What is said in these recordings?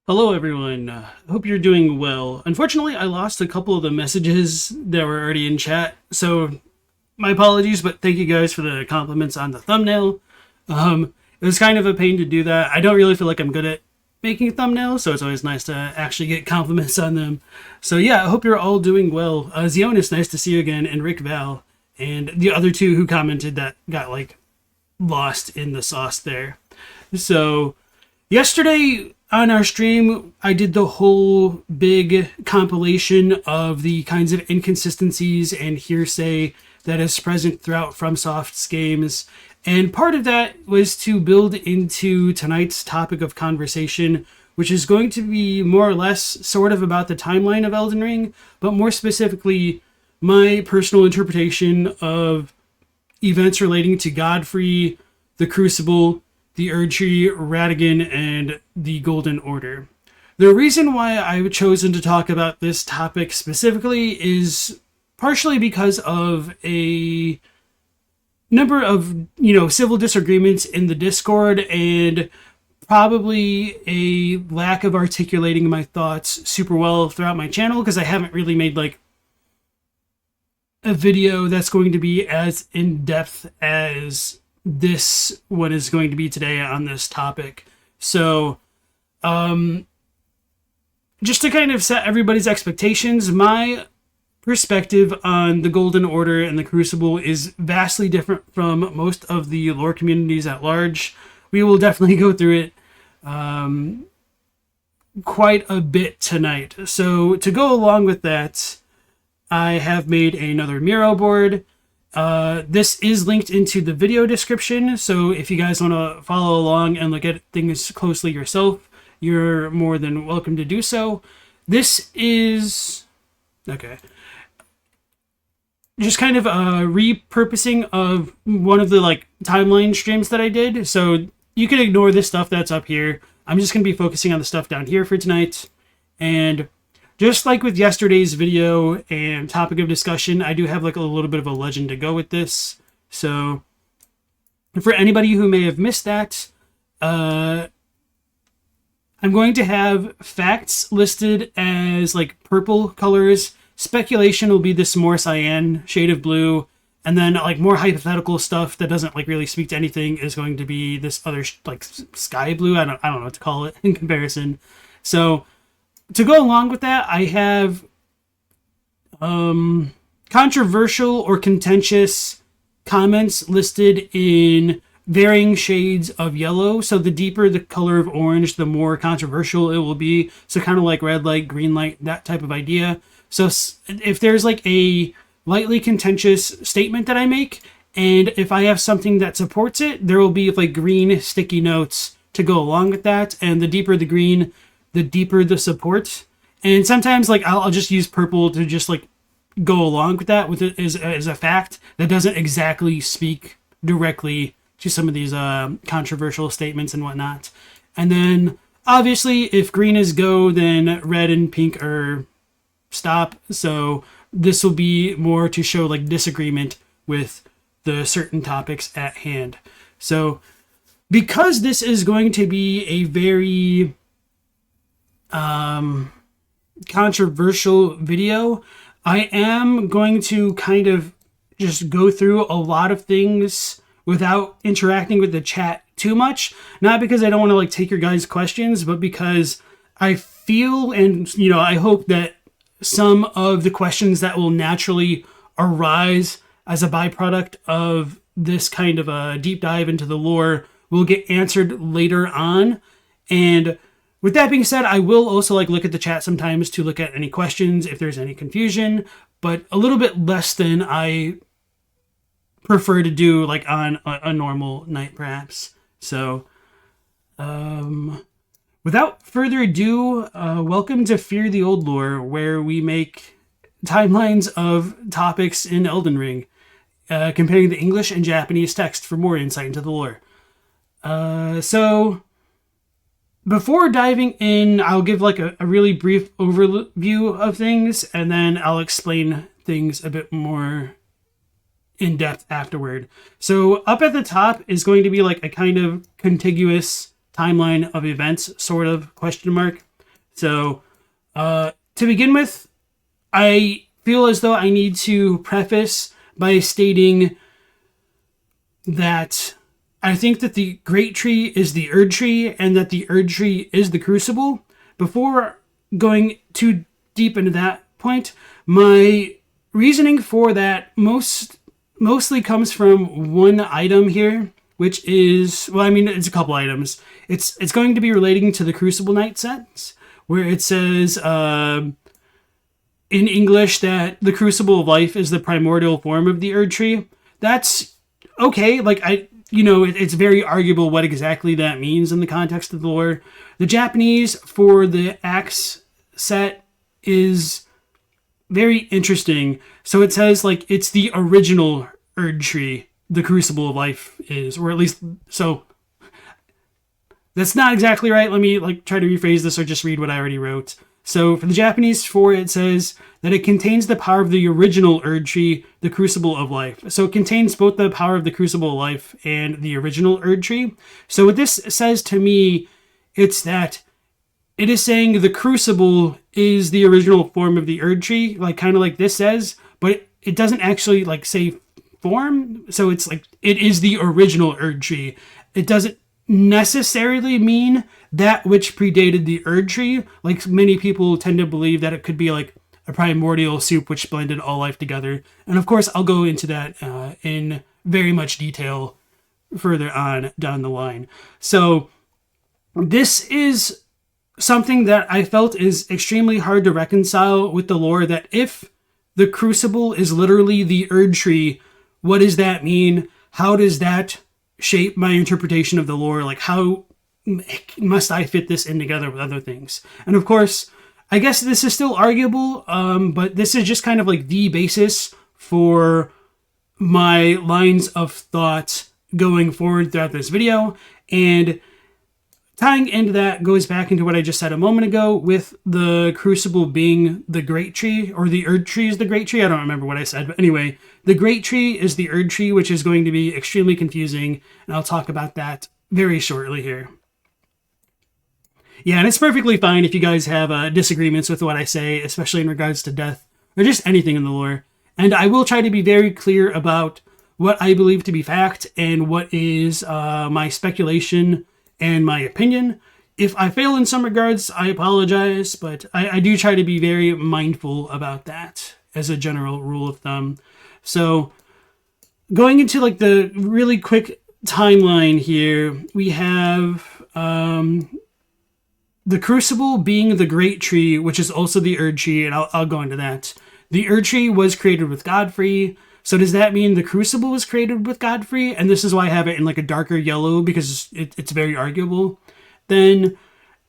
Hello, everyone. Hope you're doing well. Unfortunately, I lost a couple of the messages that were already in chat, so my apologies, but thank you guys for the compliments on the thumbnail. It was kind of a pain to do that. I don't really feel like I'm good at making thumbnails, so it's always nice to actually get compliments on them. So yeah, I hope you're all doing well. Zionis, nice to see you again, and Rick Val, and the other two who commented that got, lost in the sauce there. So, yesterday on our stream, I did the whole big compilation of the kinds of inconsistencies and hearsay that is present throughout FromSoft's games. And part of that was to build into tonight's topic of conversation, which is going to be more or less sort of about the timeline of Elden Ring, but more specifically, my personal interpretation of events relating to Godfrey, the Crucible, the Erdtree, Radagon, and the Golden Order. The reason why I've chosen to talk about this topic specifically is partially because of a number of, civil disagreements in the Discord and probably a lack of articulating my thoughts super well throughout my channel, because I haven't really made a video that's going to be as in-depth as this one is going to be today on this topic. So, just to kind of set everybody's expectations, my perspective on the Golden Order and the Crucible is vastly different from most of the lore communities at large. We will definitely go through it quite a bit tonight. So to go along with that, I have made another MIRO board. This is linked into the video description, so if you guys want to follow along and look at things closely yourself, you're more than welcome to do so. This is just kind of a repurposing of one of the timeline streams that I did, so you can ignore this stuff that's up here. I'm just going to be focusing on the stuff down here for tonight. And just like with yesterday's video and topic of discussion, I do have a little bit of a legend to go with this. So for anybody who may have missed that, I'm going to have facts listed as purple colors. Speculation will be this more cyan shade of blue. And then more hypothetical stuff that doesn't really speak to anything is going to be this other sky blue. I don't know what to call it in comparison. So to go along with that, I have controversial or contentious comments listed in varying shades of yellow. So the deeper the color of orange, the more controversial it will be. So kind of like red light, green light, that type of idea. So if there's a lightly contentious statement that I make, and if I have something that supports it, there will be green sticky notes to go along with that. And the deeper the green, the deeper the support. And sometimes I'll just use purple to just go along with that with it as a fact that doesn't exactly speak directly to some of these controversial statements and whatnot. And then obviously if green is go, then red and pink are stop. So this will be more to show disagreement with the certain topics at hand. So because this is going to be a very controversial video, I am going to kind of just go through a lot of things without interacting with the chat too much. Not because I don't want to take your guys' questions, but because I feel and I hope that some of the questions that will naturally arise as a byproduct of this kind of a deep dive into the lore will get answered later on. And with that being said, I will also look at the chat sometimes to look at any questions if there's any confusion, but a little bit less than I prefer to do on a normal night perhaps. So without further ado, welcome to Fear the Old Lore, where we make timelines of topics in Elden Ring, comparing the English and Japanese text for more insight into the lore. So before diving in, I'll give a really brief overview of things, and then I'll explain things a bit more in depth afterward. So up at the top is going to be a kind of contiguous timeline of events, sort of, question mark. So, to begin with, I feel as though I need to preface by stating that I think that the Great Tree is the Erdtree and that the Erdtree is the Crucible. Before going too deep into that point, my reasoning for that mostly comes from one item here, which is, well, I mean, it's a couple items. It's going to be relating to the Crucible Knight sets, where it says in English that the Crucible of Life is the primordial form of the Erdtree. That's okay. Like, it's very arguable what exactly that means in the context of the lore. The Japanese for the axe set is very interesting. So it says, like, it's the original Erdtree, the Crucible of Life is, or at least, so that's not exactly right. Let me try to rephrase this or just read what I already wrote. So for the Japanese for it says that it contains the power of the original Erdtree, the Crucible of Life. So it contains both the power of the Crucible of Life and the original Erdtree. So what this says to me, it's that it is saying the Crucible is the original form of the Erdtree, kind of like this says, but it doesn't actually say form. So it's it is the original Erdtree. It doesn't necessarily mean that which predated the Erdtree. Like, many people tend to believe that it could be a primordial soup which blended all life together. And of course, I'll go into that in very much detail further on down the line. So this is something that I felt is extremely hard to reconcile with the lore, that if the Crucible is literally the Erdtree, what does that mean? How does that shape my interpretation of the lore? How must I fit this in together with other things? And of course, I guess this is still arguable, but this is just kind of the basis for my lines of thought going forward throughout this video. And tying into that goes back into what I just said a moment ago with the Crucible being the Great Tree, or the Erdtree is the Great Tree. I don't remember what I said, but anyway, the Great Tree is the Erdtree, which is going to be extremely confusing, and I'll talk about that very shortly here. Yeah, and it's perfectly fine if you guys have disagreements with what I say, especially in regards to death, or just anything in the lore. And I will try to be very clear about what I believe to be fact and what is my speculation and my opinion. If I fail in some regards, I apologize, but I do try to be very mindful about that as a general rule of thumb. So going into the really quick timeline here, we have the Crucible being the Great Tree, which is also the Erdtree, and I'll go into that. The Erdtree was created with Godfrey. So does that mean the Crucible was created with Godfrey? And this is why I have it in a darker yellow, because it's very arguable. Then,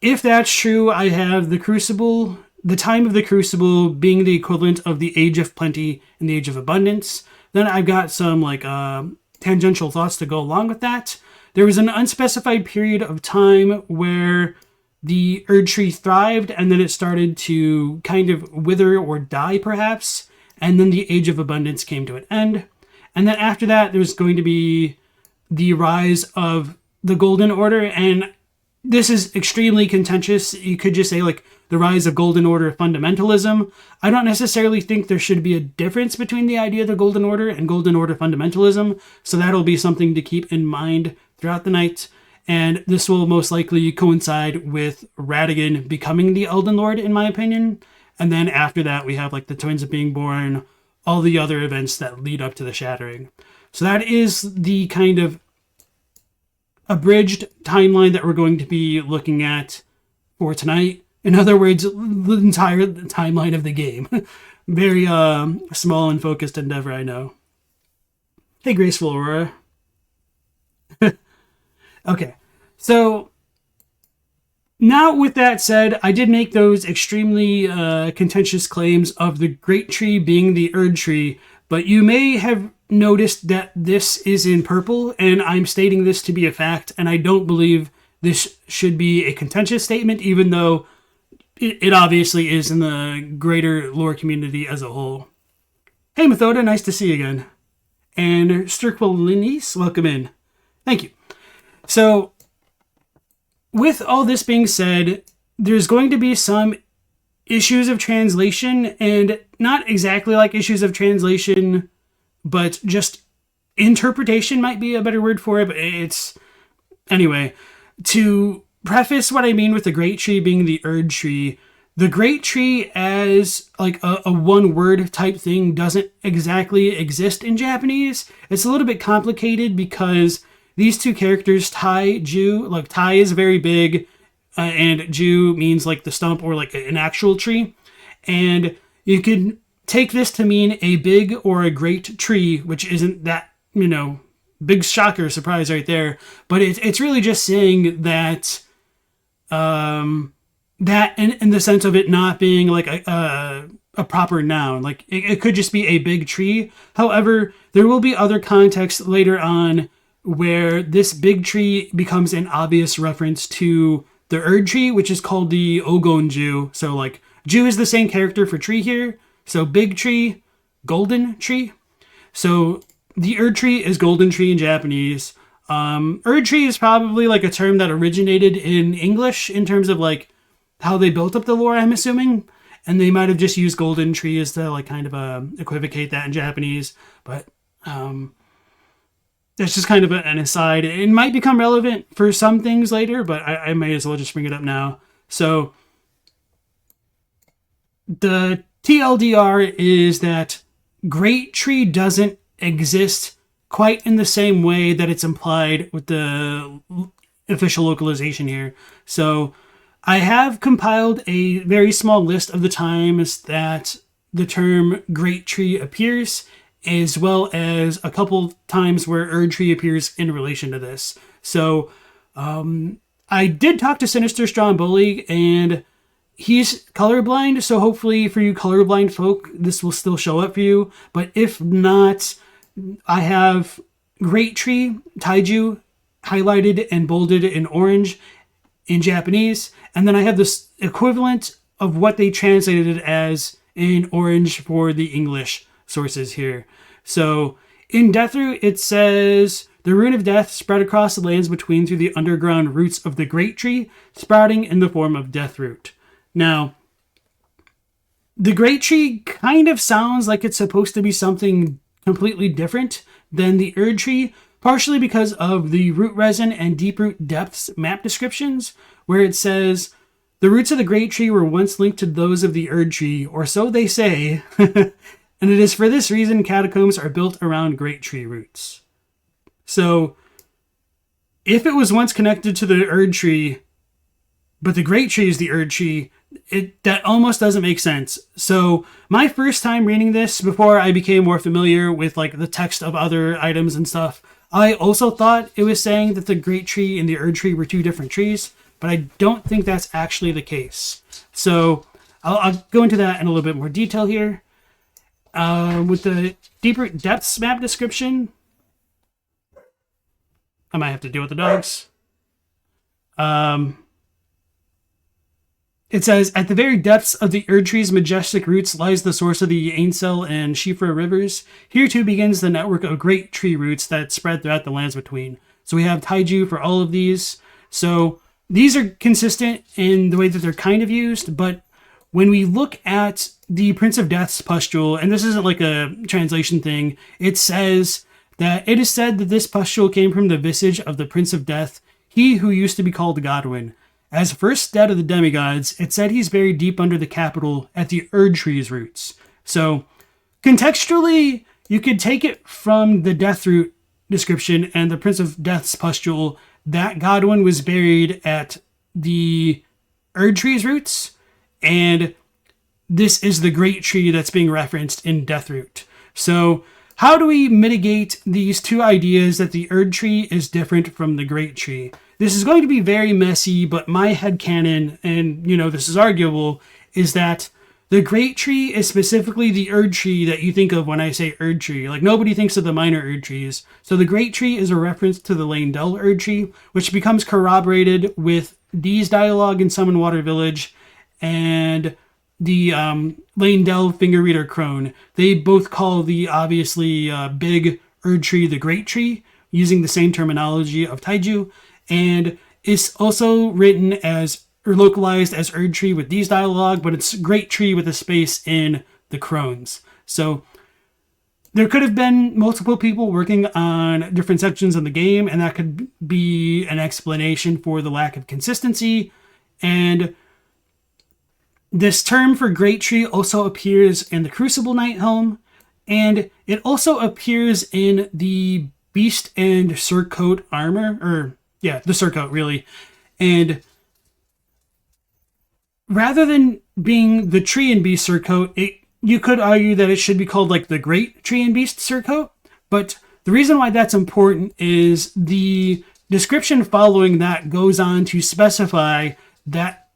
if that's true, I have the Crucible, the time of the Crucible being the equivalent of the Age of Plenty and the Age of Abundance. Then I've got some tangential thoughts to go along with that. There was an unspecified period of time where the Erdtree thrived, and then it started to kind of wither or die, perhaps. And then the Age of Abundance came to an end. And then after that, there's going to be the rise of the Golden Order. And this is extremely contentious. You could just say the rise of Golden Order fundamentalism. I don't necessarily think there should be a difference between the idea of the Golden Order and Golden Order fundamentalism. So that'll be something to keep in mind throughout the night. And this will most likely coincide with Radagon becoming the Elden Lord, in my opinion. And then after that, we have the Twins being born, all the other events that lead up to the Shattering. So that is the kind of abridged timeline that we're going to be looking at for tonight. In other words, the entire timeline of the game. Very small and focused endeavor, I know. Hey, Graceful Aurora. Okay, so now, with that said, I did make those extremely contentious claims of the Great Tree being the Erdtree, but you may have noticed that this is in purple, and I'm stating this to be a fact, and I don't believe this should be a contentious statement, even though it obviously is in the greater lore community as a whole. Hey, Methoda, nice to see you again. And Sturquilinis, welcome in. Thank you. So, with all this being said, there's going to be some issues of translation, and not exactly like issues of translation, but just interpretation might be a better word for it. But it's anyway, to preface what I mean with the Great Tree being the Erdtree, the Great Tree as like a one word type thing doesn't exactly exist in Japanese. It's a little bit complicated because these two characters, Tai, Ju, like Tai is very big, and Ju means like the stump or like an actual tree. And you could take this to mean a big or a great tree, which isn't that, big shocker surprise right there. But it's really just saying that, that in the sense of it not being like a proper noun. Like it could just be a big tree. However, there will be other contexts later on where this big tree becomes an obvious reference to the Erdtree, which is called the Ogonju. So like Ju is the same character for tree here. So big tree, golden tree. So the Erdtree is golden tree in Japanese. Erdtree is probably like a term that originated in English in terms of like how they built up the lore, I'm assuming. And they might have just used golden tree as to like kind of equivocate that in Japanese. But that's just kind of an aside. It might become relevant for some things later, but I may as well just bring it up now. So the TLDR is that Great Tree doesn't exist quite in the same way that it's implied with the official localization here. So I have compiled a very small list of the times that the term Great Tree appears, as well as a couple times where Erdtree appears in relation to this. So I did talk to Sinister Stromboli, and he's colorblind, so hopefully for you colorblind folk, this will still show up for you. But if not, I have Great Tree, Taiju, highlighted and bolded in orange in Japanese, and then I have this equivalent of what they translated it as in orange for the English sources here. So in Deathroot, it says, the rune of death spread across the lands between through the underground roots of the Great Tree, sprouting in the form of Deathroot. Now, the Great Tree kind of sounds like it's supposed to be something completely different than the Erdtree, partially because of the root resin and deep root depths map descriptions, where it says, the roots of the Great Tree were once linked to those of the Erdtree, or so they say, and it is for this reason catacombs are built around Great Tree roots. So, if it was once connected to the Erdtree, but the Great Tree is the Erdtree, that almost doesn't make sense. So my first time reading this, before I became more familiar with like the text of other items and stuff, I also thought it was saying that the Great Tree and the Erdtree were two different trees, but I don't think that's actually the case. So I'll go into that in a little bit more detail here. With the deeper depths map description, I might have to deal with the dogs. It says, at the very depths of the Erdtree's majestic roots lies the source of the Ainsel and Shifra rivers. Here too begins the network of great tree roots that spread throughout the lands between. So we have Taiju for all of these. So these are consistent in the way that they're kind of used, but when we look at the Prince of Death's pustule, and this isn't like a translation thing, it says that it is said that this pustule came from the visage of the Prince of Death, he who used to be called Godwin. As first dead of the demigods, it said he's buried deep under the capital at the Erdtree's roots. So, contextually, you could take it from the Deathroot description and the Prince of Death's pustule that Godwin was buried at the Erdtree's roots, and this is the Great Tree that's being referenced in Deathroot. So, how do we mitigate these two ideas that the Erdtree is different from the Great Tree? This is going to be very messy, but my headcanon, and this is arguable, is that the Great Tree is specifically the Erdtree that you think of when I say Erdtree. Like, nobody thinks of the minor Erdtrees. So the Great Tree is a reference to the Leyndell Erdtree, which becomes corroborated with Dee's dialogue in Summon Water Village and the Leyndell Finger Reader Crone. They both call the obviously big Erdtree the Great Tree, using the same terminology of Taiju. And it's also written as or localized as Erdtree with these dialogue, but it's Great Tree with a space in the crones. So there could have been multiple people working on different sections of the game, and that could be an explanation for the lack of consistency. And this term for Great Tree also appears in the Crucible Night Helm, and it also appears in the Beast and Surcoat armor, or yeah, the Surcoat really. And rather than being the Tree and Beast Surcoat, you could argue that it should be called like the Great Tree and Beast Surcoat. But the reason why that's important is the description following that goes on to specify that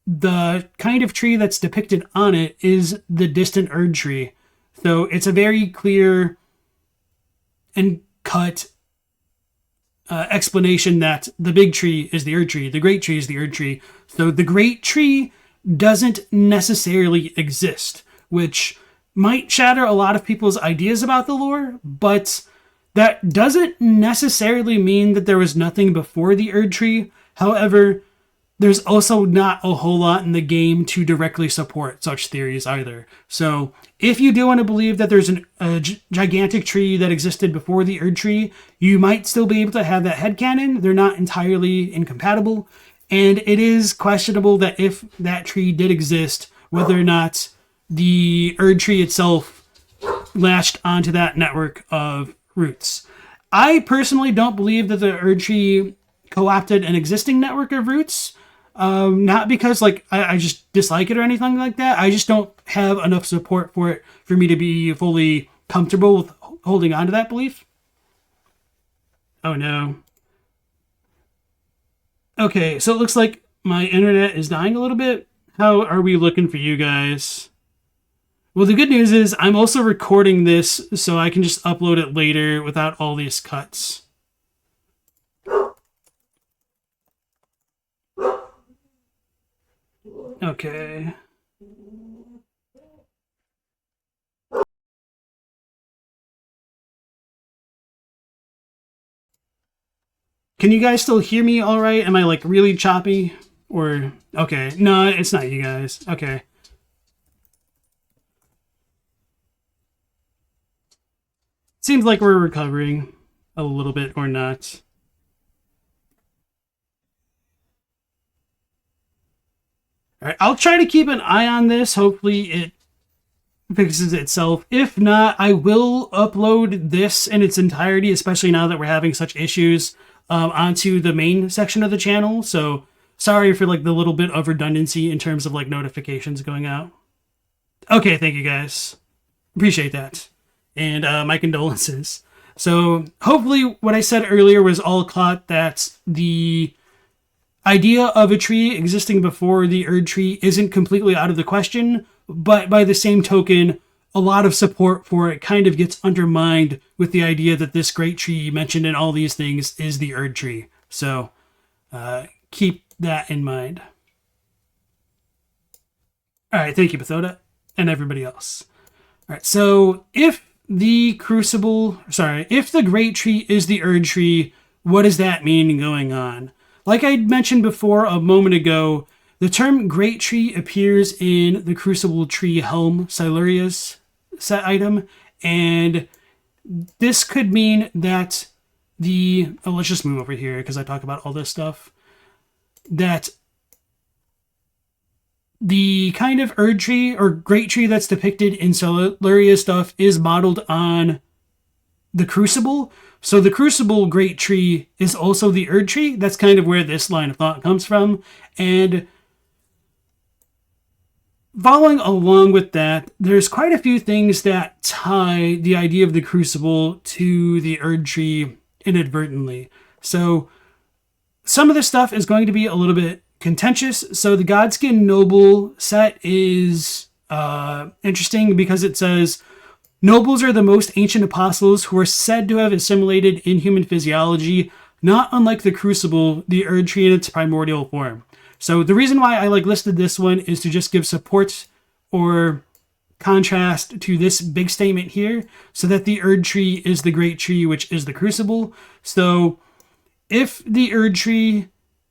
the kind of tree that's depicted on it is the distant Erdtree. So it's a very clear and cut explanation that the big tree is the Erdtree, the great tree is the Erdtree. So the great tree doesn't necessarily exist, which might shatter a lot of people's ideas about the lore, but that doesn't necessarily mean that there was nothing before the Erdtree. However, there's also not a whole lot in the game to directly support such theories either. So if you do want to believe that there's a gigantic tree that existed before the Erdtree, you might still be able to have that headcanon. They're not entirely incompatible. And it is questionable that if that tree did exist, whether or not the Erdtree itself latched onto that network of roots. I personally don't believe that the Erdtree co-opted an existing network of roots. Not because like I just dislike it or anything like that. I just don't have enough support for it for me to be fully comfortable with holding on to that belief. Oh no. Okay, so it looks like my internet is dying a little bit. How are we looking for you guys? Well, the good news is I'm also recording this so I can just upload it later without all these cuts. Okay. Can you guys still hear me all right? Am I like really choppy? Or, okay. No, it's not you guys. Okay. Seems like we're recovering a little bit or not. All right, I'll try to keep an eye on this. Hopefully it fixes itself. If not, I will upload this in its entirety, especially now that we're having such issues, onto the main section of the channel. So sorry for like the little bit of redundancy in terms of like notifications going out. Okay, thank you guys. Appreciate that. And my condolences. So hopefully what I said earlier was all caught, that the idea of a tree existing before the Erdtree isn't completely out of the question, but by the same token, a lot of support for it kind of gets undermined with the idea that this great tree mentioned in all these things is the Erdtree. So keep that in mind. All right, thank you, Bethoda, and everybody else. All right, so if the Great Tree is the Erdtree, what does that mean going on? Like I mentioned before a moment ago, the term Great Tree appears in the Crucible Tree Helm Siluria's set item, and this could mean that let's just move over here because I talk about all this stuff, that the kind of Erdtree or Great Tree that's depicted in Siluria stuff is modeled on the Crucible. So the Crucible Great Tree is also the Erdtree. That's kind of where this line of thought comes from. And following along with that, there's quite a few things that tie the idea of the Crucible to the Erdtree inadvertently. So some of this stuff is going to be a little bit contentious. So the Godskin Noble set is interesting because it says, nobles are the most ancient apostles who are said to have assimilated in human physiology, not unlike the Crucible, the Erdtree in its primordial form. So the reason why I listed this one is to just give support or contrast to this big statement here, so that the Erdtree is the Great Tree, which is the Crucible. So if the Erdtree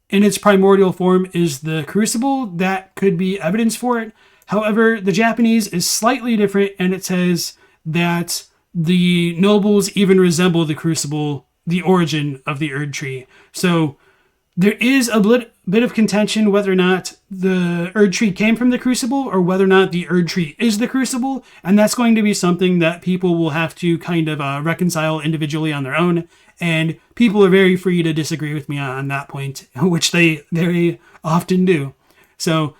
in its primordial form is the Crucible. That could be evidence for it. However, the Japanese is slightly different, and it says that the nobles even resemble the Crucible, the origin of the Erdtree. So there is a bit of contention whether or not the Erdtree came from the Crucible or whether or not the Erdtree is the Crucible, and that's going to be something that people will have to kind of reconcile individually on their own, and people are very free to disagree with me on that point, which they very often do. So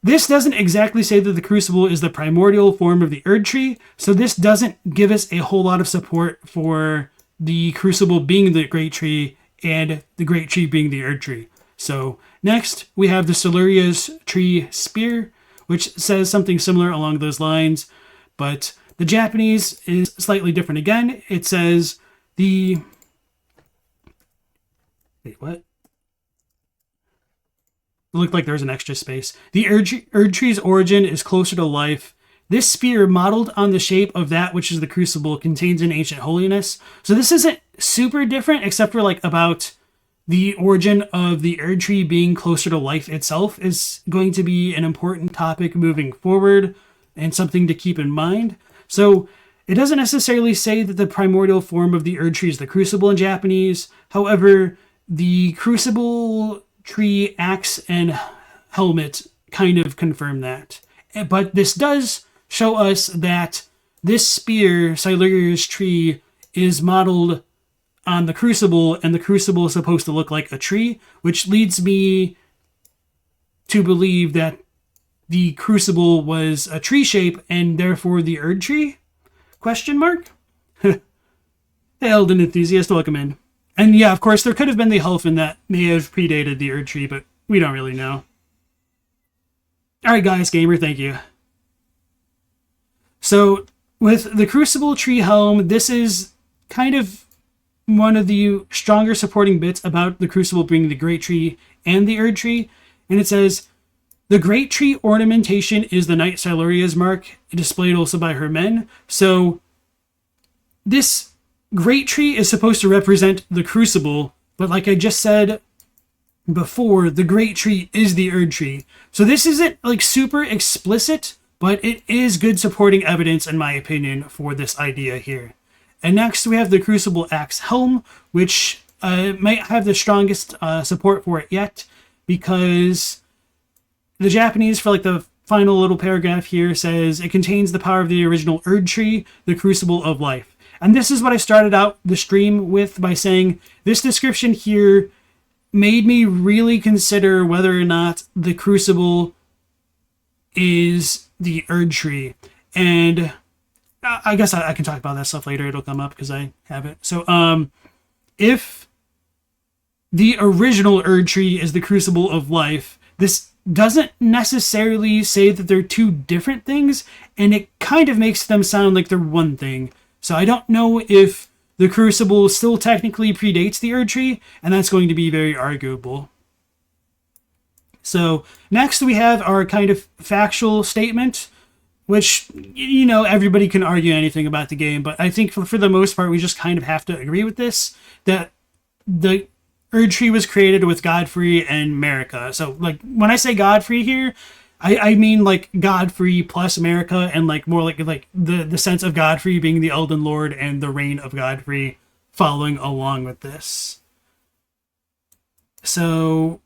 this doesn't exactly say that the Crucible is the primordial form of the Erdtree, so this doesn't give us a whole lot of support for the Crucible being the Great Tree and the Great Tree being the Erdtree. So next, we have the Siluria's Tree Spear, which says something similar along those lines, but the Japanese is slightly different again. It says the... Wait, what? It looked like there was an extra space. The Erdtree's origin is closer to life. This spear, modeled on the shape of that which is the Crucible, contains an ancient holiness. So this isn't super different, except for like about the origin of the Erdtree being closer to life itself is going to be an important topic moving forward and something to keep in mind. So it doesn't necessarily say that the primordial form of the Erdtree is the Crucible in Japanese. However, the Crucible tree, axe, and helmet kind of confirm that. But this does show us that this spear, Siluria's Tree, is modeled on the Crucible, and the Crucible is supposed to look like a tree, which leads me to believe that the Crucible was a tree shape and therefore the Erdtree? Question mark? The Elden enthusiast, welcome in. And yeah, of course, there could have been the Helfen that may have predated the Erdtree, but we don't really know. Alright guys, gamer, thank you. So, with the Crucible Tree Helm, this is kind of one of the stronger supporting bits about the Crucible being the Great Tree and the Erdtree. And it says, the Great Tree ornamentation is the Knight Siluria's mark, displayed also by her men. So, this Great Tree is supposed to represent the Crucible, but like I just said before, the Great Tree is the Erdtree. So this isn't like super explicit, but it is good supporting evidence in my opinion for this idea here. And next we have the Crucible Axe Helm, which might have the strongest support for it yet, because the Japanese, for like the final little paragraph here, says it contains the power of the original Erdtree, the Crucible of Life. And this is what I started out the stream with by saying this description here made me really consider whether or not the Crucible is the Erdtree. And I guess I can talk about that stuff later. It'll come up because I have it. So if the original Erdtree is the Crucible of Life, this doesn't necessarily say that they're two different things, and it kind of makes them sound like they're one thing. So I don't know if the Crucible still technically predates the Erdtree, and that's going to be very arguable. So next we have our kind of factual statement, which, you know, everybody can argue anything about the game, but I think for the most part we just kind of have to agree with this, that the Erdtree was created with Godfrey and Marika. So like when I say Godfrey here, I mean like Godfrey plus Marika, and like more like the sense of Godfrey being the Elden Lord and the reign of Godfrey following along with this. So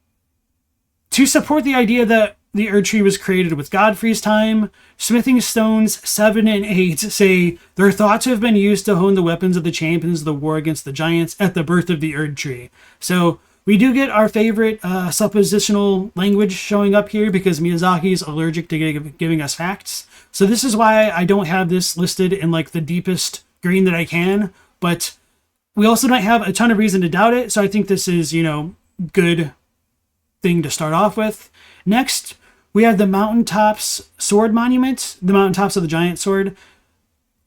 to support the idea that the Erdtree was created with Godfrey's time, Smithing Stones 7 and 8 say they're thought to have been used to hone the weapons of the champions of the war against the giants at the birth of the Erdtree. So we do get our favorite suppositional language showing up here because Miyazaki is allergic to giving us facts. So this is why I don't have this listed in like the deepest green that I can, but we also don't have a ton of reason to doubt it. So I think this is, you know, good thing to start off with. Next, we have the Mountaintops Sword Monument, the Mountaintops of the Giant Sword.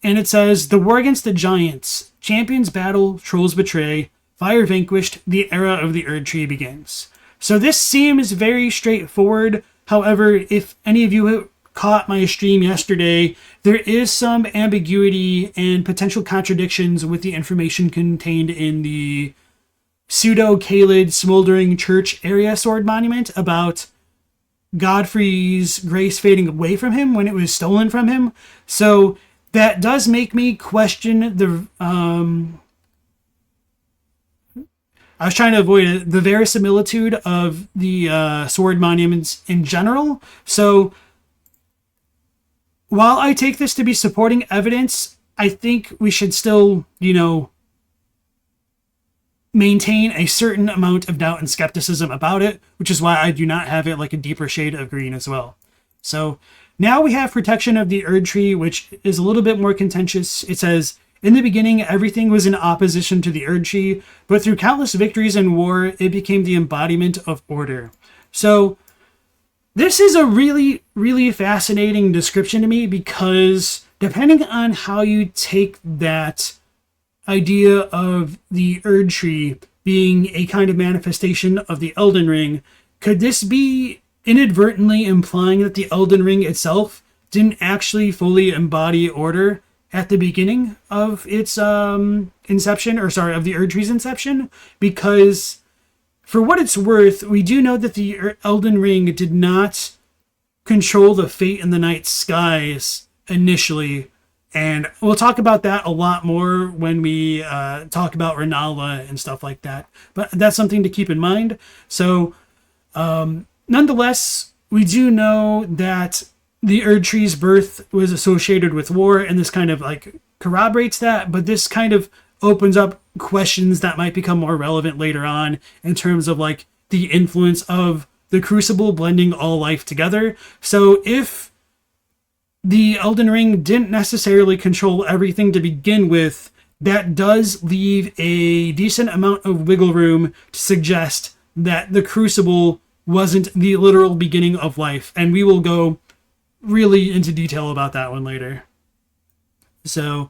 And it says, the war against the giants, champions battle, trolls betray, fire vanquished, the era of the Erdtree begins. So this seems very straightforward. However, if any of you caught my stream yesterday, there is some ambiguity and potential contradictions with the information contained in the pseudo-Caelid smoldering church area sword monument about Godfrey's grace fading away from him when it was stolen from him. So that does make me question the I was trying to avoid it, the verisimilitude of the sword monuments in general. So while I take this to be supporting evidence, I think we should still, maintain a certain amount of doubt and skepticism about it, which is why I do not have it like a deeper shade of green as well. So now we have protection of the Erdtree, which is a little bit more contentious. It says, in the beginning, everything was in opposition to the Erdtree, but through countless victories in war, it became the embodiment of order. So this is a really, really fascinating description to me, because depending on how you take that idea of the Erdtree being a kind of manifestation of the Elden Ring, could this be inadvertently implying that the Elden Ring itself didn't actually fully embody order at the beginning of its inception, of the Erdtree's inception? Because for what it's worth, we do know that the Elden Ring did not control the fate in the night skies initially, and we'll talk about that a lot more when we talk about Rennala and stuff like that. But that's something to keep in mind. So, nonetheless, we do know that the Erdtree's birth was associated with war, and this kind of corroborates that, but this kind of opens up questions that might become more relevant later on in terms of the influence of the Crucible blending all life together. So if the Elden Ring didn't necessarily control everything to begin with, that does leave a decent amount of wiggle room to suggest that the Crucible wasn't the literal beginning of life, and we will go really into detail about that one later. So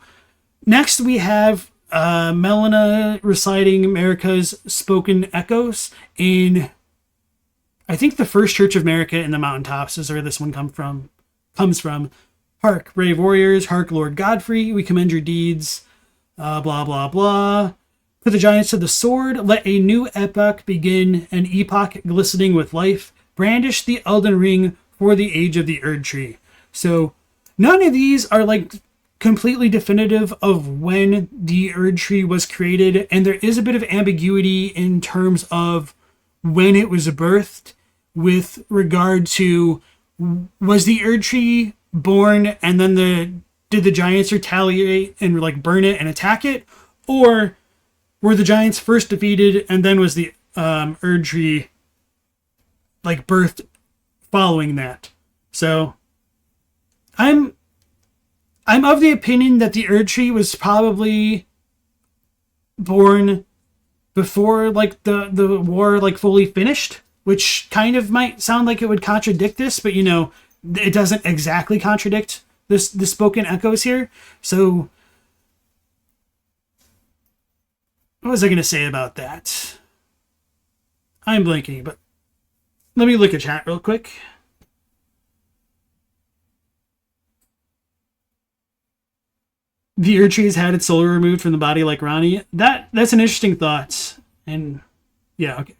next we have Melina reciting Marika's spoken echoes in, I think, the first church of Marika in the mountaintops is where this one comes from. Hark, brave warriors, hark, Lord Godfrey, we commend your deeds, blah, blah, blah. Put the giants to the sword, let a new epoch begin, an epoch glistening with life. Brandish the Elden Ring for the age of the Erdtree. So none of these are completely definitive of when the Erdtree was created, and there is a bit of ambiguity in terms of when it was birthed with regard to, was the Erdtree born and then did the giants retaliate and burn it and attack it, or were the giants first defeated and then was the Erdtree birthed following that? So I'm of the opinion that the Erdtree was probably born before the war fully finished, which kind of might sound like it would contradict this, but it doesn't exactly contradict the spoken echoes here. So what was I going to say about that? I'm blanking, but let me look at chat real quick. The Erdtree has had its soul removed from the body like Ronnie. That's an interesting thought. And yeah, okay.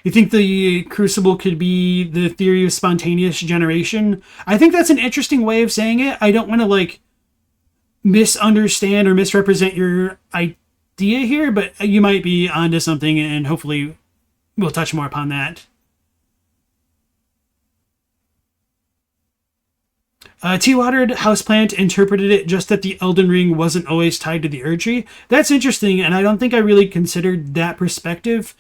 You think the Crucible could be the theory of spontaneous generation? I think that's an interesting way of saying it. I don't want to misunderstand or misrepresent your idea here, but you might be onto something, and hopefully we'll touch more upon that. Tea-watered houseplant interpreted it just that the Elden Ring wasn't always tied to the Erdtree. That's interesting, and I don't think I really considered that perspective.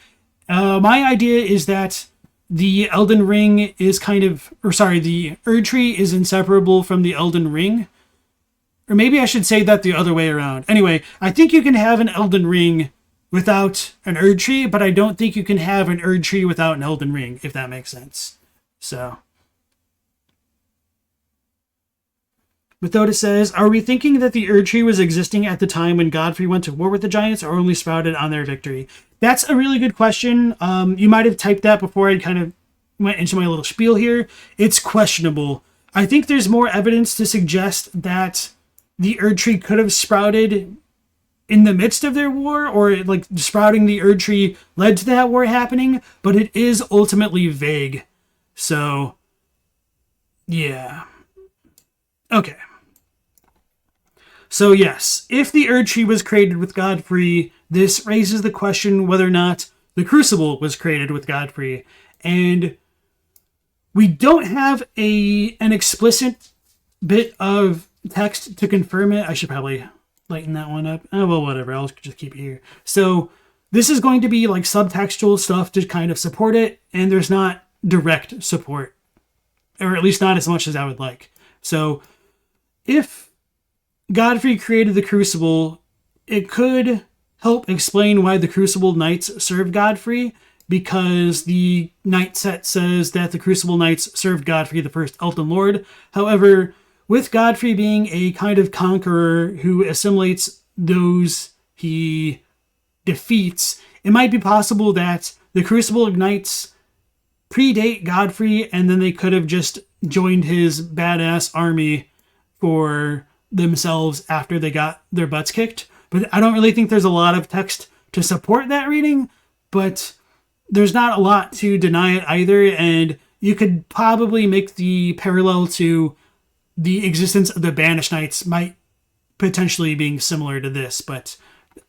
My idea is that the Elden Ring is the Erdtree is inseparable from the Elden Ring. Or maybe I should say that the other way around. Anyway, I think you can have an Elden Ring without an Erdtree, but I don't think you can have an Erdtree without an Elden Ring, if that makes sense. So Methoda says, are we thinking that the Erdtree was existing at the time when Godfrey went to war with the giants, or only sprouted on their victory? That's a really good question. You might have typed that before I kind of went into my little spiel here. It's questionable. I think there's more evidence to suggest that the Erdtree could have sprouted in the midst of their war, or like sprouting the Erdtree led to that war happening, but it is ultimately vague. So, yeah. Okay. So yes, if the Erdtree was created with Godfrey, this raises the question whether or not the Crucible was created with Godfrey. And we don't have an explicit bit of text to confirm it. I should probably lighten that one up. Oh, well, whatever. I'll just keep it here. So this is going to be like subtextual stuff to kind of support it, and there's not direct support, or at least not as much as I would like. So if Godfrey created the Crucible, it could help explain why the Crucible Knights served Godfrey, because the Knight set says that the Crucible Knights served Godfrey, the first Elden Lord. However, with Godfrey being a kind of conqueror who assimilates those he defeats, it might be possible that the Crucible Knights predate Godfrey, and then they could have just joined his badass army for themselves after they got their butts kicked. But I don't really think there's a lot of text to support that reading, but there's not a lot to deny it either, and you could probably make the parallel to the existence of the Banished Knights might potentially being similar to this, but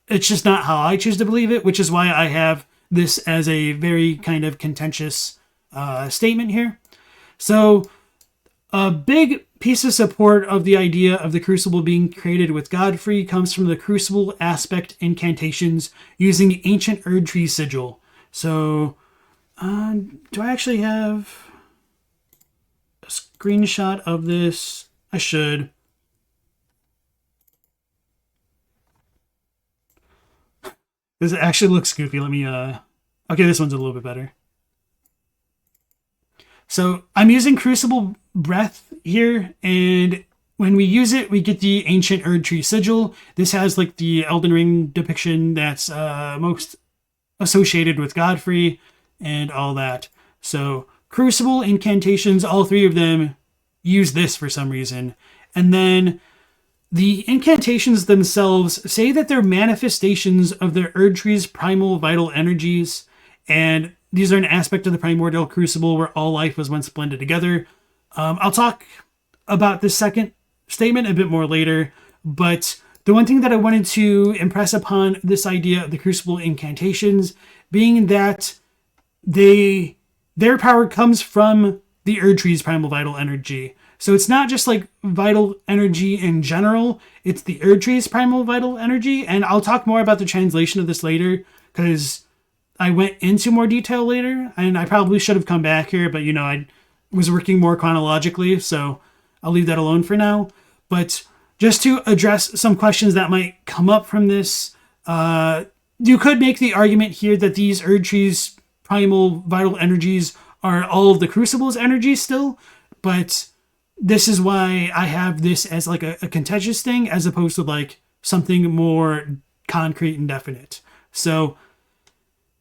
it's just not how I choose to believe it, which is why I have this as a very kind of contentious statement here. So a big piece of support of the idea of the Crucible being created with Godfrey comes from the Crucible aspect incantations using ancient Erdtree sigil. So, do I actually have a screenshot of this? I should. This actually looks goofy. Let me, okay, this one's a little bit better. So, I'm using Crucible Breath here, and when we use it, we get the ancient Erdtree sigil. This has like the Elden Ring depiction that's most associated with Godfrey and all that. So Crucible incantations, all three of them use this for some reason. And then the incantations themselves say that they're manifestations of the Erdtree's primal vital energies, and these are an aspect of the primordial crucible where all life was once blended together. I'll talk about the second statement a bit more later, but the one thing that I wanted to impress upon this idea of the Crucible incantations being that their power comes from the Erdtree's primal vital energy. So it's not just like vital energy in general, it's the Erdtree's primal vital energy. And I'll talk more about the translation of this later, because I went into more detail later, and I probably should have come back here, but I was working more chronologically, so I'll leave that alone for now. But just to address some questions that might come up from this, you could make the argument here that these Erdtree's primal vital energies are all of the Crucible's energies still, but this is why I have this as like a contentious thing as opposed to like something more concrete and definite. So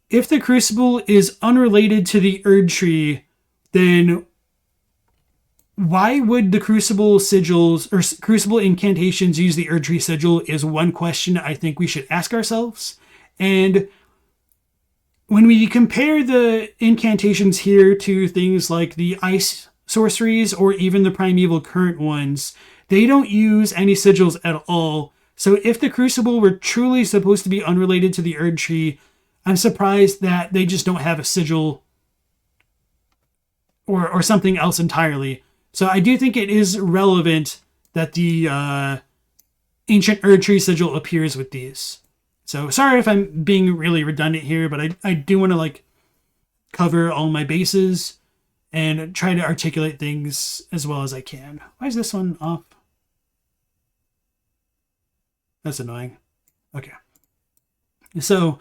if the Crucible is unrelated to the Erdtree, then why would the Crucible sigils or Crucible incantations use the Erdtree sigil is one question I think we should ask ourselves. And when we compare the incantations here to things like the ice sorceries or even the primeval current ones, they don't use any sigils at all. So if the Crucible were truly supposed to be unrelated to the Erdtree, I'm surprised that they just don't have a sigil or something else entirely. So I do think it is relevant that the ancient Erdtree sigil appears with these. So sorry if I'm being really redundant here, but I do want to like cover all my bases and try to articulate things as well as I can. Why is this one off? That's annoying. Okay. So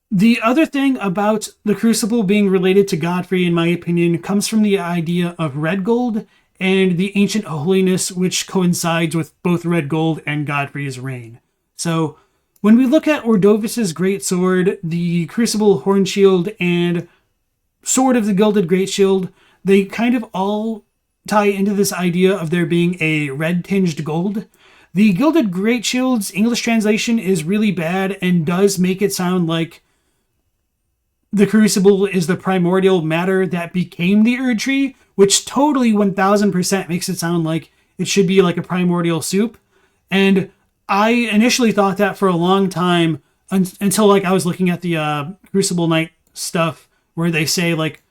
the other thing about the Crucible being related to Godfrey, in my opinion, comes from the idea of red gold and the ancient holiness, which coincides with both red gold and Godfrey's reign. So when we look at Ordovis's great sword, the Crucible horn shield, and Sword of the Gilded Great Shield, they kind of all tie into this idea of there being a red-tinged gold. The Gilded Great Shield's English translation is really bad and does make it sound like the Crucible is the primordial matter that became the Erdtree, which totally 1000% makes it sound like it should be like a primordial soup. And I initially thought that for a long time until like I was looking at the Crucible Knight stuff where they say like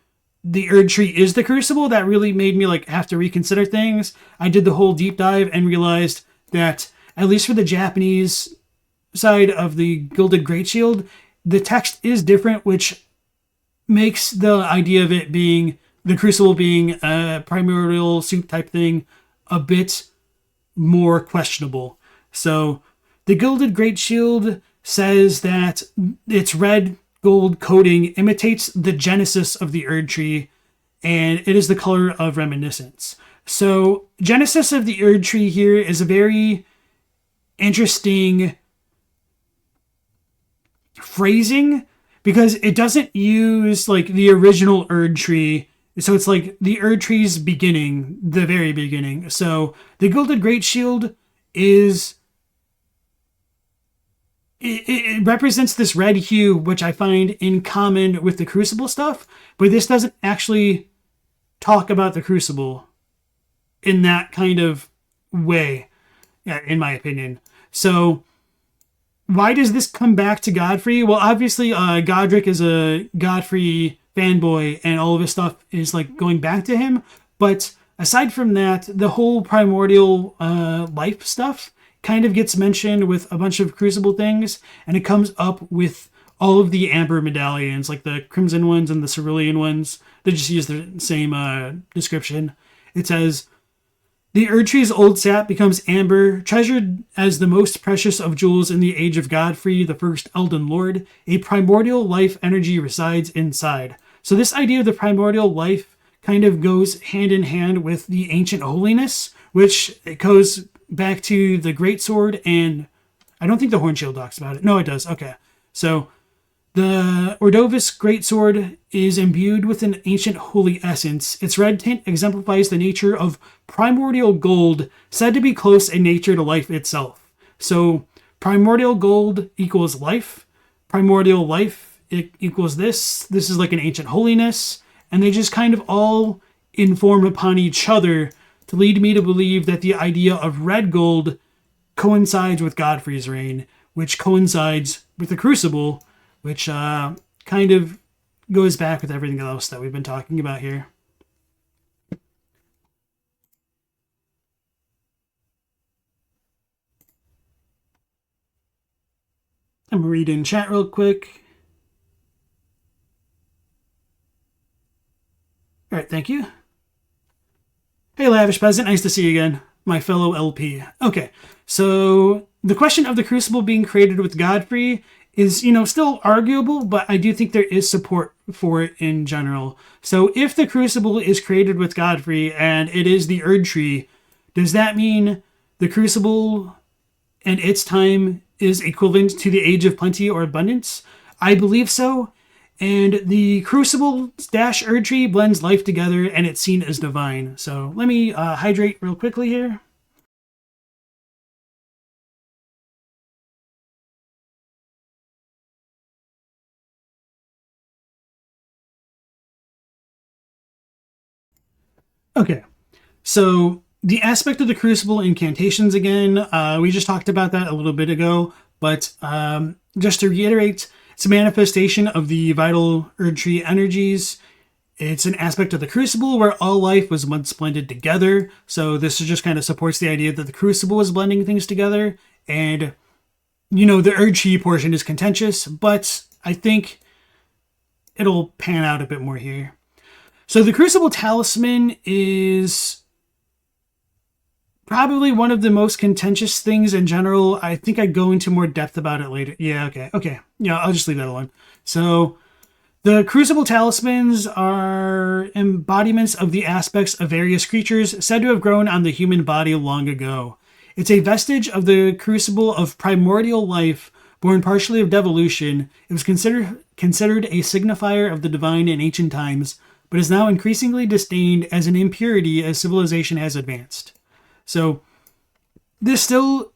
the Erdtree is the Crucible. That really made me like have to reconsider things. I did the whole deep dive and realized that at least for the Japanese side of the Gilded Great Shield, the text is different, which makes the idea of it being the Crucible being a primordial soup type thing a bit more questionable. So the Gilded Great Shield says that its red gold coating imitates the genesis of the Erdtree, and it is the color of reminiscence. So genesis of the Erdtree here is a very interesting phrasing because it doesn't use like the original Erdtree. So it's like the Erdtree's beginning, the very beginning. So the Gilded Great Shield is it represents this red hue, which I find in common with the Crucible stuff, but this doesn't actually talk about the Crucible in that kind of way, in my opinion. So why does this come back to Godfrey? Well, obviously, Godric is a Godfrey fanboy, and all of his stuff is like going back to him. But aside from that, the whole primordial life stuff kind of gets mentioned with a bunch of Crucible things, and it comes up with all of the amber medallions, like the crimson ones and the cerulean ones. They just use the same description. It says, the Erdtree's old sap becomes amber, treasured as the most precious of jewels in the age of Godfrey, the first Elden Lord. A primordial life energy resides inside. So this idea of the primordial life kind of goes hand in hand with the ancient holiness, which it goes back to the greatsword, and I don't think the Hornshield talks about it. No, it does. Okay. So the Ordovis greatsword is imbued with an ancient holy essence. Its red tint exemplifies the nature of primordial gold, said to be close in nature to life itself. So primordial gold equals life. Primordial life equals this. This is like an ancient holiness. And they just kind of all inform upon each other to lead me to believe that the idea of red gold coincides with Godfrey's reign, which coincides with the Crucible, which kind of goes back with everything else that we've been talking about here. I'm reading chat real quick. All right, thank you. Hey, Lavish Peasant, nice to see you again, my fellow LP. Okay, so the question of the Crucible being created with Godfrey is, still arguable, but I do think there is support for it in general. So if the Crucible is created with Godfrey and it is the Erdtree, does that mean the Crucible and its time is equivalent to the Age of Plenty or Abundance? I believe so. And the Crucible - Erdtree blends life together, and it's seen as divine. So let me hydrate real quickly here. Okay, so the aspect of the Crucible incantations again, we just talked about that a little bit ago, but just to reiterate, it's a manifestation of the vital Erdtree energies. It's an aspect of the Crucible where all life was once blended together. So this just kind of supports the idea that the Crucible is blending things together. And, the Erdtree portion is contentious, but I think it'll pan out a bit more here. So the Crucible Talisman is probably one of the most contentious things in general. I think I go into more depth about it later. Yeah, okay. Yeah, I'll just leave that alone. So the Crucible Talismans are embodiments of the aspects of various creatures said to have grown on the human body long ago. It's a vestige of the Crucible of primordial life, born partially of devolution. It was considered a signifier of the divine in ancient times, but is now increasingly disdained as an impurity as civilization has advanced. So this still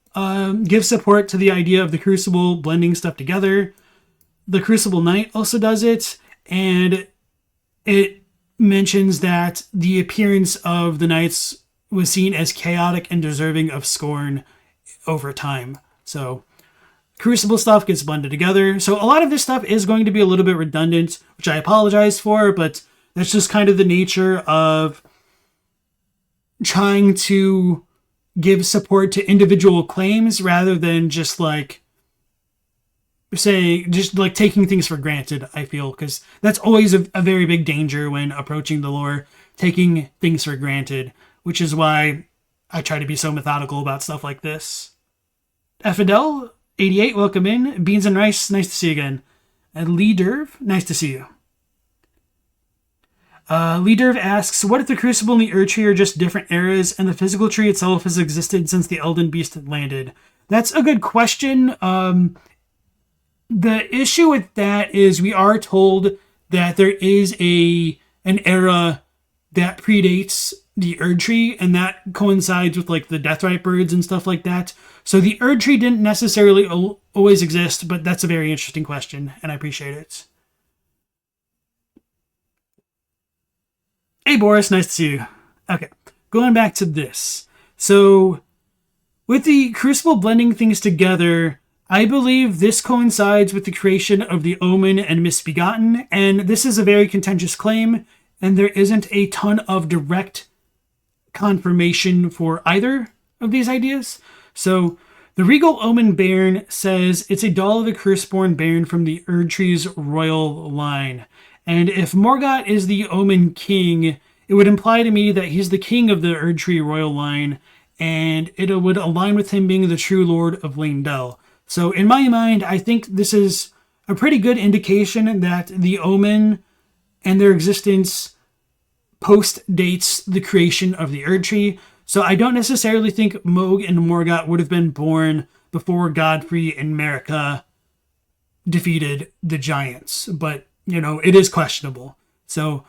gives support to the idea of the Crucible blending stuff together. The Crucible Knight also does it, and it mentions that the appearance of the Knights was seen as chaotic and deserving of scorn over time. So Crucible stuff gets blended together. So a lot of this stuff is going to be a little bit redundant, which I apologize for, but that's just kind of the nature of trying to give support to individual claims rather than just like taking things for granted, I feel, because that's always a very big danger when approaching the lore, taking things for granted, which is why I try to be so methodical about stuff like this. Fidel 88, welcome in. Beans and Rice, nice to see you again. And Lee Derv, nice to see you. Lee Derv asks, what if the Crucible and the Erdtree are just different eras and the physical tree itself has existed since the Elden Beast landed? That's a good question. The issue with that is we are told that there is an era that predates the Erdtree, and that coincides with like the Deathrite birds and stuff like that. So the Erdtree didn't necessarily always exist, but that's a very interesting question, and I appreciate it. Hey Boris, nice to see you. Okay, going back to this. So with the Crucible blending things together, I believe this coincides with the creation of the Omen and Misbegotten, and this is a very contentious claim, and there isn't a ton of direct confirmation for either of these ideas. So the Regal Omen Baron says it's a doll of the Curseborn Baron from the Erdtree's royal line. And if Morgott is the Omen King, it would imply to me that he's the king of the Erdtree royal line, and it would align with him being the true lord of Leyndell. So in my mind, I think this is a pretty good indication that the Omen and their existence post-dates the creation of the Erdtree. So I don't necessarily think Moog and Morgott would have been born before Godfrey and Marika defeated the giants. But, you know, it is questionable. So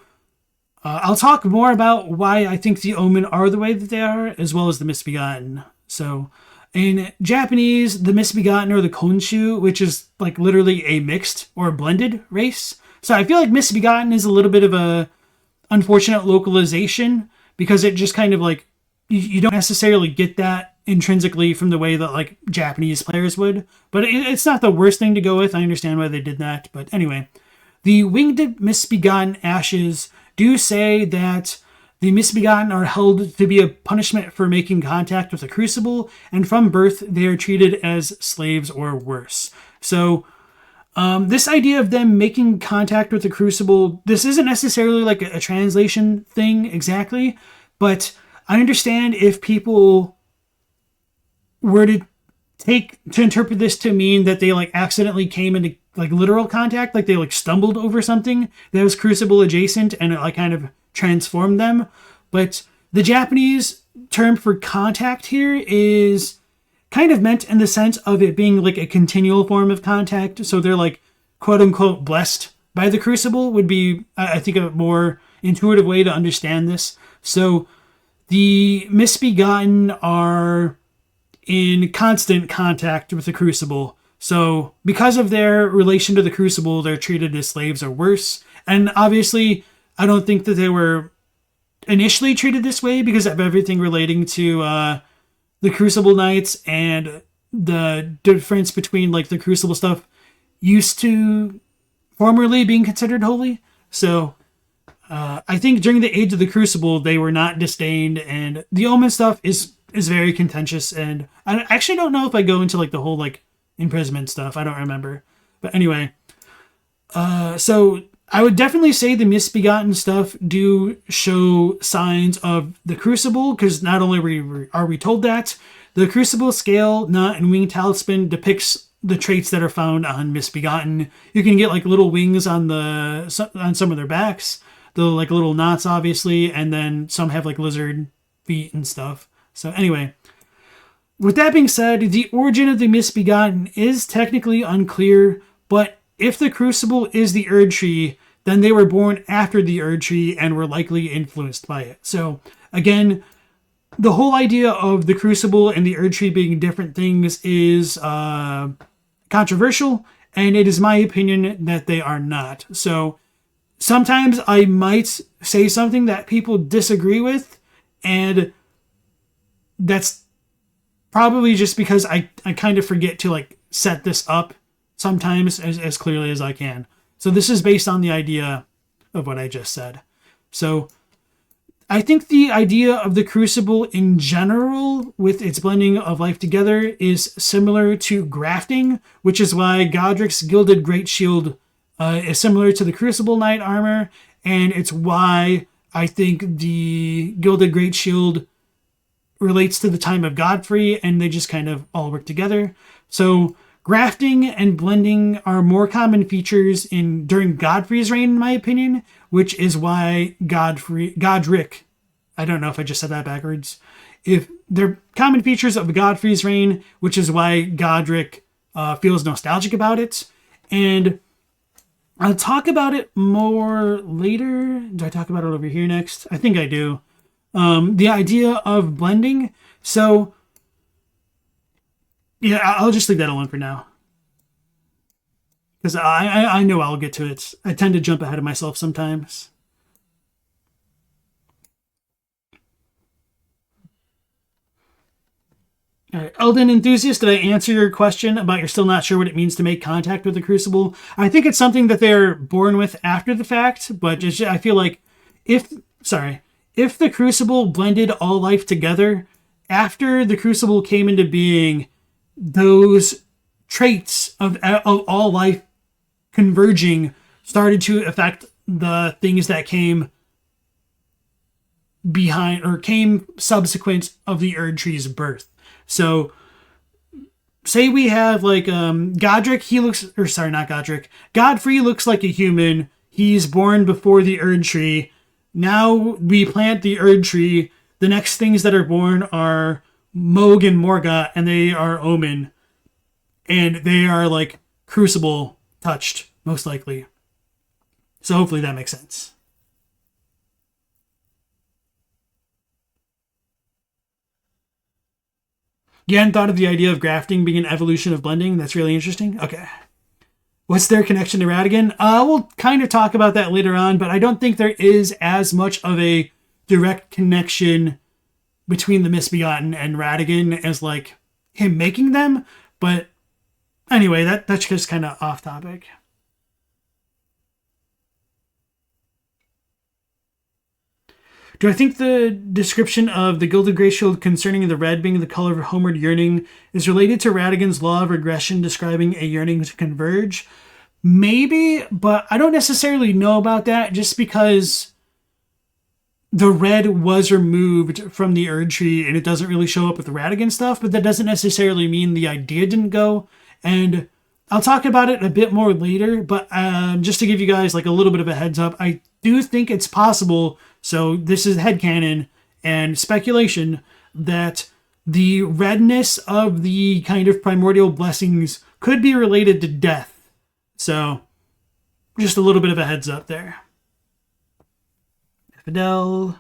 I'll talk more about why I think the Omen are the way that they are, as well as the Misbegotten. So in Japanese, the Misbegotten are the Konshu, which is like literally a mixed or blended race. So I feel like Misbegotten is a little bit of a unfortunate localization, because it just kind of like, you don't necessarily get that intrinsically from the way that like Japanese players would, but it's not the worst thing to go with. I understand why they did that, but anyway, the Winged Misbegotten Ashes do say that the Misbegotten are held to be a punishment for making contact with the Crucible, and from birth they are treated as slaves or worse. So this idea of them making contact with the Crucible, this isn't necessarily like a translation thing exactly, but I understand if people were to interpret this to mean that they like accidentally came into like literal contact, like they like stumbled over something that was Crucible adjacent and it like kind of transformed them. But the Japanese term for contact here is kind of meant in the sense of it being like a continual form of contact. So they're like quote unquote blessed by the Crucible would be, I think, a more intuitive way to understand this. So the Misbegotten are in constant contact with the Crucible. So because of their relation to the Crucible, they're treated as slaves or worse. And obviously, I don't think that they were initially treated this way because of everything relating to the Crucible Knights and the difference between like the Crucible stuff used to formerly being considered holy. So I think during the age of the Crucible, they were not disdained, and the Omen stuff is very contentious, and I actually don't know if I go into like the whole like imprisonment stuff. I don't remember. But anyway, so I would definitely say the Misbegotten stuff do show signs of the Crucible, because not only are we told that, the Crucible scale, knot, and wing talisman depicts the traits that are found on Misbegotten. You can get like little wings on some of their backs, the like little knots obviously, and then some have like lizard feet and stuff. So anyway, with that being said, the origin of the Misbegotten is technically unclear, but if the Crucible is the Erdtree, then they were born after the Erdtree and were likely influenced by it. So again, the whole idea of the Crucible and the Erdtree being different things is controversial, and it is my opinion that they are not. So sometimes I might say something that people disagree with, and that's probably just because I kind of forget to like set this up sometimes as clearly as I can. So this is based on the idea of what I just said. So I think the idea of the Crucible in general, with its blending of life together, is similar to grafting, which is why Godrick's Gilded Great Shield is similar to the Crucible Knight armor, and it's why I think the Gilded Great Shield relates to the time of Godfrey, and they just kind of all work together. So grafting and blending are more common features during Godfrey's reign, in my opinion, which is why Godrick, I don't know if I just said that backwards, if they're common features of Godfrey's reign, which is why Godrick feels nostalgic about it. And I'll talk about it more later. Do I talk about it over here next? I think I do. The idea of blending. So yeah, I'll just leave that alone for now, because I know I'll get to it. I tend to jump ahead of myself sometimes. All right, Elden Enthusiast, did I answer your question about you're still not sure what it means to make contact with the Crucible? I think it's something that they're born with after the fact, but I feel like if the Crucible blended all life together, after the Crucible came into being, those traits of all life converging started to affect the things that came behind or came subsequent of the Erdtree's birth. So say we have like Godrick, Godfrey looks like a human. He's born before the Erdtree. Now we plant the Erdtree. The next things that are born are Moog and Morga, and they are Omen. And they are like Crucible touched, most likely. So hopefully that makes sense. You hadn't thought of the idea of grafting being an evolution of blending? That's really interesting. Okay. What's their connection to Radagon? We'll kind of talk about that later on, but I don't think there is as much of a direct connection between the Misbegotten and Radagon as like him making them. But anyway, that's just kind of off topic. Do I think the description of the Gilded Grey Shield concerning the red being the color of homeward yearning is related to Radagon's law of regression describing a yearning to converge? Maybe, but I don't necessarily know about that, just because the red was removed from the Erdtree and it doesn't really show up with the Radagon stuff, but that doesn't necessarily mean the idea didn't go. And I'll talk about it a bit more later, but just to give you guys like a little bit of a heads up, I do think it's possible, so this is headcanon and speculation, that the redness of the kind of primordial blessings could be related to death. So just a little bit of a heads up there. Fidel.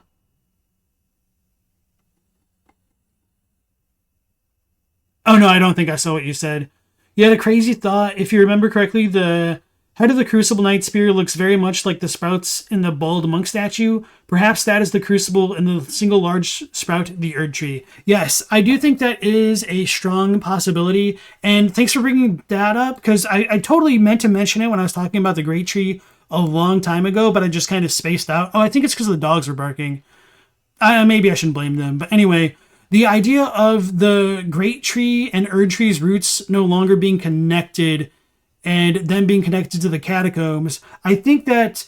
Oh no, I don't think I saw what you said. You had a crazy thought. If you remember correctly, the head of the Crucible Knight Spear looks very much like the sprouts in the bald monk statue. Perhaps that is the Crucible and the single large sprout, the Erdtree. Yes, I do think that is a strong possibility. And thanks for bringing that up, because I totally meant to mention it when I was talking about the Great Tree a long time ago, but I just kind of spaced out. Oh, I think it's because the dogs were barking. Maybe I shouldn't blame them. But anyway, the idea of the Great Tree and Erdtree's roots no longer being connected and them being connected to the catacombs, I think that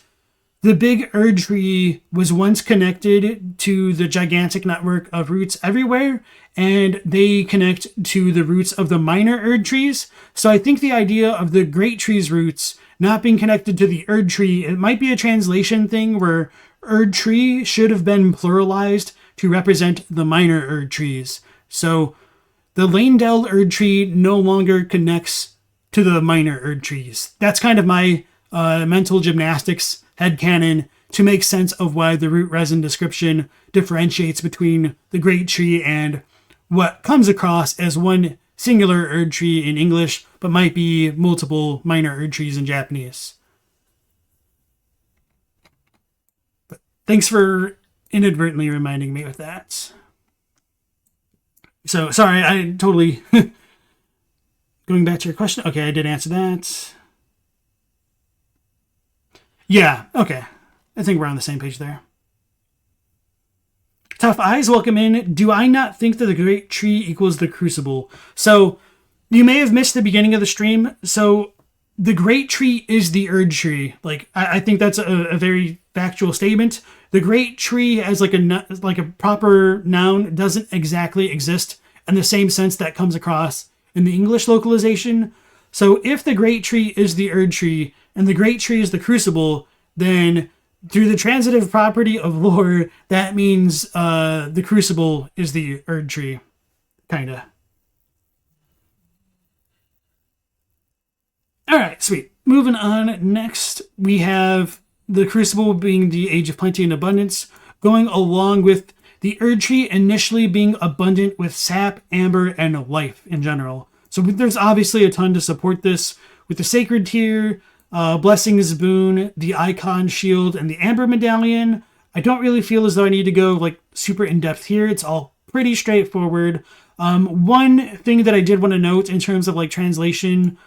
the big Erdtree was once connected to the gigantic network of roots everywhere, and they connect to the roots of the minor Erdtrees. So I think the idea of the Great Tree's roots not being connected to the Erdtree, it might be a translation thing where Erdtree should have been pluralized to represent the minor Erdtrees. So the Leyndell Erdtree no longer connects to the minor Erdtrees. That's kind of my mental gymnastics headcanon to make sense of why the root resin description differentiates between the Great Tree and what comes across as one singular Erdtree in English, but might be multiple minor Erdtrees in Japanese. But thanks for inadvertently reminding me with that. So, sorry, I totally... Going back to your question. Okay, I did answer that. Yeah, okay. I think we're on the same page there. Tough Eyes, welcome in. Do I not think that the Great Tree equals the Crucible? So, you may have missed the beginning of the stream. So, the Great Tree is the Erdtree. Like, I think that's a very factual statement. The Great Tree as like a proper noun doesn't exactly exist in the same sense that comes across in the English localization. So, if the Great Tree is the Erdtree and the Great Tree is the Crucible, then through the transitive property of lore, that means the Crucible is the Erdtree. Kinda. Alright, sweet. Moving on, next we have the Crucible being the Age of Plenty and Abundance, going along with the Erdtree initially being abundant with sap, amber, and life in general. So there's obviously a ton to support this, with the Sacred Tier, Blessing's Boon, the Icon Shield, and the Amber Medallion. I don't really feel as though I need to go like super in-depth here. It's all pretty straightforward. One thing that I did want to note in terms of like translation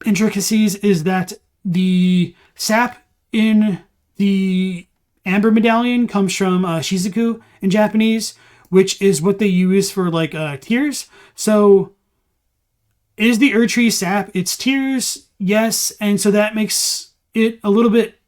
intricacies is that the sap in the Amber Medallion comes from Shizuku in Japanese, which is what they use for like tears. So is the Erdtree sap its tears? Yes, and so that makes it a little bit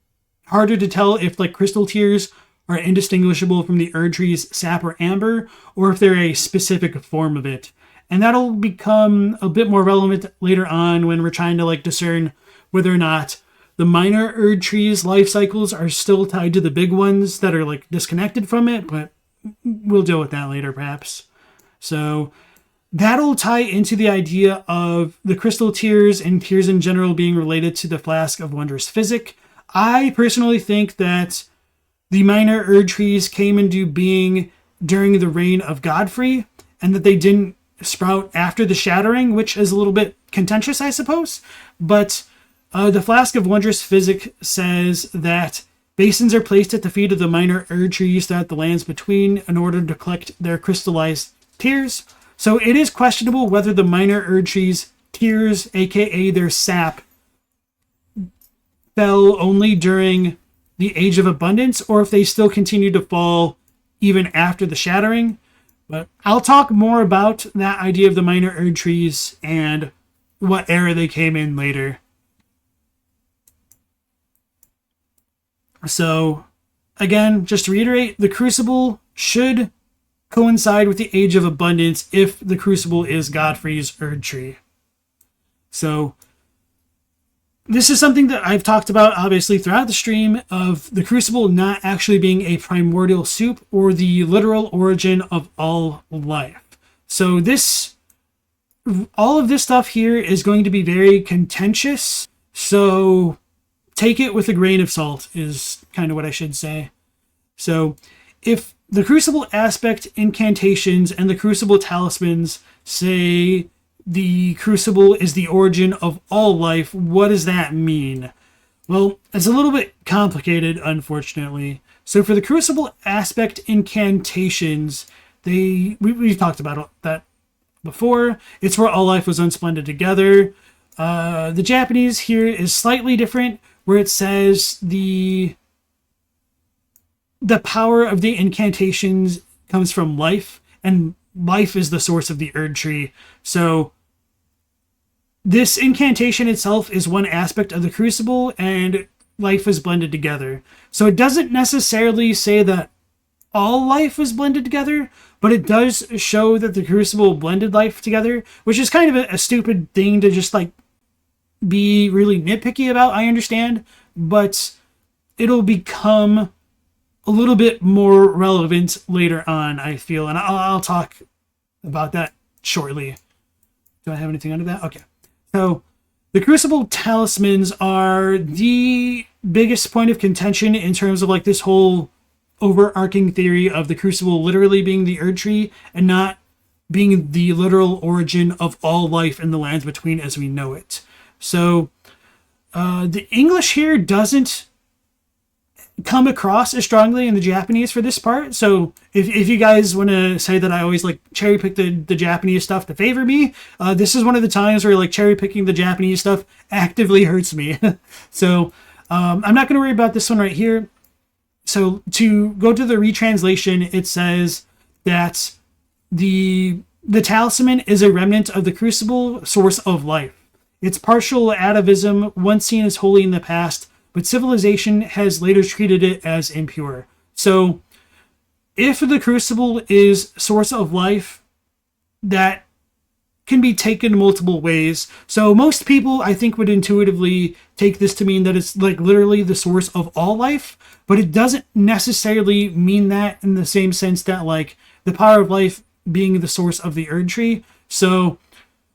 harder to tell if like crystal tears are indistinguishable from the Erdtree's sap or amber, or if they're a specific form of it. And that'll become a bit more relevant later on when we're trying to like discern whether or not the minor Erdtree's life cycles are still tied to the big ones that are like disconnected from it, but we'll deal with that later perhaps. So that'll tie into the idea of the crystal tears and tears in general being related to the Flask of Wondrous Physic. I personally think that the minor Erdtrees came into being during the reign of Godfrey, and that they didn't sprout after the Shattering, which is a little bit contentious, I suppose. But the Flask of Wondrous Physic says that basins are placed at the feet of the minor Erdtrees throughout the lands between in order to collect their crystallized tears. So it is questionable whether the minor Erdtrees' tears, aka their sap, fell only during the Age of Abundance, or if they still continue to fall even after the Shattering. But I'll talk more about that idea of the minor Erdtrees and what era they came in later. So, again, just to reiterate, the Crucible should coincide with the Age of Abundance if the Crucible is Godfrey's Erdtree. So, this is something that I've talked about, obviously, throughout the stream, of the Crucible not actually being a primordial soup or the literal origin of all life. So all of this stuff here is going to be very contentious, so take it with a grain of salt is kind of what I should say. So if the Crucible aspect incantations and the Crucible talismans say the Crucible is the origin of all life, what does that mean? Well, it's a little bit complicated, unfortunately. So for the Crucible aspect incantations, we've talked about that before. It's where all life was unsplendid together. The Japanese here is slightly different, where it says the power of the incantations comes from life, and life is the source of the Erdtree. So this incantation itself is one aspect of the Crucible, and life is blended together. So it doesn't necessarily say that all life was blended together, but it does show that the Crucible blended life together, which is kind of a stupid thing to just like be really nitpicky about, I understand, but it'll become a little bit more relevant later on, I feel, and I'll talk about that shortly. Do I have anything under that? Okay. So The Crucible talismans are the biggest point of contention in terms of like this whole overarching theory of the Crucible literally being the Erdtree and not being the literal origin of all life in the lands between as we know it. So the English here doesn't come across as strongly in the Japanese for this part. So if you guys want to say that I always like cherry pick the Japanese stuff to favor me, this is one of the times where like cherry picking the Japanese stuff actively hurts me. So I'm not going to worry about this one right here. So to go to the retranslation, it says that the talisman is a remnant of the Crucible, source of life. It's partial atavism, once seen as holy in the past, but civilization has later treated it as impure. So if the Crucible is source of life, that can be taken multiple ways. So most people, I think, would intuitively take this to mean that it's like literally the source of all life, but it doesn't necessarily mean that in the same sense that like the power of life being the source of the Erdtree. So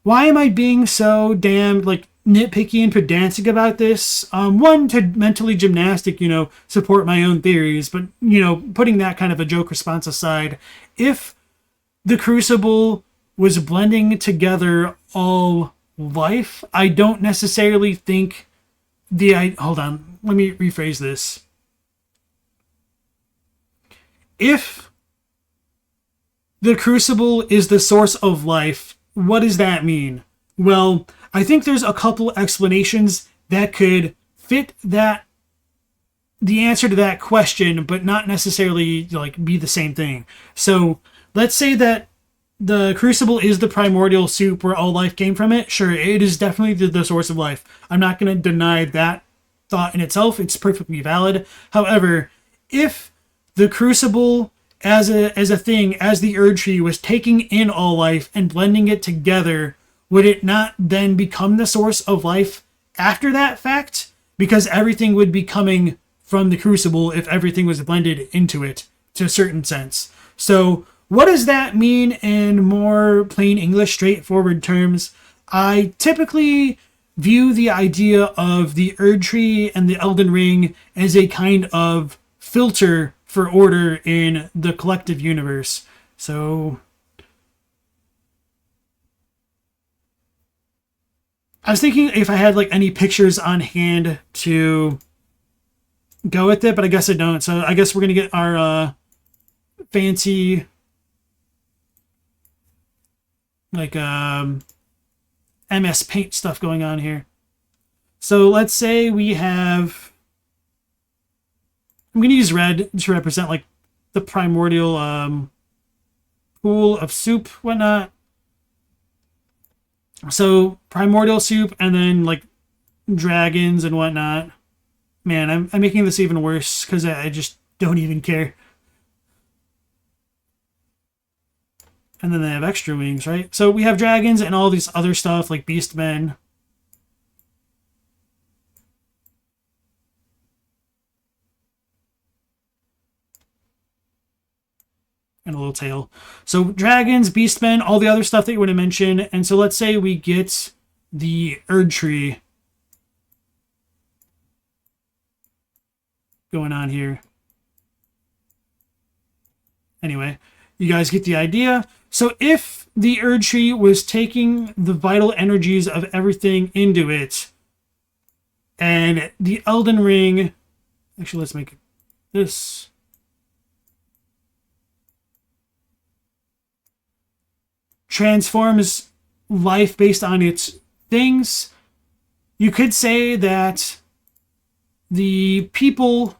why am I being so damn like nitpicky and pedantic about this? One, to mentally gymnastic, support my own theories, but putting that kind of a joke response aside, if the Crucible was blending together all life, I don't necessarily think hold on, let me rephrase this. If the Crucible is the source of life, what does that mean? Well, I think there's a couple explanations that could fit the answer to that question, but not necessarily like be the same thing. So let's say that the Crucible is the primordial soup where all life came from it. Sure, it is definitely the source of life. I'm not going to deny that thought in itself. It's perfectly valid. However, if the Crucible as a thing, as the Erdtree was taking in all life and blending it together, would it not then become the source of life after that fact? Because everything would be coming from the Crucible if everything was blended into it to a certain sense. So what does that mean in more plain English, straightforward terms? I typically view the idea of the Erdtree and the Elden Ring as a kind of filter for order in the collective universe. So I was thinking if I had like any pictures on hand to go with it, but I guess I don't. So I guess we're going to get our fancy like MS Paint stuff going on here. So let's say we have, I'm going to use red to represent like the primordial pool of soup, whatnot. So primordial soup and then like dragons and whatnot. Man, I'm making this even worse because I just don't even care. And then they have extra wings, right? So we have dragons and all these other stuff like beastmen. And a little tail. So dragons, beastmen, all the other stuff that you want to mention. And so let's say we get the Erdtree going on here. Anyway, you guys get the idea. So if the Erdtree was taking the vital energies of everything into it, and the Elden Ring, actually let's make this, transforms life based on its things, you could say that the people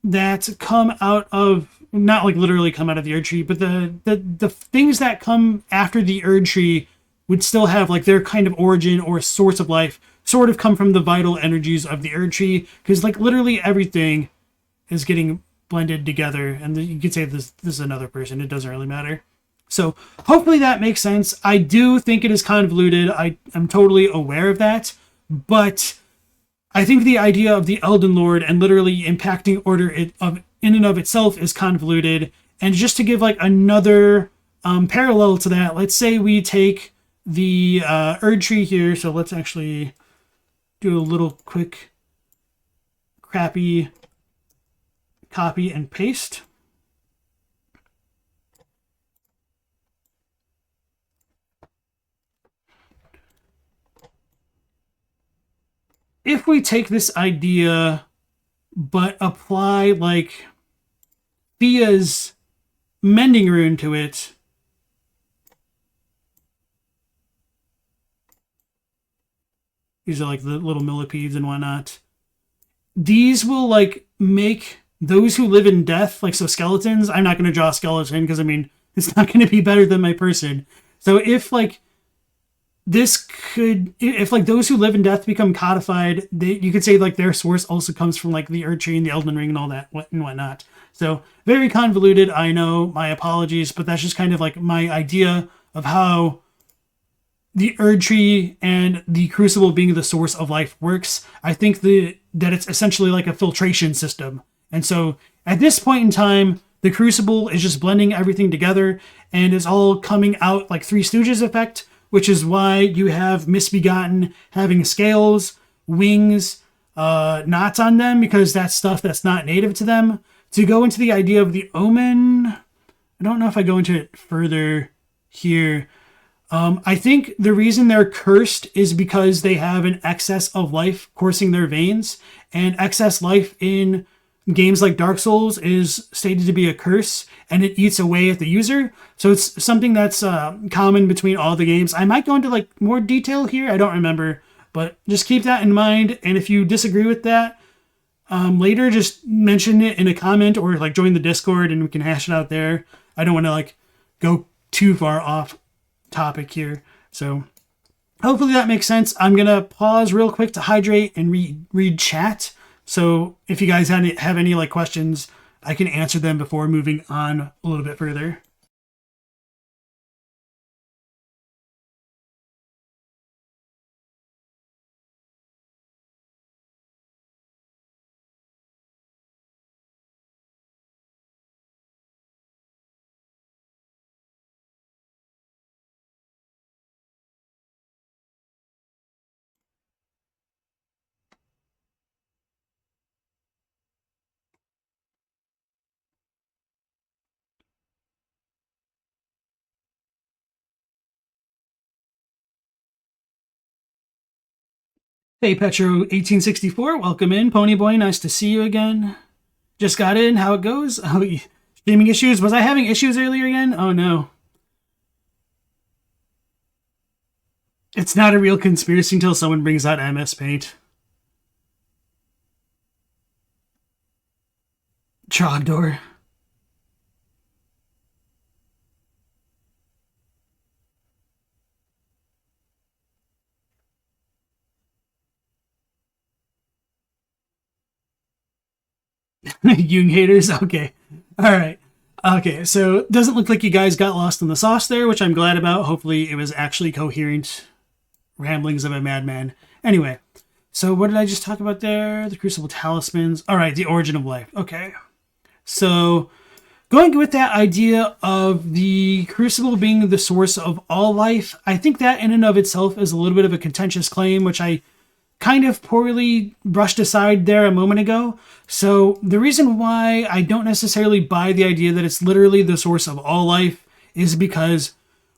that come out of, not like literally come out of the Erdtree, but the things that come after the Erdtree would still have like their kind of origin or source of life sort of come from the vital energies of the Erdtree, because like literally everything is getting blended together. And you could say this is another person, it doesn't really matter. So hopefully that makes sense. I do think it is convoluted. I'm totally aware of that, but I think the idea of the Elden Lord and literally impacting order in and of itself is convoluted. And just to give like another parallel to that, let's say we take the Erdtree here. So let's actually do a little quick crappy copy and paste. If we take this idea but apply like Thea's mending rune to it, these are like the little millipedes and whatnot, these will like make those who live in death, like so skeletons, I'm not going to draw a skeleton because I mean it's not going to be better than my person. So if like this could, if like those who live in death become codified, you could say like their source also comes from like the Erdtree and the Elden Ring and all that and whatnot. So very convoluted, I know, my apologies, but that's just kind of like my idea of how the Erdtree and the Crucible being the source of life works. I think that it's essentially like a filtration system. And so at this point in time, the Crucible is just blending everything together and is all coming out like Three Stooges effect, which is why you have Misbegotten having scales, wings, knots on them, because that's stuff that's not native to them. To go into the idea of the omen, I don't know if I go into it further here. I think the reason they're cursed is because they have an excess of life coursing their veins, and excess life in games like Dark Souls is stated to be a curse, and it eats away at the user. So it's something that's common between all the games. I might go into like more detail here. I don't remember, but just keep that in mind. And if you disagree with that, later just mention it in a comment or like join the Discord and we can hash it out there. I don't want to like go too far off topic here. So hopefully that makes sense. I'm going to pause real quick to hydrate and read chat. So if you guys have any like questions, I can answer them before moving on a little bit further. Hey, Petro1864, welcome in. Ponyboy, nice to see you again. Just got in, how it goes? Oh, streaming issues? Was I having issues earlier again? Oh no. It's not a real conspiracy until someone brings out MS Paint. Trogdor. Jung haters? Okay. Alright. Okay, so it doesn't look like you guys got lost in the sauce there, which I'm glad about. Hopefully it was actually coherent ramblings of a madman. Anyway, so what did I just talk about there? The Crucible Talismans. Alright, the origin of life. Okay. So going with that idea of the Crucible being the source of all life, I think that in and of itself is a little bit of a contentious claim, which I kind of poorly brushed aside there a moment ago. So the reason why I don't necessarily buy the idea that it's literally the source of all life is because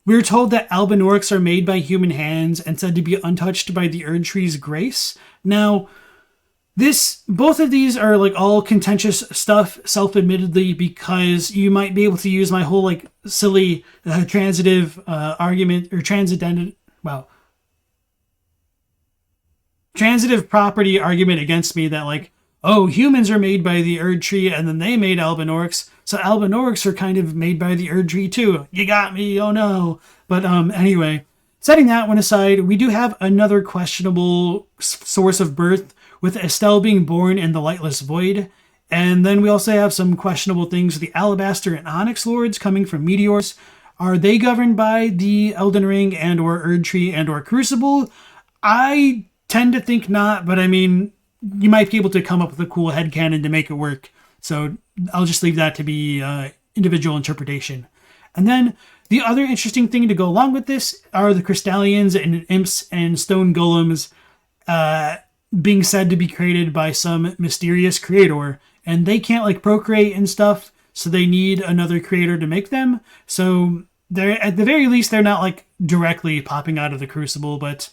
we're told that Albinaurics are made by human hands and said to be untouched by the Erdtree's grace. Now, both of these are like all contentious stuff, self-admittedly, because you might be able to use my whole like silly transitive argument or transitive property argument against me that like, oh, humans are made by the Erdtree and then they made Albinaurics, so Albinaurics are kind of made by the Erdtree too. You got me, oh no. But anyway, setting that one aside, we do have another questionable source of birth with Estelle being born in the Lightless Void. And then we also have some questionable things. The Alabaster and Onyx Lords coming from meteors. Are they governed by the Elden Ring and or Erdtree and or Crucible? I tend to think not, but I mean, you might be able to come up with a cool headcanon to make it work. So I'll just leave that to be individual interpretation. And then The other interesting thing to go along with this are the crystallians and imps and stone golems being said to be created by some mysterious creator, and they can't like procreate and stuff, so they need another creator to make them. So they're, at the very least, they're not like directly popping out of the Crucible, but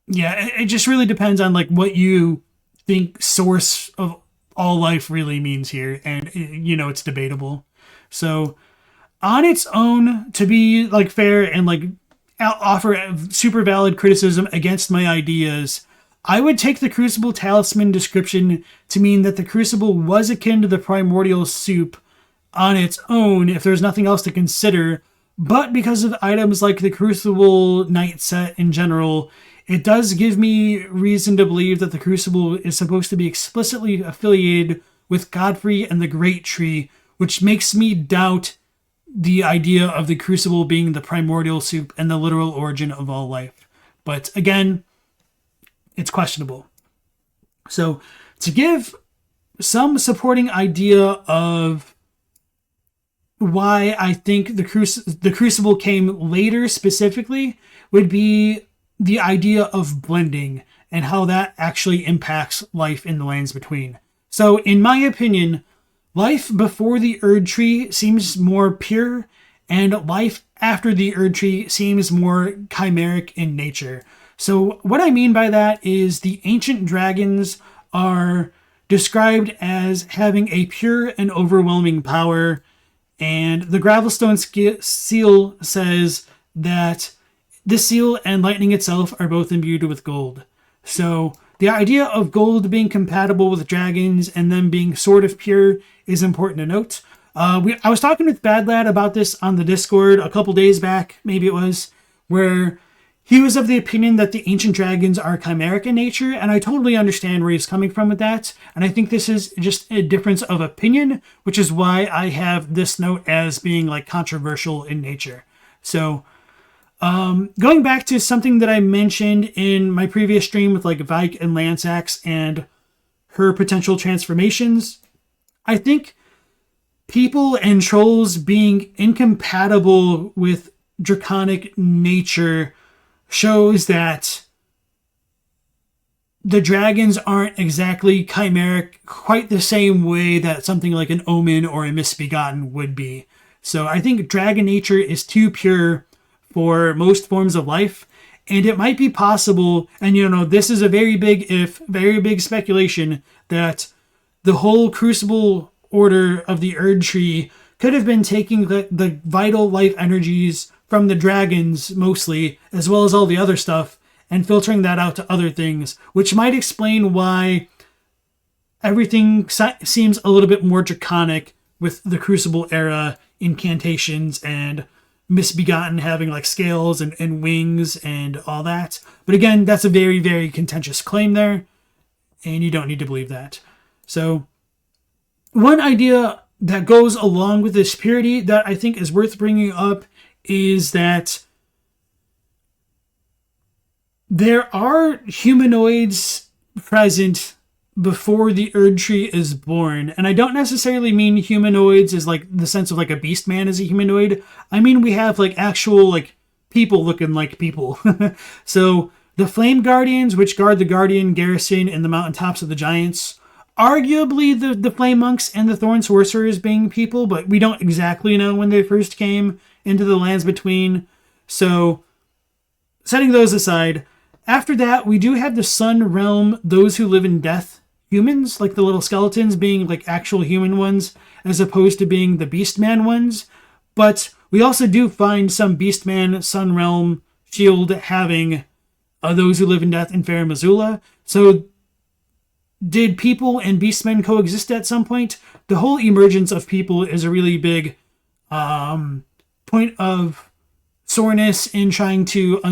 yeah, it just really depends on like what you think source of all life really means here, and you know, it's debatable. So on its own, to be like fair and like offer super valid criticism against my ideas, I would take the Crucible talisman description to mean that the Crucible was akin to the primordial soup on its own if there's nothing else to consider, but because of items like the Crucible Knight set in general, it does give me reason to believe that the Crucible is supposed to be explicitly affiliated with Godfrey and the Erdtree, which makes me doubt the idea of the Crucible being the primordial soup and the literal origin of all life. But again, it's questionable. So to give some supporting idea of why I think the Crucible came later specifically would be the idea of blending and how that actually impacts life in the lands between. So in my opinion, life before the Erdtree seems more pure, and life after the Erdtree seems more chimeric in nature. So what I mean by that is the ancient dragons are described as having a pure and overwhelming power, and the Gravelstone seal says that the seal and lightning itself are both imbued with gold. So the idea of gold being compatible with dragons and them being sort of pure is important to note. I was talking with Bad Lad about this on the Discord a couple days back, maybe it was, where he was of the opinion that the ancient dragons are chimeric in nature, and I totally understand where he's coming from with that. And I think this is just a difference of opinion, which is why I have this note as being like controversial in nature. So going back to something that I mentioned in my previous stream with like Vike and Lansax and her potential transformations, I think people and trolls being incompatible with draconic nature shows that the dragons aren't exactly chimeric quite the same way that something like an omen or a misbegotten would be. So I think dragon nature is too pure for most forms of life, and it might be possible, and you know, this is a very big if, very big speculation, that the whole Crucible order of the Erdtree could have been taking the vital life energies from the dragons mostly, as well as all the other stuff, and filtering that out to other things, which might explain why everything seems a little bit more draconic with the Crucible era incantations and misbegotten having like scales and wings and all that. But again, that's a very, very contentious claim there, and you don't need to believe that. So one idea that goes along with this purity that I think is worth bringing up is that there are humanoids present before the Erdtree is born. And I don't necessarily mean humanoids as like the sense of like a beast man as a humanoid. I mean, we have like actual like people looking like people. So the Flame Guardians, which guard the Guardian garrison in the mountaintops of the Giants, arguably the Flame Monks and the Thorn Sorcerers being people, but we don't exactly know when they first came into the lands between. So setting those aside, after that, we do have the Sun Realm, those who live in death, humans, like the little skeletons being like actual human ones, as opposed to being the Beastman ones. But we also do find some Beastman Sun Realm shield having those who live in death in Farum Azula. So did people and Beastmen coexist at some point? The whole emergence of people is a really big point of soreness in trying to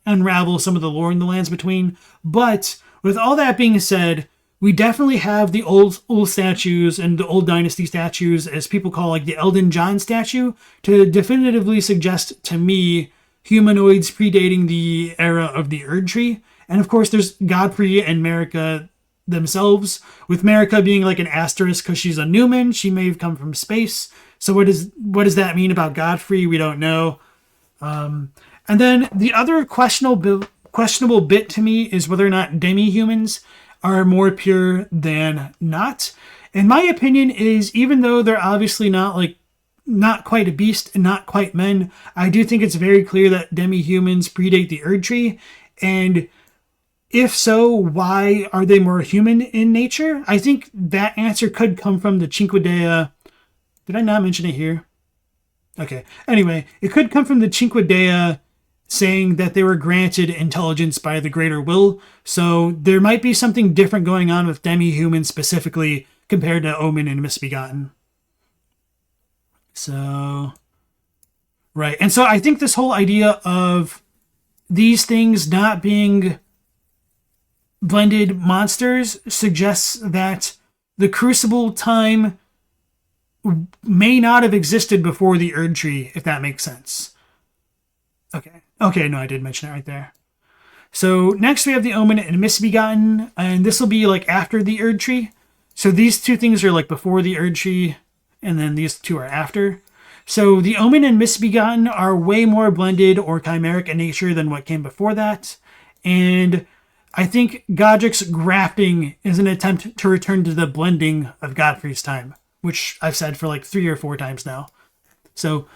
unravel some of the lore in the lands between. But with all that being said, we definitely have the old statues and the old dynasty statues, as people call like the Elden John statue, to definitively suggest to me humanoids predating the era of the Erdtree. And of course there's Godfrey and Marika themselves, with Marika being like an asterisk because she's a Newman. She may have come from space. So what does that mean about Godfrey? We don't know. And then the other questionable bit to me is whether or not demi-humans are more pure than not. And my opinion is, even though they're obviously not quite a beast and not quite men, I do think it's very clear that demi-humans predate the Erdtree. And if so, why are they more human in nature? I think that answer could come from the Cinque Dea. Did I not mention it here? Okay. Anyway, it could come from the Cinque Dea saying that they were granted intelligence by the greater will. So there might be something different going on with demi-humans specifically compared to Omen and Misbegotten. So, right. And so I think this whole idea of these things not being blended monsters suggests that the Crucible time may not have existed before the Erdtree, if that makes sense. Okay, no, I did mention it right there. So next we have the Omen and Misbegotten, and this will be like after the Erdtree. So these two things are like before the Erdtree, and then these two are after. So the Omen and Misbegotten are way more blended or chimeric in nature than what came before that. And I think Godric's grafting is an attempt to return to the blending of Godfrey's time, which I've said for like 3 or 4 times now. So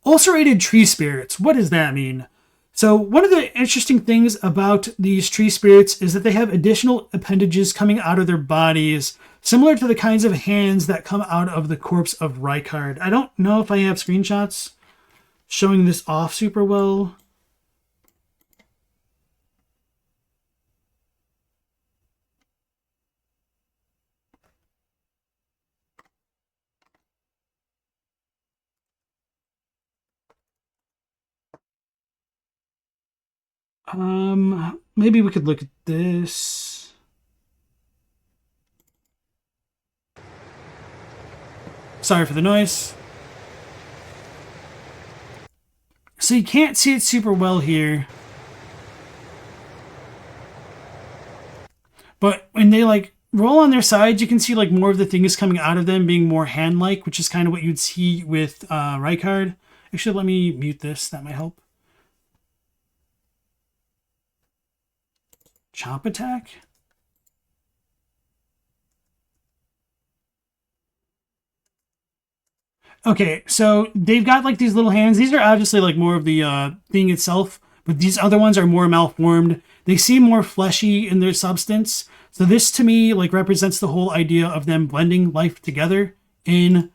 ulcerated tree spirits, what does that mean? So one of the interesting things about these tree spirits is that they have additional appendages coming out of their bodies, similar to the kinds of hands that come out of the corpse of Rykard. I don't know if I have screenshots showing this off super well. Maybe we could look at this. Sorry for the noise. So you can't see it super well here. But when they like roll on their sides, you can see like more of the things coming out of them being more hand-like, which is kind of what you'd see with Rykard. Actually, let me mute this. That might help. Chomp attack? Okay, so they've got like these little hands. These are obviously like more of the thing itself, but these other ones are more malformed. They seem more fleshy in their substance. So this to me like represents the whole idea of them blending life together in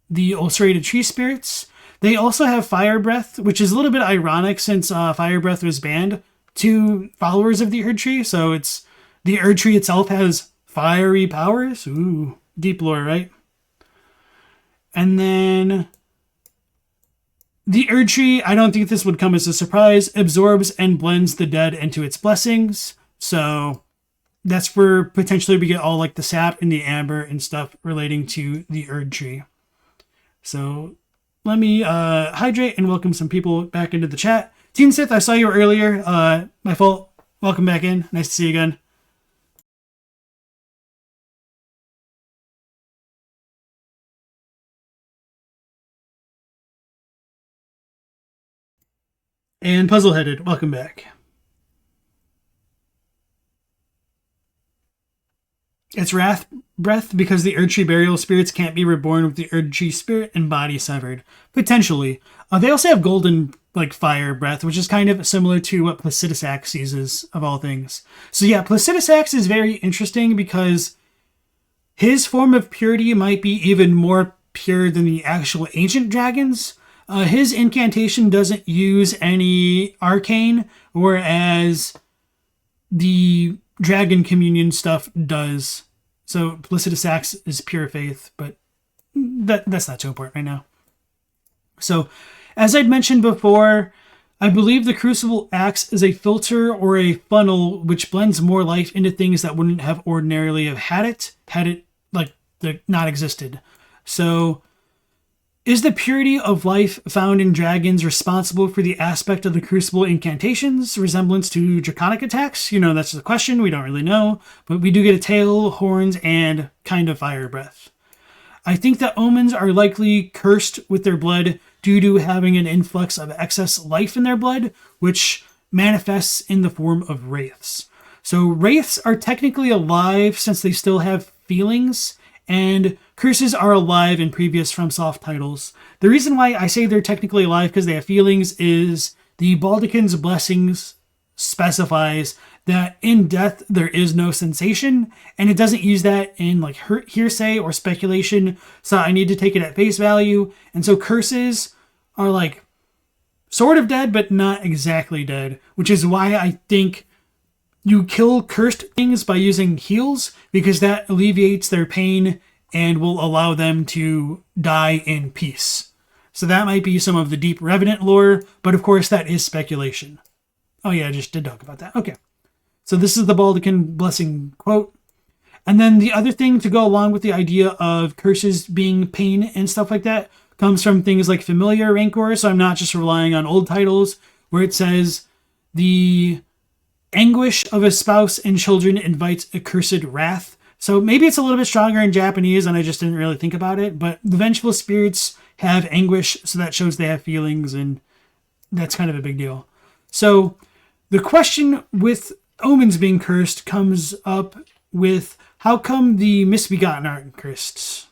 the ulcerated tree spirits. They also have fire breath, which is a little bit ironic since fire breath was banned to followers of the Erdtree. So it's the Erdtree itself has fiery powers. Ooh, deep lore, right? And then the Erdtree, I don't think this would come as a surprise, absorbs and blends the dead into its blessings. So that's where potentially we get all like the sap and the amber and stuff relating to the Erdtree. So let me hydrate and welcome some people back into the chat. Teen Sith, I saw you earlier. My fault. Welcome back in. Nice to see you again. And Puzzleheaded, welcome back. It's wrath breath because the Erdtree burial spirits can't be reborn with the Erdtree spirit and body severed. Potentially. They also have golden like fire breath, which is kind of similar to what Placidus Axe uses, of all things. So yeah, Placidus Axe is very interesting because his form of purity might be even more pure than the actual ancient dragons. His incantation doesn't use any arcane, whereas the dragon communion stuff does. So Placidus Axe is pure faith, but that's not too important right now. So, as I'd mentioned before, I believe the Crucible acts as a filter or a funnel which blends more life into things that wouldn't have ordinarily have had it like not existed. So, is the purity of life found in dragons responsible for the aspect of the Crucible incantations, resemblance to draconic attacks? You know, that's the question. We don't really know, but we do get a tail, horns, and kind of fire breath. I think that omens are likely cursed with their blood due to having an influx of excess life in their blood, which manifests in the form of wraiths. So wraiths are technically alive since they still have feelings, and curses are alive in previous FromSoft titles. The reason why I say they're technically alive because they have feelings is the Baldachin's Blessings specifies that in death there is no sensation, and it doesn't use that in like hearsay or speculation, so I need to take it at face value. And so curses are like sort of dead but not exactly dead, which is why I think you kill cursed things by using heals, because that alleviates their pain and will allow them to die in peace. So that might be some of the deep Revenant lore, but of course that is speculation. Oh yeah, I just did talk about that. Okay. So this is the Baldachin Blessing quote. And then the other thing to go along with the idea of curses being pain and stuff like that comes from things like Familiar Rancor. So I'm not just relying on old titles where it says the anguish of a spouse and children invites accursed wrath. So maybe it's a little bit stronger in Japanese and I just didn't really think about it. But the vengeful spirits have anguish, so that shows they have feelings, and that's kind of a big deal. So the question with omens being cursed comes up with, how come the misbegotten aren't cursed?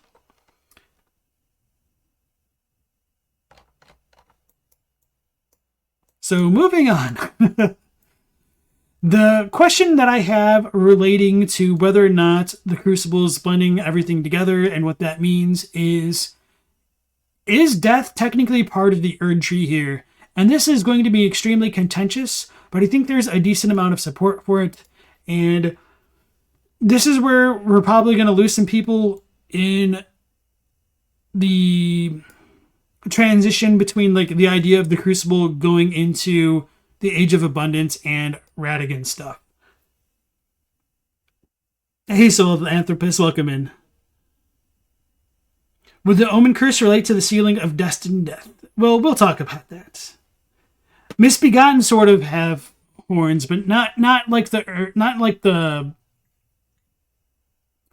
So moving on. The question that I have relating to whether or not the Crucible is blending everything together and what that means is death technically part of the Erdtree here? And this is going to be extremely contentious, but I think there's a decent amount of support for it. And this is where we're probably going to lose some people in the transition between like the idea of the Crucible going into the Age of Abundance and Radagon stuff. Hey, Soul the Anthropist, welcome in. Would the Omen Curse relate to the sealing of Destined Death? Well, we'll talk about that. Misbegotten sort of have horns, but not like the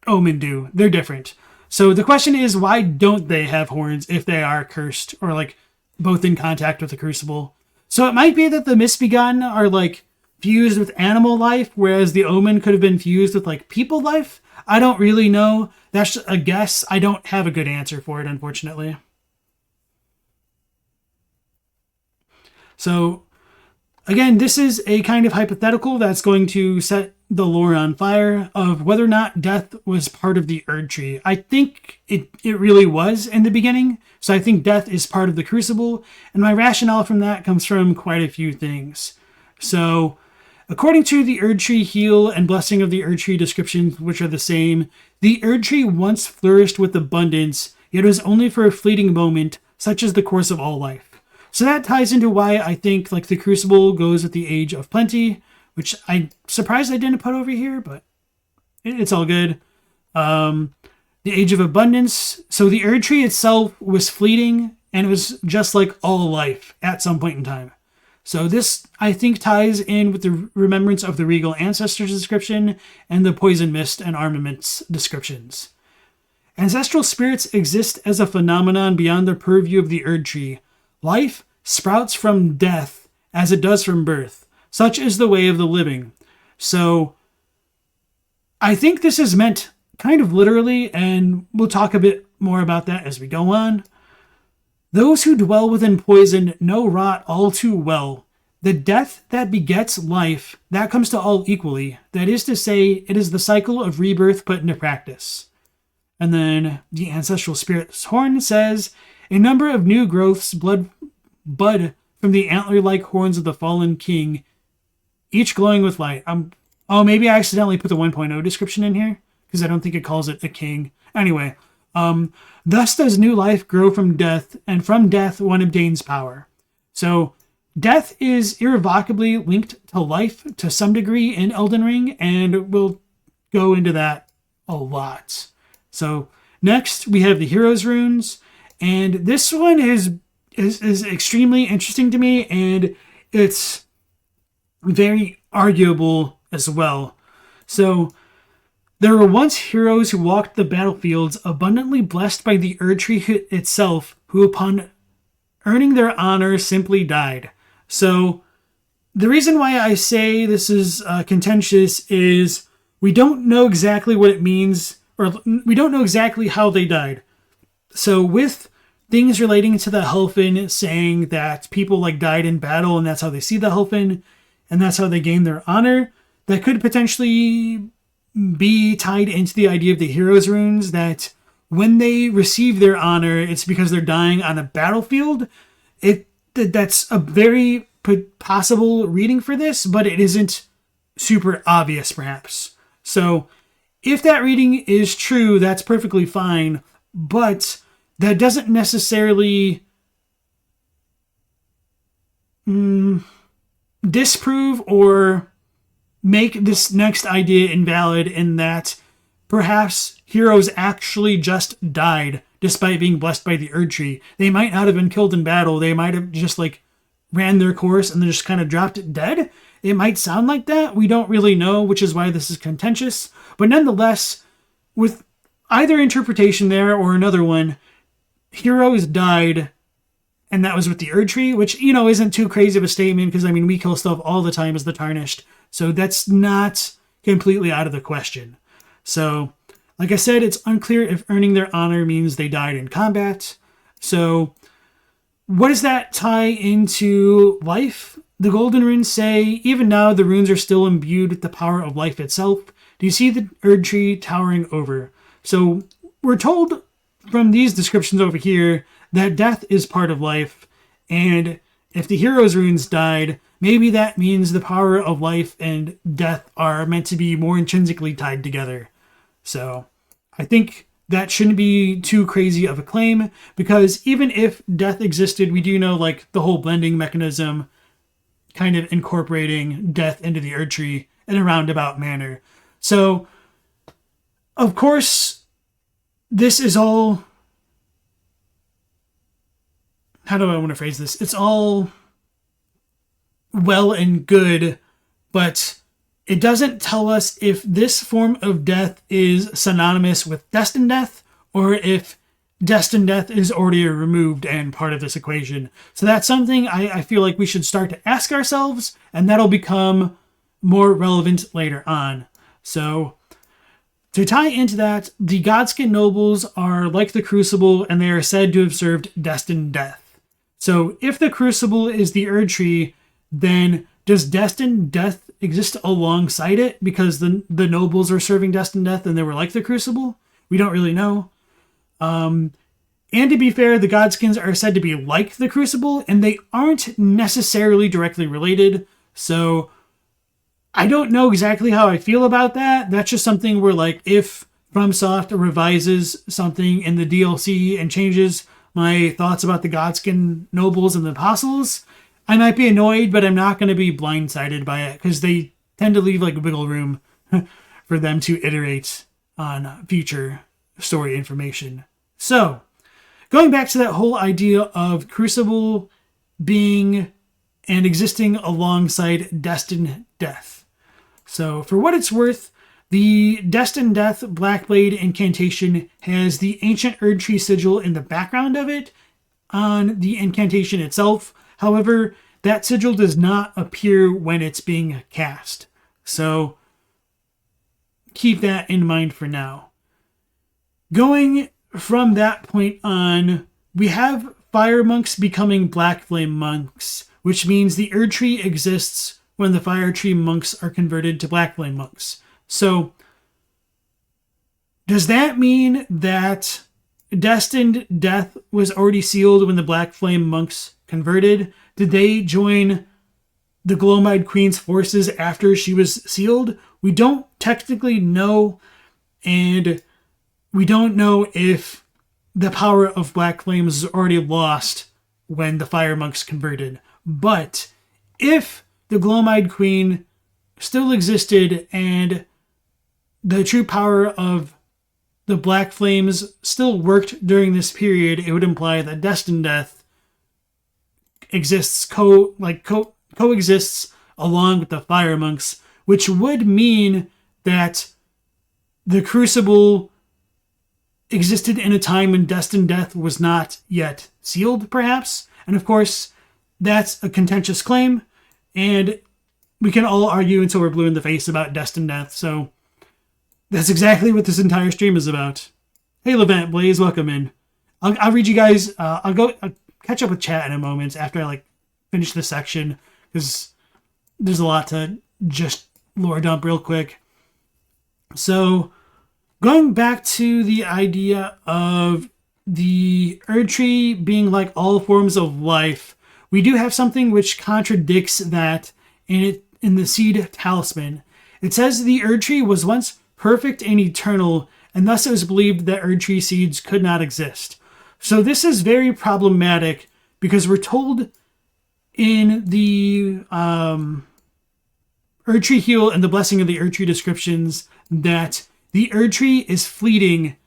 Omen do. They're different. So the question is, why don't they have horns if they are cursed or like both in contact with the Crucible? So it might be that the Misbegotten are like fused with animal life, whereas the Omen could have been fused with like people life. I don't really know. That's a guess. I don't have a good answer for it, unfortunately. So again, this is a kind of hypothetical that's going to set the lore on fire of whether or not death was part of the Erdtree. I think it really was in the beginning. So I think death is part of the Crucible. And my rationale from that comes from quite a few things. So according to the Erdtree Heal and Blessing of the Erdtree descriptions, which are the same, the Erdtree once flourished with abundance, yet it was only for a fleeting moment, such as the course of all life. So that ties into why I think like the Crucible goes with the Age of Plenty, which I'm surprised I didn't put over here, but it's all good. The Age of Abundance. So the Erdtree itself was fleeting, and it was just like all life at some point in time. So this, I think, ties in with the remembrance of the Regal Ancestors description and the Poison Mist and Armaments descriptions. Ancestral spirits exist as a phenomenon beyond the purview of the Erdtree. Life sprouts from death as it does from birth. Such is the way of the living. So I think this is meant kind of literally, and we'll talk a bit more about that as we go on. Those who dwell within poison know rot all too well. The death that begets life, that comes to all equally. That is to say, it is the cycle of rebirth put into practice. And then the Ancestral Spirit's Horn says, a number of new growths bud from the antler-like horns of the fallen king, each glowing with light. Oh, maybe I accidentally put the 1.0 description in here, because I don't think it calls it a king. Anyway, thus does new life grow from death, and from death one obtains power. So death is irrevocably linked to life to some degree in Elden Ring, and we'll go into that a lot. So next we have the Heroes Runes, and this one is extremely interesting to me, and it's very arguable as well. So There were once heroes who walked the battlefields abundantly blessed by the Erdtree itself, who upon earning their honor simply died. So the reason why I say this is contentious is we don't know exactly what it means, or we don't know exactly how they died. So with things relating to the Helfen saying that people like died in battle and that's how they see the Helfen and that's how they gain their honor, that could potentially be tied into the idea of the hero's runes, that when they receive their honor, it's because they're dying on a battlefield. That's a very possible reading for this, but it isn't super obvious, perhaps. So if that reading is true, that's perfectly fine, but that doesn't necessarily disprove or make this next idea invalid, in that perhaps heroes actually just died despite being blessed by the Erdtree. They might not have been killed in battle. They might have just ran their course and then just kind of dropped it dead. It might sound like that. We don't really know, which is why this is contentious. But nonetheless, with either interpretation there or another one, heroes died, and that was with the Erdtree, which, isn't too crazy of a statement, because, we kill stuff all the time as the Tarnished. So that's not completely out of the question. So, like I said, it's unclear if earning their honor means they died in combat. So, what does that tie into life? The Golden Runes say, even now the runes are still imbued with the power of life itself. Do you see the Erdtree towering over? So, we're told from these descriptions over here that death is part of life, and if the hero's runes died, maybe that means the power of life and death are meant to be more intrinsically tied together. So I think that shouldn't be too crazy of a claim, because even if death existed, we do know the whole blending mechanism kind of incorporating death into the Erdtree in a roundabout manner. So of course, this is all, how do I want to phrase this? It's all well and good, but it doesn't tell us if this form of death is synonymous with Destined Death, or if Destined Death is already removed and part of this equation. So that's something I feel like we should start to ask ourselves, and that'll become more relevant later on. So to tie into that, the Godskin nobles are like the Crucible, and they are said to have served Destined Death. So if the Crucible is the Erdtree, then does Destined Death exist alongside it because the nobles are serving Destined Death and they were like the Crucible? We don't really know. And to be fair, the Godskins are said to be like the Crucible, and they aren't necessarily directly related. So I don't know exactly how I feel about that. That's just something where, if FromSoft revises something in the DLC and changes my thoughts about the Godskin nobles and the apostles, I might be annoyed, but I'm not going to be blindsided by it, because they tend to leave wiggle room for them to iterate on future story information. So, going back to that whole idea of Crucible being and existing alongside Destined Death. So, for what it's worth, the Destined Death Blackblade incantation has the ancient Erdtree sigil in the background of it on the incantation itself. However, that sigil does not appear when it's being cast. So keep that in mind for now. Going from that point on, we have fire monks becoming black flame monks, which means the Erdtree exists when the fire tree monks are converted to black flame monks. So does that mean that Destined Death was already sealed when the black flame monks converted? Did they join the Glowmide Queen's forces after she was sealed? We don't technically know, and we don't know if the power of Black Flames is already lost when the Fire Monks converted. But if the Glowmide Queen still existed and the true power of the Black Flames still worked during this period, it would imply that Destined Death exists coexists along with the Fire Monks, which would mean that the Crucible existed in a time when Destined Death was not yet sealed, perhaps. And of course, that's a contentious claim, and we can all argue until we're blue in the face about Destined Death, so that's exactly what this entire stream is about. Hey, Levant Blaze, welcome in. I'll read you guys. I'll catch up with chat in a moment after I finish this section, because there's a lot to just lore dump real quick. So, going back to the idea of the Erdtree being like all forms of life, we do have something which contradicts that in the Seed Talisman. It says the Erdtree was once perfect and eternal, and thus it was believed that Erdtree seeds could not exist. So this is very problematic, because we're told in the Erdtree Heal and the Blessing of the Erdtree descriptions that the Erdtree is fleeting,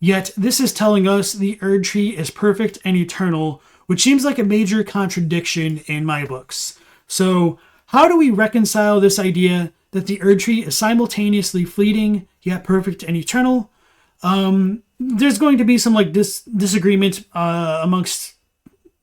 yet this is telling us the Erdtree is perfect and eternal, which seems like a major contradiction in my books. So how do we reconcile this idea that the Erdtree is simultaneously fleeting, yet perfect and eternal? There's going to be some disagreement amongst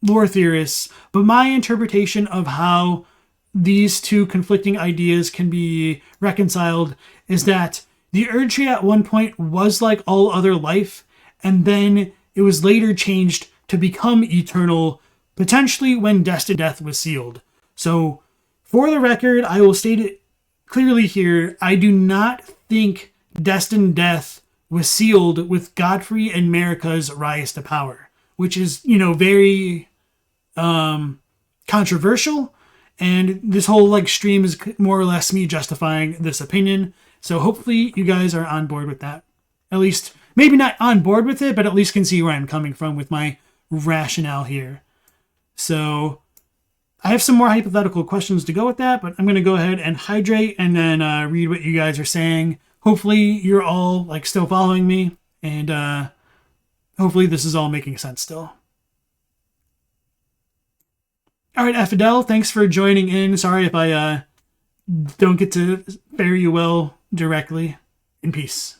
lore theorists, but my interpretation of how these two conflicting ideas can be reconciled is that the Erdtree at one point was like all other life, and then it was later changed to become eternal, potentially when Destined Death was sealed. So, for the record, I will state it clearly here, I do not think Destined Death was sealed with Godfrey and Marika's rise to power, which is, very controversial, and this whole stream is more or less me justifying this opinion. So hopefully you guys are on board with that. At least, maybe not on board with it, but at least can see where I'm coming from with my rationale here. So I have some more hypothetical questions to go with that, but I'm going to go ahead and hydrate and then read what you guys are saying. Hopefully you're all still following me, and hopefully this is all making sense still. All right, Affidel, thanks for joining in. Sorry if I don't get to fare you well directly. In peace.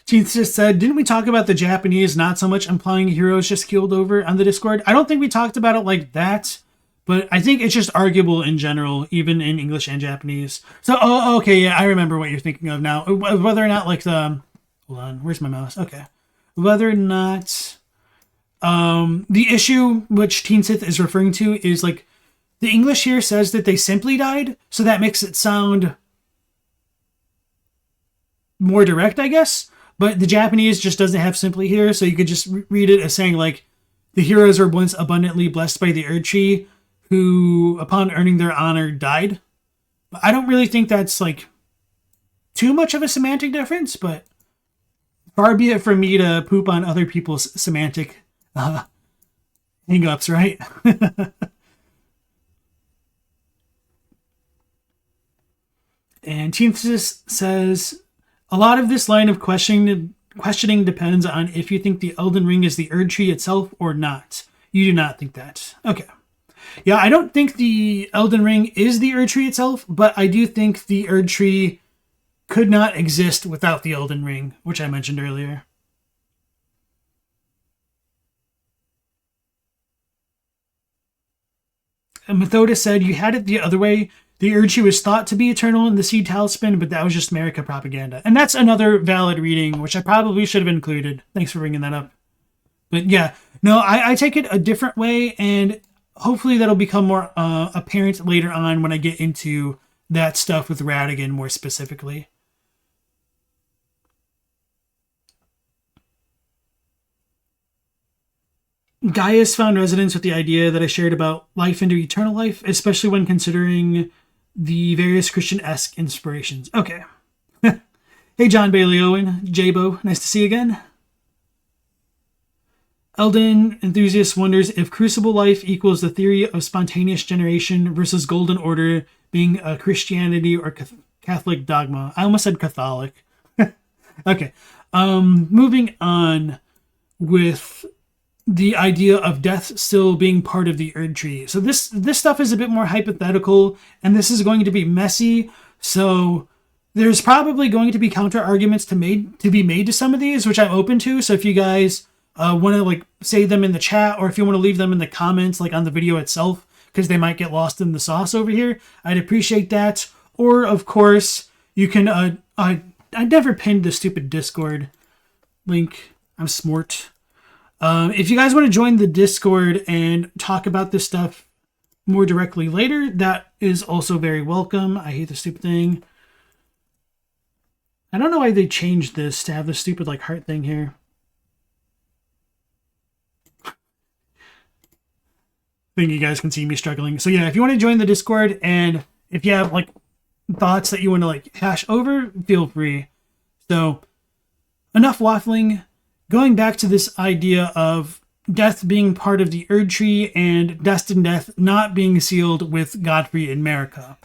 Teeth just said, didn't we talk about the Japanese not so much implying heroes just keeled over on the Discord? I don't think we talked about it like that, but I think it's just arguable in general, even in English and Japanese. So, okay, yeah, I remember what you're thinking of now. Whether or not, hold on, where's my mouse? Okay. Whether or not the issue which Teen Sith is referring to is, the English here says that they simply died, so that makes it sound more direct, I guess. But the Japanese just doesn't have simply here, so you could just read it as saying, the heroes were once abundantly blessed by the Erdtree, who, upon earning their honor, died. But I don't really think that's, too much of a semantic difference, but far be it from me to poop on other people's semantic hang-ups, right? And Teamthesis says, a lot of this line of questioning depends on if you think the Elden Ring is the Erdtree itself or not. You do not think that. Okay. Yeah, I don't think the Elden Ring is the Erdtree itself, but I do think the Erdtree could not exist without the Elden Ring, which I mentioned earlier. And Methodist said, you had it the other way. The Erdtree was thought to be eternal in the Seed Talisman, but that was just Marika propaganda. And that's another valid reading, which I probably should have included. Thanks for bringing that up. But yeah, no, I take it a different way, and hopefully that'll become more apparent later on when I get into that stuff with Radagon more specifically. Gaius found resonance with the idea that I shared about life into eternal life, especially when considering the various Christian-esque inspirations. Okay. Hey, John Bailey Owen, J-Bo, nice to see you again. Elden Enthusiast wonders if Crucible life equals the theory of spontaneous generation versus Golden Order being a Christianity or Catholic dogma. I almost said Catholic. Okay. Moving on with the idea of death still being part of the Erdtree. So this stuff is a bit more hypothetical, and this is going to be messy. So there's probably going to be counter arguments to be made to some of these, which I'm open to. So if you guys want to like say them in the chat, or if you want to leave them in the comments, like on the video itself, because they might get lost in the sauce over here, I'd appreciate that. Or of course, you can. I never pinned the stupid Discord link. I'm smart. If you guys want to join the Discord and talk about this stuff more directly later, that is also very welcome. I hate the stupid thing. I don't know why they changed this to have the stupid like heart thing here. I think you guys can see me struggling. So yeah, if you want to join the Discord and if you have like thoughts that you want to like hash over, feel free. So enough waffling. Going back to this idea of death being part of the Erdtree and Destined Death not being sealed with Godfrey and Marika.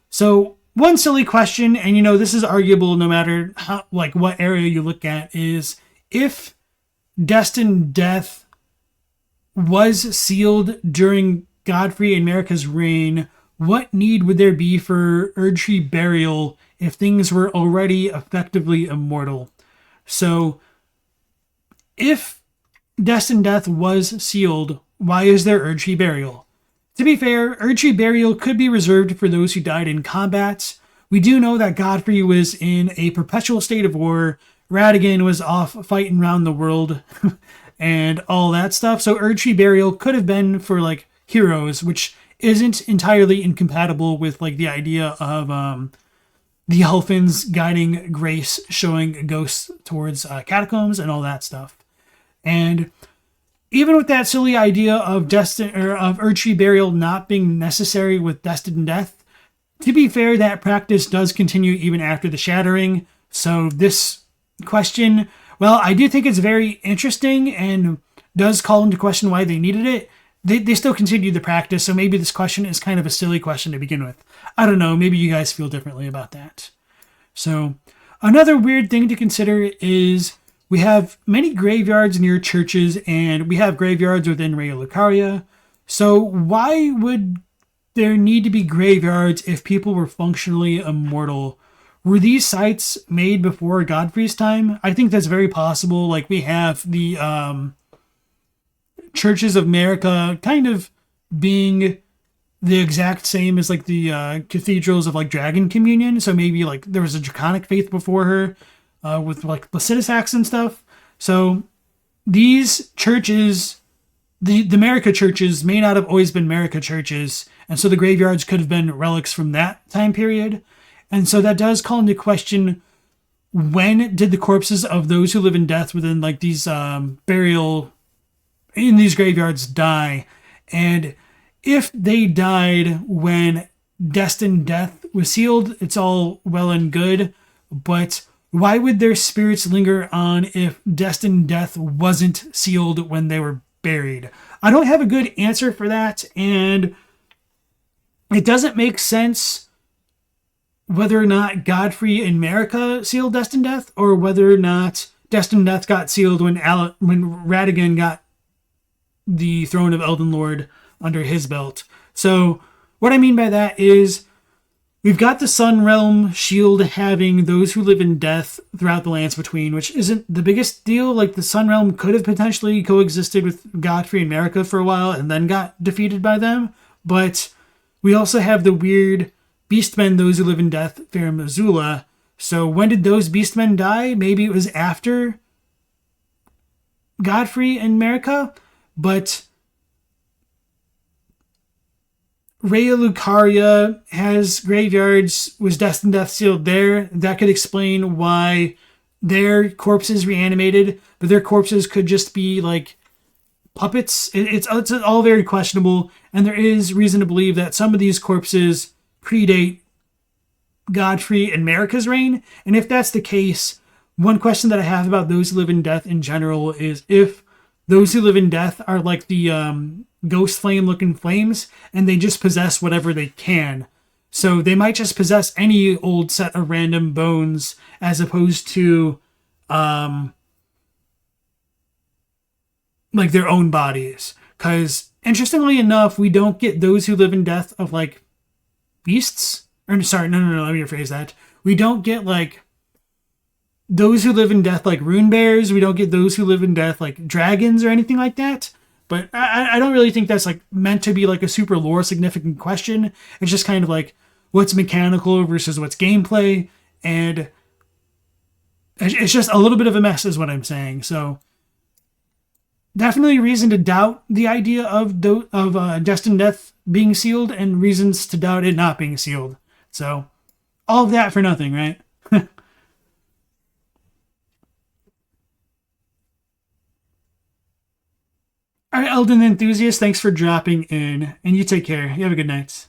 So one silly question, and you know this is arguable no matter how, like what area you look at, is if Destined Death was sealed during Godfrey and Marika's reign, what need would there be for Erdtree burial if things were already effectively immortal? So if Destined Death was sealed, why is there Erdtree burial? To be fair, Erdtree burial could be reserved for those who died in combat. We do know that Godfrey was in a perpetual state of war. Radagon was off fighting around the world and all that stuff. So Erdtree burial could have been for like heroes, which isn't entirely incompatible with like the idea of the Elfins guiding Grace, showing ghosts towards catacombs and all that stuff. And even with that silly idea of Erdtree burial not being necessary with Destined Death, to be fair, that practice does continue even after the Shattering. So this question, well, I do think it's very interesting and does call into question why they needed it. They still continued the practice, so maybe this question is kind of a silly question to begin with. I don't know, maybe you guys feel differently about that. So another weird thing to consider is we have many graveyards near churches, and we have graveyards within Raya Lucaria. So why would there need to be graveyards if people were functionally immortal? Were these sites made before Godfrey's time? I think that's very possible. Like we have the churches of Marika kind of being the exact same as like the cathedrals of like Dragon Communion. So maybe like there was a Draconic faith before her. With like Placidus Acts and stuff. So these churches, the Marika churches may not have always been Marika churches. And so the graveyards could have been relics from that time period. And so that does call into question, when did the corpses of those who live in death within like these burial in these graveyards die? And if they died when Destined Death was sealed, it's all well and good, but why would their spirits linger on if Destined Death wasn't sealed when they were buried? I don't have a good answer for that, and it doesn't make sense whether or not Godfrey and Marika sealed Destined Death, or whether or not Destined Death got sealed when Radagon got the throne of Elden Lord under his belt. So what I mean by that is, we've got the Sun Realm shield having those who live in death throughout the lands between, which isn't the biggest deal. Like the Sun Realm could have potentially coexisted with Godfrey and Marika for a while and then got defeated by them. But we also have the weird Beastmen, those who live in death, Farum Azula. So when did those Beastmen die? Maybe it was after Godfrey and Marika, but Raya Lucaria has graveyards. Was Destined Death sealed there? That could explain why their corpses reanimated, but their corpses could just be like puppets. It's all very questionable, and there is reason to believe that some of these corpses predate Godfrey and Marika's reign. And if that's the case, one question that I have about those who live in death in general is if those who live in death are like the ghost flame looking flames, and they just possess whatever they can. So they might just possess any old set of random bones as opposed to like their own bodies. Because interestingly enough, we don't get those who live in death of like beasts. Or sorry, no, let me rephrase that. We don't get like those who live in death like rune bears. We don't get those who live in death like dragons or anything like that. But I don't really think that's like meant to be like a super lore significant question. It's just kind of like what's mechanical versus what's gameplay, and it's just a little bit of a mess is what I'm saying. So definitely reason to doubt the idea of Destined Death being sealed, and reasons to doubt it not being sealed. So all of that for nothing, right? All right, Elden Enthusiast, thanks for dropping in, and you take care. You have a good night.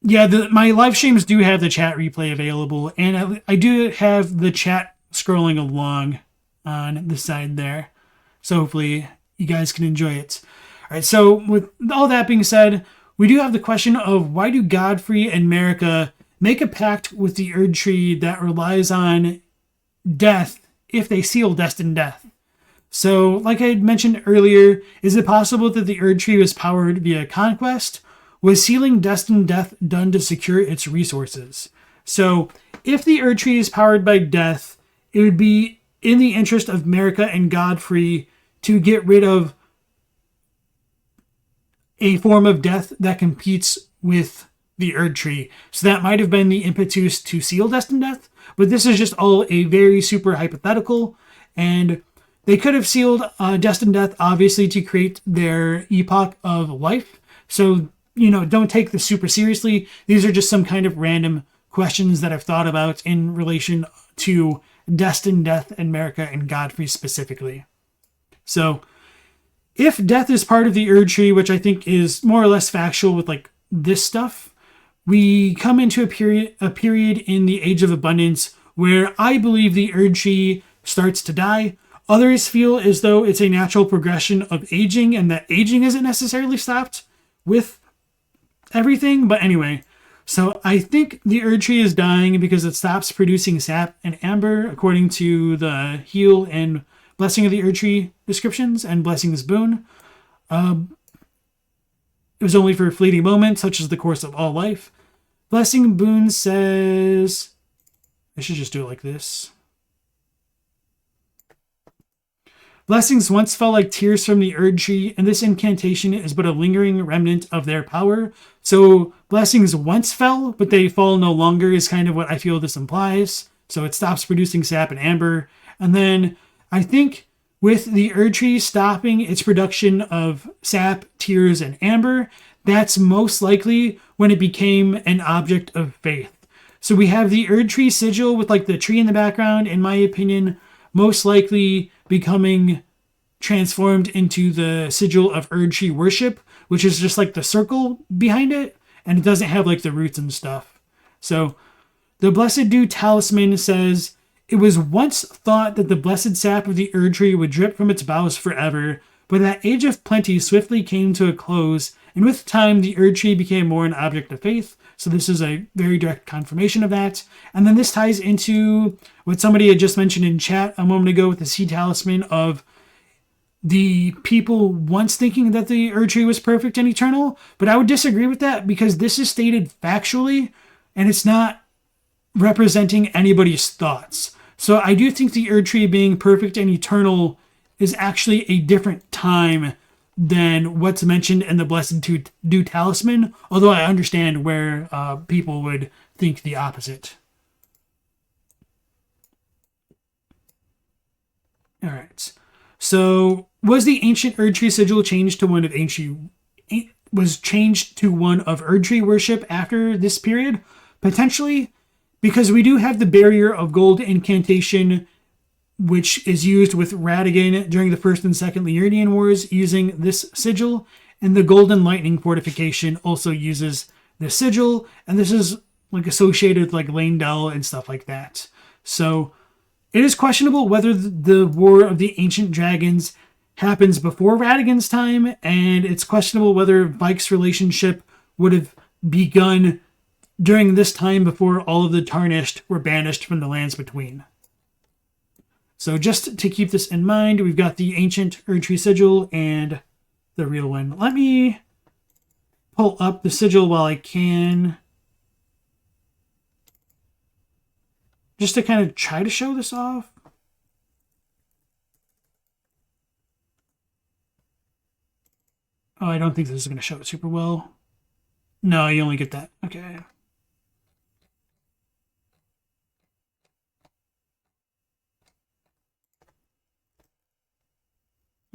Yeah, my live streams do have the chat replay available, and I do have the chat scrolling along on the side there. So hopefully you guys can enjoy it. All right, so with all that being said, we do have the question of why do Godfrey and Marika make a pact with the Erdtree that relies on death if they seal Destined Death? So, like I had mentioned earlier, is it possible that the Erdtree was powered via conquest? Was sealing Destined Death done to secure its resources? So, if the Erdtree is powered by death, it would be in the interest of Marika and Godfrey to get rid of a form of death that competes with the Erdtree. So that might have been the impetus to seal Destined Death, but this is just all a very super hypothetical, and they could have sealed Destined Death, obviously, to create their epoch of life. So, don't take this super seriously. These are just some kind of random questions that I've thought about in relation to Destined Death and Marika and Godfrey specifically. So, if death is part of the Erdtree, which I think is more or less factual with like this stuff, we come into a period in the Age of Abundance where I believe the Erdtree starts to die. Others feel as though it's a natural progression of aging, and that aging isn't necessarily stopped with everything. But anyway, so I think the Erdtree is dying because it stops producing sap and amber, according to the heal and blessing of the Erdtree descriptions and blessings boon. It was only for a fleeting moment, such as the course of all life. Blessing boon says, I should just do it like this. Blessings once fell like tears from the Erdtree, and this incantation is but a lingering remnant of their power. So blessings once fell, but they fall no longer is kind of what I feel this implies. So it stops producing sap and amber. And then I think with the Erdtree stopping its production of sap, tears, and amber, that's most likely when it became an object of faith. So we have the Erdtree sigil with like the tree in the background, in my opinion, most likely becoming transformed into the sigil of Erdtree worship, which is just like the circle behind it, and it doesn't have like the roots and stuff. So the Blessed Dew Talisman says, it was once thought that the blessed sap of the Erdtree would drip from its boughs forever, but that age of plenty swiftly came to a close, and with time the Erdtree became more an object of faith. So this is a very direct confirmation of that. And then this ties into what somebody had just mentioned in chat a moment ago with the Sea Talisman of the people once thinking that the Erdtree was perfect and eternal. But I would disagree with that because this is stated factually and it's not representing anybody's thoughts. So I do think the Erdtree being perfect and eternal is actually a different time than what's mentioned in the Blessed Dew Talisman, although I understand where people would think the opposite. All right. So was the ancient Erdtree sigil changed to one of Erdtree worship after this period? Potentially, because we do have the Barrier of Gold incantation, which is used with Radagon during the First and Second Liurnian Wars using this sigil, and the Golden Lightning fortification also uses this sigil, and this is like associated with like Lane Dell and stuff like that. So It is questionable whether the War of the Ancient Dragons happens before Radagon's time, and it's questionable whether Vike's relationship would have begun during this time before all of the Tarnished were banished from the lands between. So just to keep this in mind, we've got the ancient Erdtree sigil and the real one. Let me pull up the sigil while I can, just to kind of try to show this off. Oh, I don't think this is going to show it super well. No, you only get that. Okay.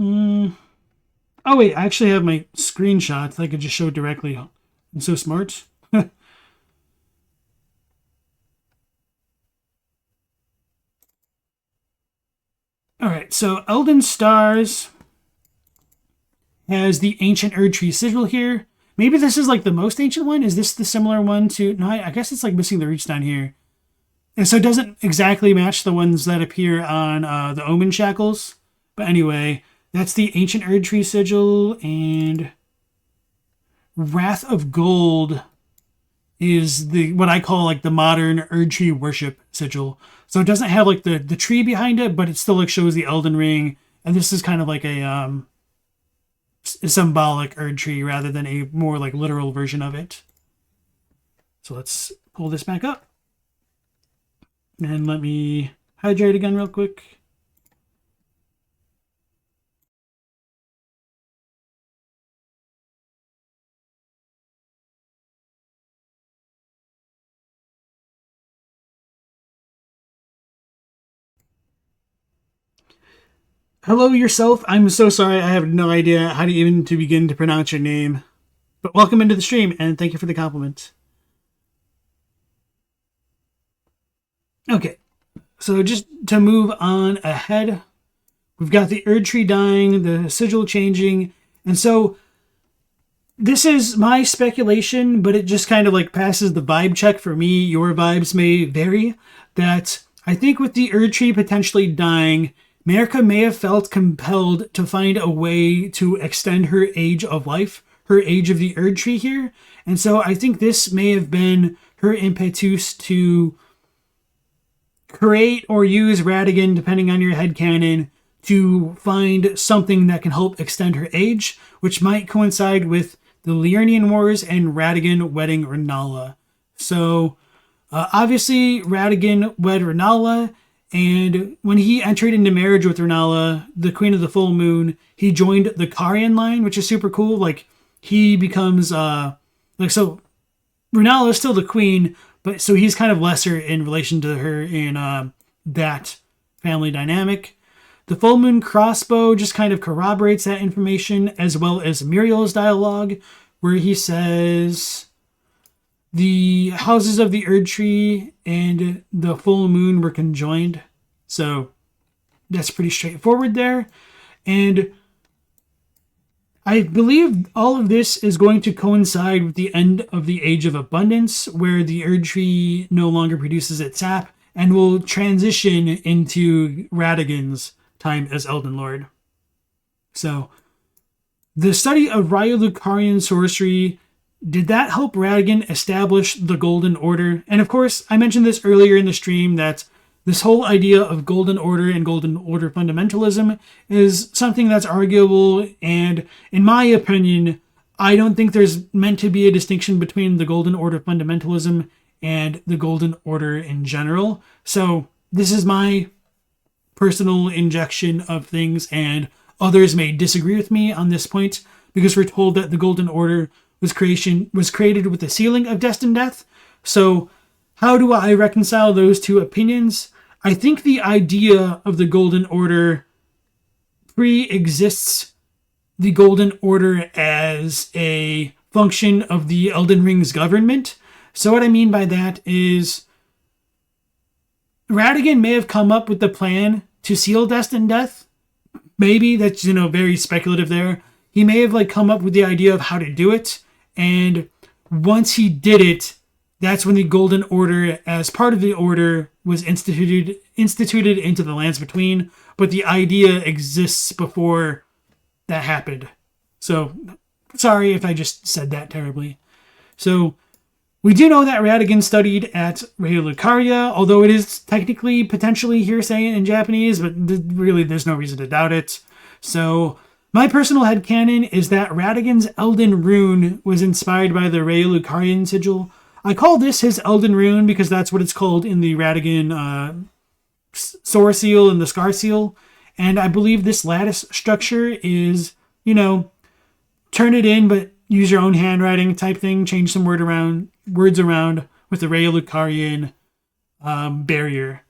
Oh, wait, I actually have my screenshots. I could just show it directly. I'm so smart. All right, so Elden Stars has the ancient Erdtree sigil here. Maybe this is like the most ancient one. Is this the similar one to... No, I guess it's like missing the roots down here. And so it doesn't exactly match the ones that appear on the Omen Shackles. But anyway, that's the ancient Erdtree sigil, and Wrath of Gold is the what I call like the modern Erdtree worship sigil. So it doesn't have like the tree behind it, but it still like shows the Elden Ring, and this is kind of like a symbolic Erdtree rather than a more like literal version of it. So let's pull this back up, and let me hydrate again real quick. Hello yourself. I'm so sorry. I have no idea how to even to begin to pronounce your name. But welcome into the stream, and thank you for the compliment. Okay, so just to move on ahead, we've got the Erdtree dying, the sigil changing, and so this is my speculation, but it just kind of like passes the vibe check for me. Your vibes may vary. That I think with the Erdtree potentially dying, Marika may have felt compelled to find a way to extend her age of life, her age of the Erdtree here. And so I think this may have been her impetus to create or use Radagon, depending on your headcanon, to find something that can help extend her age, which might coincide with the Liurnian Wars and Radagon wedding Renala. So obviously Radagon wed Renala, and when he entered into marriage with Renala, the Queen of the Full Moon, he joined the Carian line, which is super cool. Like, he becomes, so Renala is still the queen, but so he's kind of lesser in relation to her in that family dynamic. The Full Moon crossbow just kind of corroborates that information, as well as Muriel's dialogue, where he says the houses of the Erdtree and the Full Moon were conjoined. So that's pretty straightforward there. And I believe all of this is going to coincide with the end of the Age of Abundance, where the Erdtree no longer produces its sap and will transition into Radagon's time as Elden Lord. So the study of Ryo-Lucarian sorcery, did that help Radagon establish the Golden Order? And of course, I mentioned this earlier in the stream that this whole idea of Golden Order and Golden Order fundamentalism is something that's arguable, and in my opinion, I don't think there's meant to be a distinction between the Golden Order fundamentalism and the Golden Order in general. So this is my personal injection of things, and others may disagree with me on this point, because we're told that the Golden Order was created with the sealing of Destined Death. So how do I reconcile those two opinions? I think the idea of the Golden Order pre-exists the Golden Order as a function of the Elden Ring's government. So what I mean by that is Radagon may have come up with the plan to seal Destined Death. Maybe that's, very speculative there. He may have come up with the idea of how to do it. And once he did it, that's when the Golden Order, as part of the Order, was instituted instituted into the lands between, but the idea exists before that happened. So, sorry if I just said that terribly. So, we do know that Radagon studied at Raya Lucaria, although it is technically potentially hearsay in Japanese, but really there's no reason to doubt it. So, my personal headcanon is that Radagon's Elden Rune was inspired by the Raya Lucarian sigil. I call this his Elden Rune because that's what it's called in the Radagon Sword Seal and the Scar Seal. And I believe this lattice structure is, turn it in, but use your own handwriting type thing. Change some words around with the Raya Lucarian barrier.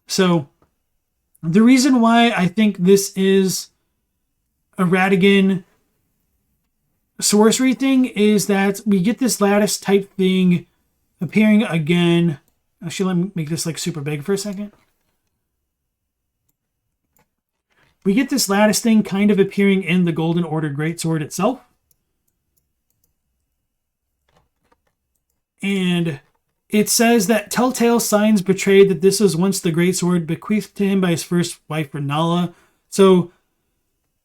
So, the reason why I think this is a Radagon sorcery thing is that we get this lattice type thing appearing again. Actually, let me make this like super big for a second. We get this lattice thing kind of appearing in the Golden Order Greatsword itself. And it says that telltale signs betrayed that this was once the Greatsword bequeathed to him by his first wife, Rennala. So,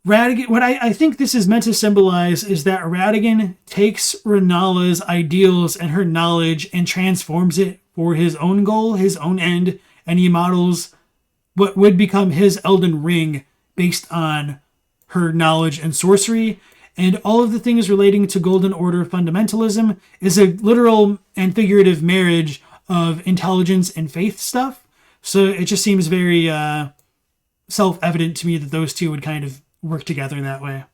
Radagon, what I think this is meant to symbolize is that Radagon takes Rennala's ideals and her knowledge and transforms it for his own goal, his own end, and he models what would become his Elden Ring based on her knowledge and sorcery. And all of the things relating to Golden Order fundamentalism is a literal and figurative marriage of intelligence and faith stuff. So it just seems very self-evident to me that those two would kind of work together in that way.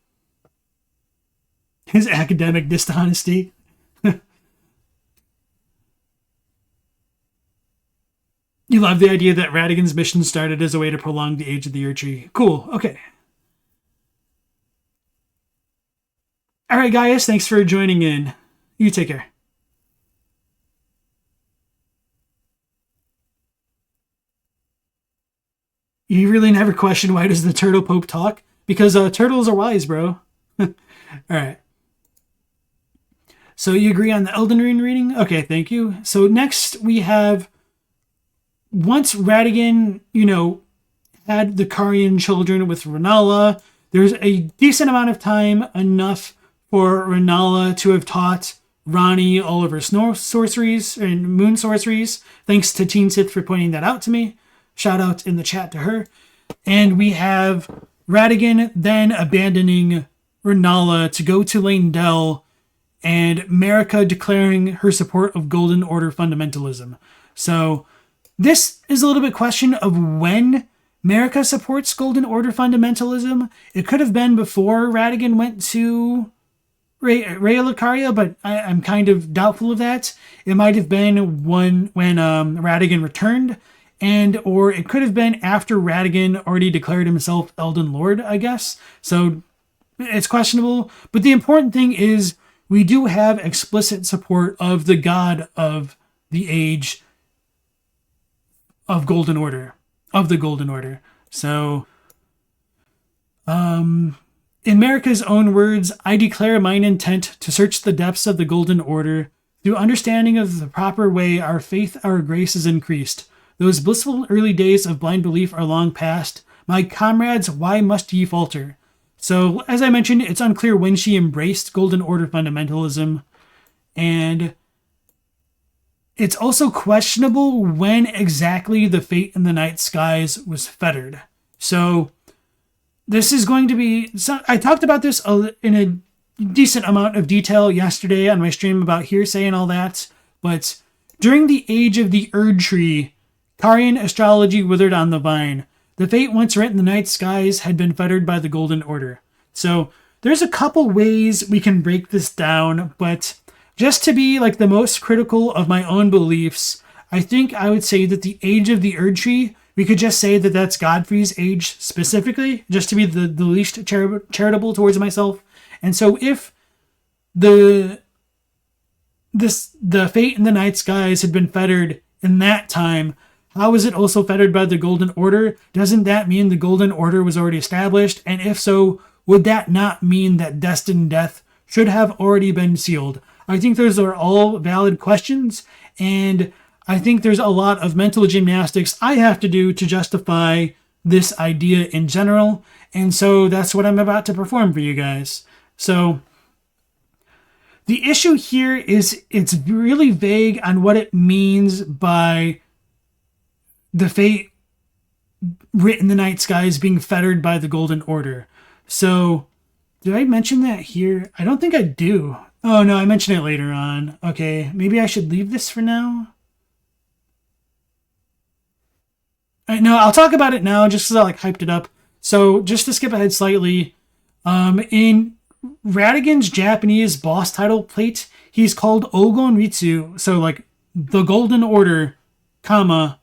His academic dishonesty. You love the idea that Radagon's mission started as a way to prolong the age of the Erdtree. Cool, okay. Alright, guys, thanks for joining in. You take care. You really never question why does the Turtle Pope talk? Because turtles are wise, bro. Alright. So you agree on the Elden Ring reading? Okay, thank you. So next we have, once Radagon, had the Carian children with Rennala, there's a decent amount of time, enough for Rennala to have taught Ranni all of her sorceries and moon sorceries. Thanks to Teen Sith for pointing that out to me. Shout out in the chat to her. And we have Radagon then abandoning Rennala to go to Leyndell, and Marika declaring her support of Golden Order fundamentalism. So this is a little bit question of when Marika supports Golden Order fundamentalism. It could have been before Radagon went to Raya Lucaria, but I'm kind of doubtful of that. It might have been when Radagon returned, or it could have been after Radagon already declared himself Elden Lord, I guess. So it's questionable. But the important thing is we do have explicit support of the god of the age of Golden Order, of the Golden Order. So, in Marika's own words, I declare mine intent to search the depths of the Golden Order. Through understanding of the proper way, our faith, our grace is increased. Those blissful early days of blind belief are long past. My comrades, why must ye falter? So, as I mentioned, it's unclear when she embraced Golden Order fundamentalism. And it's also questionable when exactly the fate in the night skies was fettered. So, this is going to be... I talked about this in a decent amount of detail yesterday on my stream about hearsay and all that, but during the age of the Erdtree, Carian astrology withered on the vine. The fate once writ in the night skies had been fettered by the Golden Order. So, there's a couple ways we can break this down, but just to be like the most critical of my own beliefs, I think I would say that the age of the Erdtree, we could just say that that's Godfrey's age specifically, just to be the least charitable towards myself. And so if the fate in the night skies had been fettered in that time, how is it also fettered by the Golden Order? Doesn't that mean the Golden Order was already established? And if so, would that not mean that Destined Death should have already been sealed? I think those are all valid questions, and I think there's a lot of mental gymnastics I have to do to justify this idea in general, and so that's what I'm about to perform for you guys. So the issue here is it's really vague on what it means by the fate written in the night skies being fettered by the Golden Order. So, did I mention that here? I don't think I do. Oh no, I mentioned it later on. Okay, maybe I should leave this for now. No, I'll talk about it now just because I hyped it up. So, just to skip ahead slightly, in Radagon's Japanese boss title plate, he's called Ogon Ritsu, so the Golden Order, comma,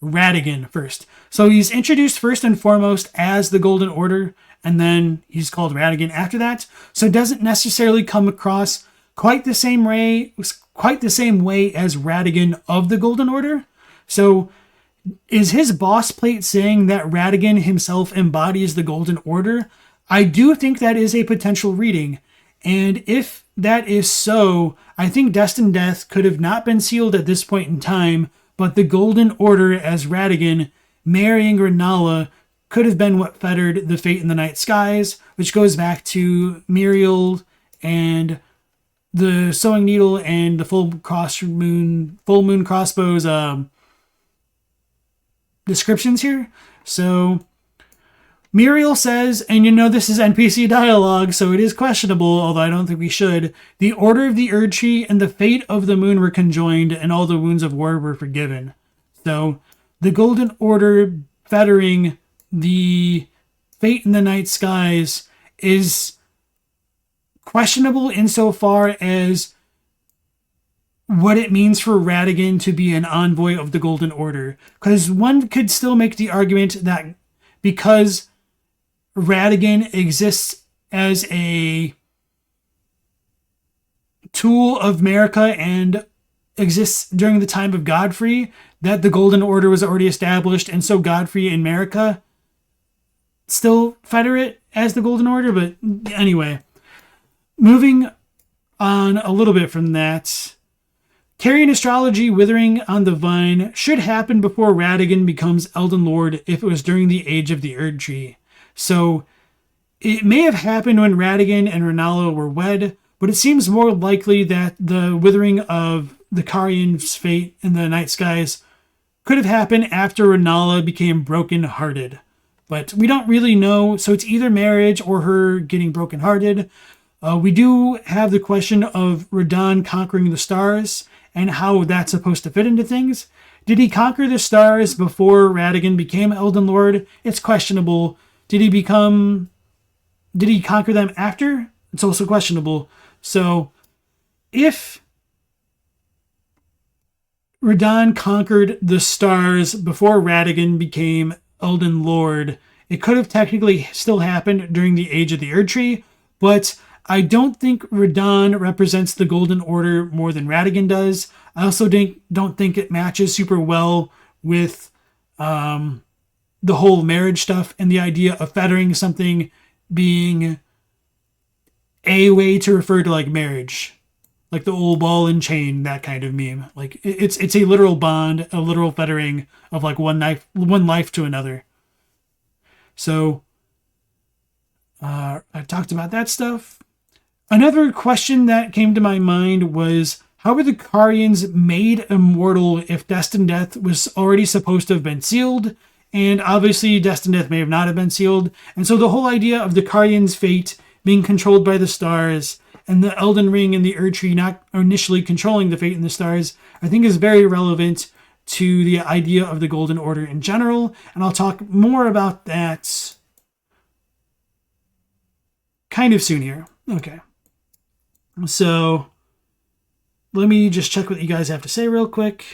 Radagon first. So he's introduced first and foremost as the Golden Order, and then he's called Radagon after that. So it doesn't necessarily come across quite the same way as Radagon of the Golden Order. So is his boss plate saying that Radagon himself embodies the Golden Order? I do think that is a potential reading. And if that is so, I think Destined Death could have not been sealed at this point in time, but the Golden Order as Radagon marrying Renala could have been what fettered the fate in the night skies, which goes back to Muriel and the sewing needle and the full moon crossbows descriptions here. So Muriel says, and this is NPC dialogue, so it is questionable, although I don't think we should. The order of the Erdtree and the fate of the moon were conjoined, and all the wounds of war were forgiven. So the Golden Order fettering the fate in the night skies is questionable insofar as what it means for Radagon to be an envoy of the Golden Order. Because one could still make the argument that because Radagon exists as a tool of Marika and exists during the time of Godfrey, that the Golden Order was already established, and so Godfrey and Marika still fetter it as the Golden Order. But anyway, moving on a little bit from that, Carrion astrology withering on the vine should happen before Radagon becomes Elden Lord if it was during the age of the Erdtree. So it may have happened when Radagon and Renala were wed, but it seems more likely that the withering of the Carrion's fate in the night skies could have happened after Renala became broken-hearted. But we don't really know, so it's either marriage or her getting broken-hearted. We do have the question of Radahn conquering the stars and how that's supposed to fit into things. Did he conquer the stars before Radagon became Elden Lord? It's questionable. Did he conquer them after? It's also questionable. So if Radahn conquered the stars before Radagon became Elden Lord, it could have technically still happened during the age of the Erdtree, but I don't think Radahn represents the Golden Order more than Radagon does. I also don't think it matches super well with the whole marriage stuff and the idea of fettering something being a way to refer to marriage. Like the old ball and chain, that kind of meme. It's a literal bond, a literal fettering of one life to another. So I talked about that stuff. Another question that came to my mind was, how were the Carrions made immortal if Destined Death was already supposed to have been sealed? And obviously Destined Death may have not have been sealed. And so the whole idea of the Carrions' fate being controlled by the stars and the Elden Ring and the Erdtree not initially controlling the fate in the stars, I think is very relevant to the idea of the Golden Order in general. And I'll talk more about that kind of soon here. Okay. So let me just check what you guys have to say real quick.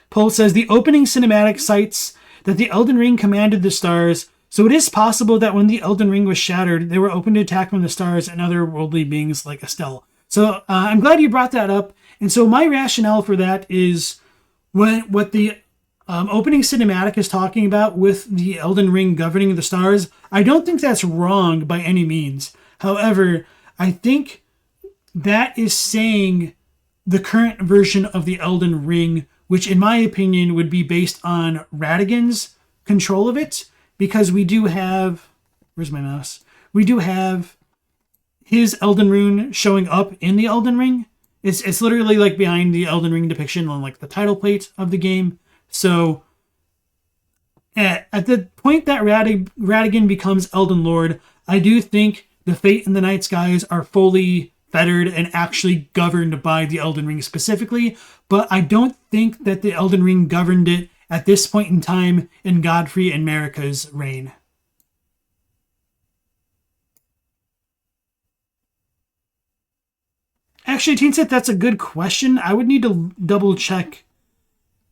Paul says, the opening cinematic cites that the Elden Ring commanded the stars, so it is possible that when the Elden Ring was shattered, they were open to attack from the stars and other worldly beings like Estelle. So I'm glad you brought that up. And so my rationale for that is what the opening cinematic is talking about with the Elden Ring governing the stars. I don't think that's wrong by any means. However, I think that is saying the current version of the Elden Ring, which in my opinion would be based on Radagon's control of it, because we do have, where's my mouse? We do have his Elden Rune showing up in the Elden Ring. It's literally like behind the Elden Ring depiction on like the title plate of the game. So at the point that Radagon becomes Elden Lord, I do think the fate in the night skies are fully fettered and actually governed by the Elden Ring specifically, but I don't think that the Elden Ring governed it at this point in time in Godfrey and Marika's reign. Actually, Teenseth, that's a good question. I would need to double check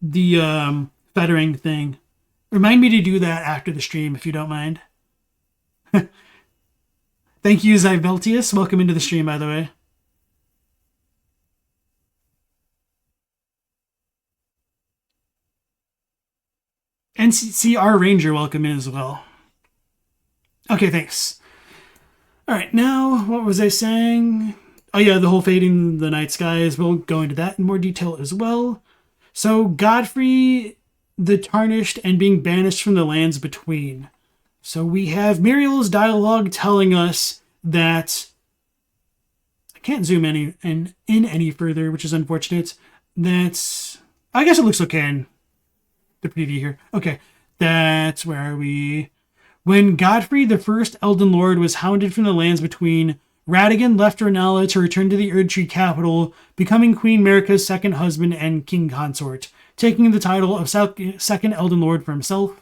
the fettering thing. Remind me to do that after the stream, if you don't mind. Thank you, Zyveltius. Welcome into the stream, by the way. NCR Ranger, welcome in as well. Okay, thanks. All right, now, what was I saying? Oh yeah, the whole fading the night skies. We'll go into that in more detail as well. So Godfrey the Tarnished and being banished from the lands between. So we have Muriel's dialogue telling us that, I can't zoom in any further, which is unfortunate. That's, I guess it looks okay in the preview here. Okay, that's, where are we? When Godfrey the first Elden Lord was hounded from the lands between, Radagon left Renala to return to the Erdtree capital, becoming Queen Marika's second husband and king consort, taking the title of second Elden Lord for himself.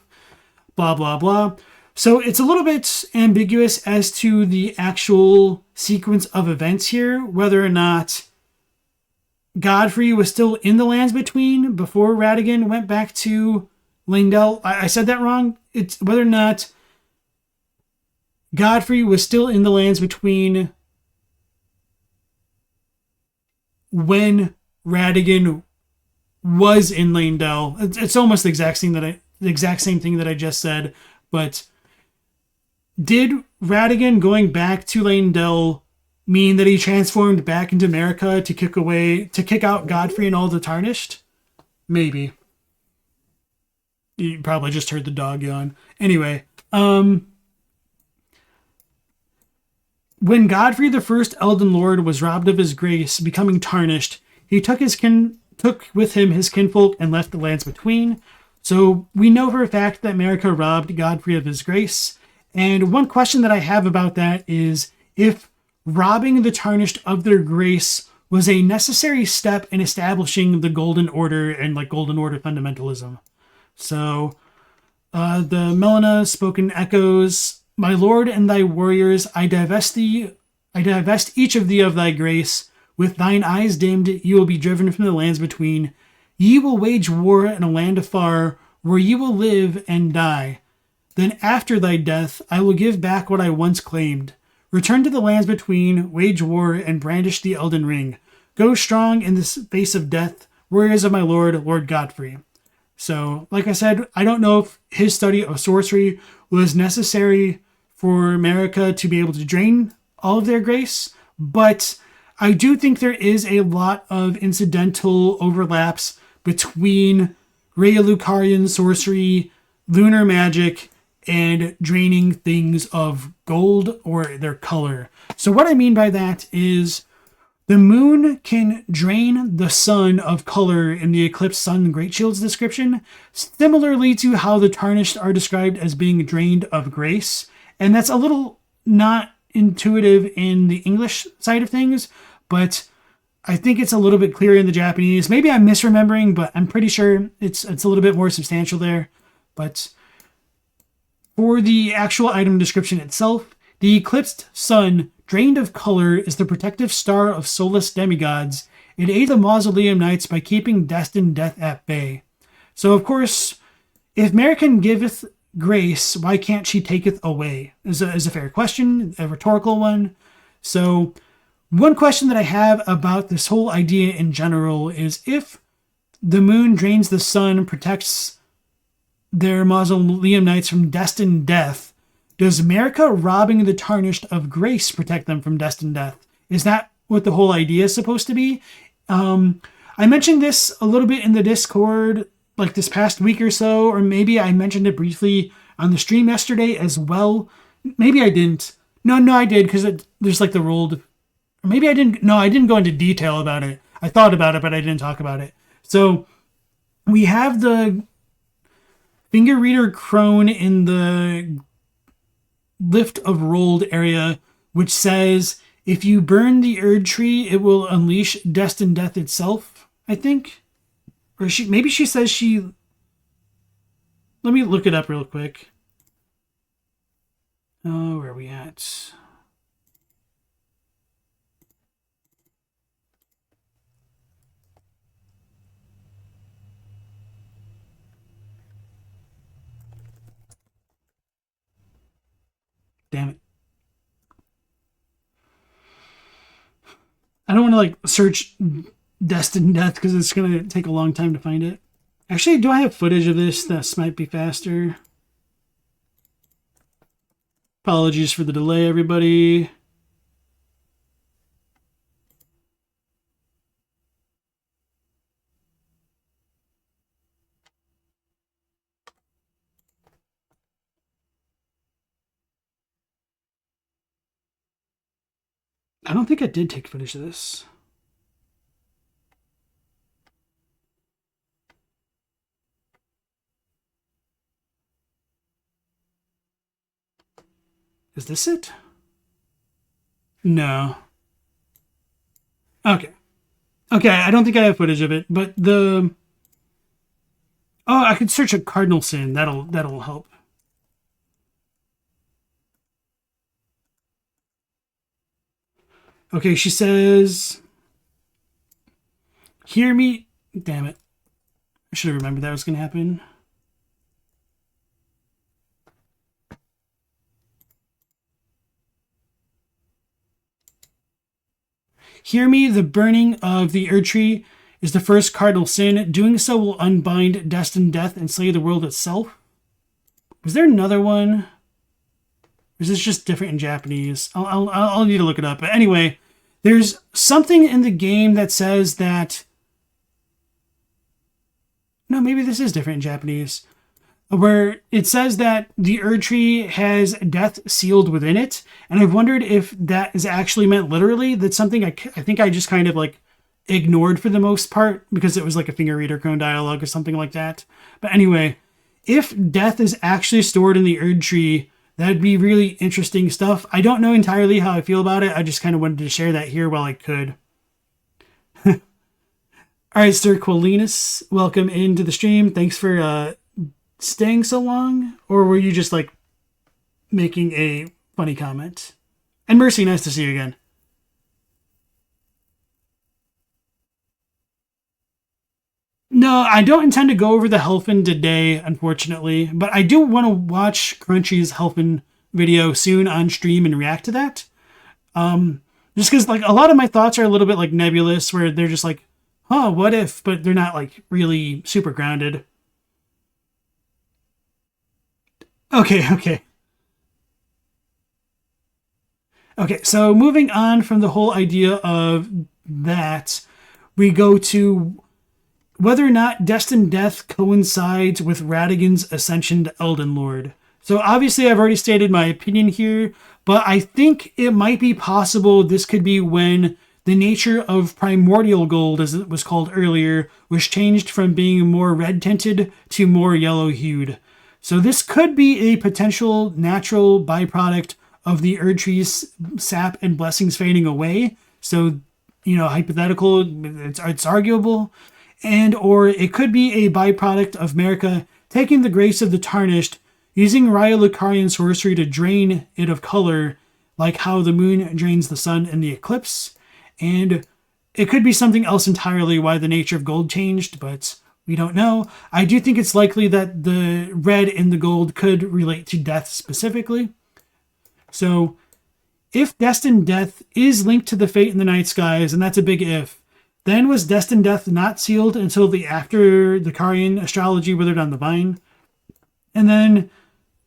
Blah, blah, blah. So it's a little bit ambiguous as to the actual sequence of events here, whether or not Godfrey was still in the lands between before Radagon went back to Leyndell. I said that wrong. It's whether or not Godfrey was still in the lands between when Radagon was in Leyndell. It's almost the exact same thing that I just said, but did Radagon going back to Leyndell mean that he transformed back into Marika to kick out Godfrey and all the Tarnished? Maybe. You probably just heard the dog yawn. Anyway, when Godfrey the first Elden Lord was robbed of his grace, becoming tarnished, he took with him his kinfolk and left the lands between. So we know for a fact that Marika robbed Godfrey of his grace. And one question that I have about that is if robbing the tarnished of their grace was a necessary step in establishing the Golden Order and like Golden Order fundamentalism. So the Melina spoken echoes, "My lord and thy warriors, I divest each of thee of thy grace. With thine eyes dimmed, ye will be driven from the lands between. Ye will wage war in a land afar, where ye will live and die. Then after thy death, I will give back what I once claimed. Return to the lands between, wage war, and brandish the Elden Ring. Go strong in the face of death, warriors of my lord, Lord Godfrey." So, like I said, I don't know if his study of sorcery was necessary for Marika to be able to drain all of their grace, but I do think there is a lot of incidental overlaps between Raya-Lucarian sorcery, lunar magic, and draining things of gold or their color. So what I mean by that is the moon can drain the sun of color in the Eclipse Sun Great Shield's description, similarly to how the Tarnished are described as being drained of grace. And that's a little not intuitive in the English side of things, but I think it's a little bit clearer in the Japanese. Maybe I'm misremembering, but I'm pretty sure it's a little bit more substantial there. But for the actual item description itself, the eclipsed sun, drained of color, is the protective star of soulless demigods. It aids the Mausoleum Knights by keeping Destined Death at bay. So, of course, if Marika giveth grace, why can't she taketh away? Is a fair question, a rhetorical one. So, one question that I have about this whole idea in general is if the moon drains the sun, protects their Mausoleum Knights from Destined Death, does Marika robbing the Tarnished of grace protect them from Destined Death? Is that what the whole idea is supposed to be? I mentioned this a little bit in the Discord like this past week or so, or maybe I mentioned it briefly on the stream yesterday as well. Maybe I didn't. No, I did, because there's like the rolled. Or maybe I didn't. No, I didn't go into detail about it. I thought about it, but I didn't talk about it. So we have the finger reader crone in the lift of rolled area, which says if you burn the Erdtree, it will unleash Destined Death itself, I think. Or maybe she says she... Let me look it up real quick. Oh, where are we at? Damn it. I don't want to like search Destined Death because it's going to take a long time to find it. Actually, do I have footage of this? This might be faster. Apologies for the delay, everybody. I don't think I did take footage of this. Is this it? No. Okay. Okay, I don't think I have footage of it, but the... Oh, I could search a cardinal sin. That'll help. Okay, she says... Hear me... Damn it. I should have remembered that was going to happen. Hear me, the burning of the Erdtree is the first cardinal sin. Doing so will unbind Destined Death and slay the world itself. Was there another one? Or is this just different in Japanese? I'll need to look it up. But anyway, there's something in the game that says that... No, maybe this is different in Japanese. Where it says that the Erdtree has death sealed within it. And I've wondered if that is actually meant literally. That's something I think I just kind of like ignored for the most part because it was like a finger reader crone dialogue or something like that. But anyway, if death is actually stored in the Erdtree, that'd be really interesting stuff. I don't know entirely how I feel about it. I just kind of wanted to share that here while I could. All right, Sir Quillinus, welcome into the stream. Thanks for staying so long, or were you just like making a funny comment? And Mercy, nice to see you again. No, I don't intend to go over the Helfin today, unfortunately, but I do want to watch Crunchy's Helfin video soon on stream and react to that. Just because like a lot of my thoughts are a little bit like nebulous, where they're just like, "Huh, what if?" But they're not like really super grounded. Okay. Okay, so moving on from the whole idea of that, we go to whether or not Destined Death coincides with Radagon's ascension to Elden Lord. So obviously I've already stated my opinion here, but I think it might be possible this could be when the nature of primordial gold, as it was called earlier, was changed from being more red tinted to more yellow hued. So this could be a potential natural byproduct of the Erdtree's sap and blessings fading away. So, hypothetical, it's arguable. And or it could be a byproduct of Marika taking the grace of the Tarnished, using Raya Lucarian sorcery to drain it of color, like how the moon drains the sun in the eclipse. And it could be something else entirely why the nature of gold changed, but we don't know. I do think it's likely that the red in the gold could relate to death specifically. So, if Destined Death is linked to the fate in the night skies, and that's a big if, then was Destined Death not sealed until after the Karian astrology withered on the vine? And then,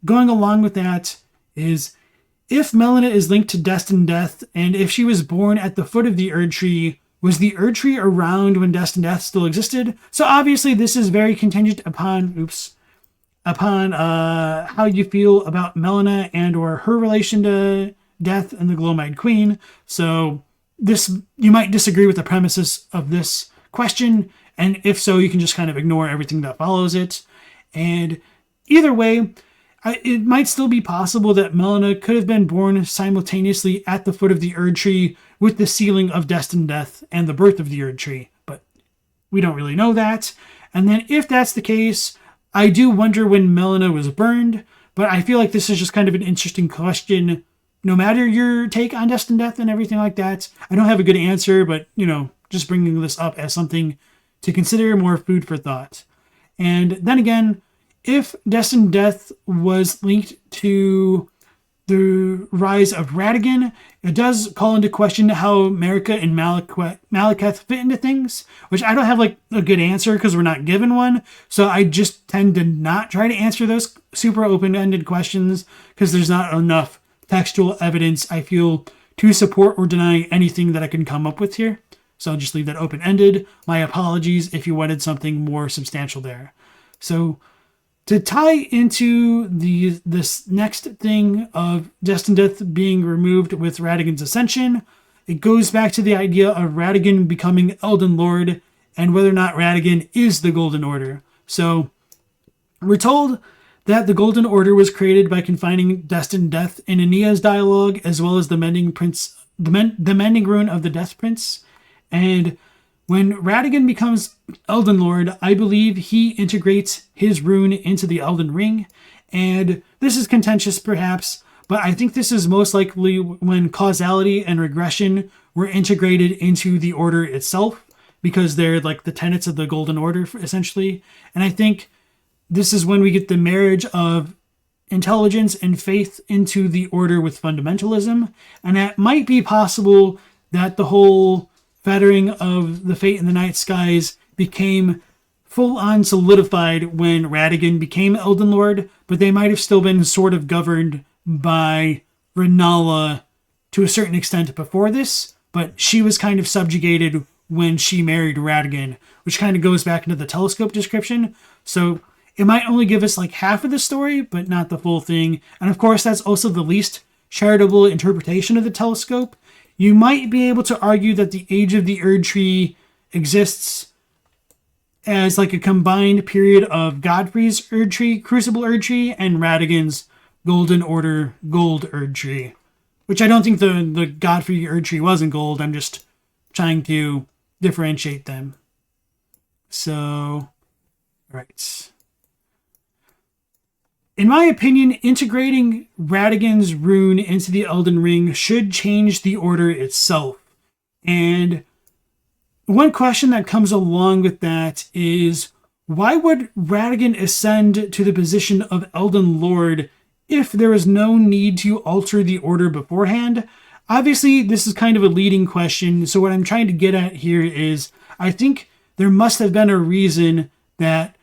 going along with that, is if Melina is linked to Destined Death, and if she was born at the foot of the Erdtree, Was the Erdtree around when Destined Death still existed? So obviously this is very contingent upon, how you feel about Melina and or her relation to Death and the Glow-Eyed Queen. So this, you might disagree with the premises of this question, and if so, you can just kind of ignore everything that follows it. And either way, it might still be possible that Melina could have been born simultaneously at the foot of the Erdtree with the sealing of Destined Death and the birth of the Erdtree, but we don't really know that. And then if that's the case, I do wonder when Melina was burned, but I feel like this is just kind of an interesting question. No matter your take on Destined Death and everything like that, I don't have a good answer, but, just bringing this up as something to consider, more food for thought. And then again, if Destined Death was linked to the rise of Radagon, it does call into question how Marika and Maliketh fit into things, which I don't have a good answer because we're not given one. So I just tend to not try to answer those super open-ended questions because there's not enough textual evidence, I feel, to support or deny anything that I can come up with here. So I'll just leave that open-ended. My apologies if you wanted something more substantial there. So to tie into this next thing of Destined Death being removed with Radagon's ascension, it goes back to the idea of Radagon becoming Elden Lord and whether or not Radagon is the Golden Order. So we're told that the Golden Order was created by confining Destined Death in Aenea's dialogue, as well as the Mending Rune of the Death Prince. And when Radagon becomes Elden Lord, I believe he integrates his rune into the Elden Ring. And this is contentious perhaps, but I think this is most likely when causality and regression were integrated into the order itself, because they're like the tenets of the Golden Order, essentially. And I think this is when we get the marriage of intelligence and faith into the order with fundamentalism. And it might be possible that the whole fettering of the fate in the night skies became full-on solidified when Radagon became Elden Lord, but they might have still been sort of governed by Rennala to a certain extent before this, but she was kind of subjugated when she married Radagon, which kind of goes back into the telescope description. So it might only give us half of the story, but not the full thing. And of course, that's also the least charitable interpretation of the telescope. You might be able to argue that the age of the Erdtree exists as a combined period of Godfrey's Erdtree, Crucible Erdtree, and Radagon's Golden Order Gold Erdtree. Which I don't think the Godfrey Erdtree wasn't gold. I'm just trying to differentiate them. So, right. In my opinion, integrating Radagon's rune into the Elden Ring should change the order itself. And one question that comes along with that is, why would Radagon ascend to the position of Elden Lord if there was no need to alter the order beforehand? Obviously, this is kind of a leading question, so what I'm trying to get at here is, I think there must have been a reason that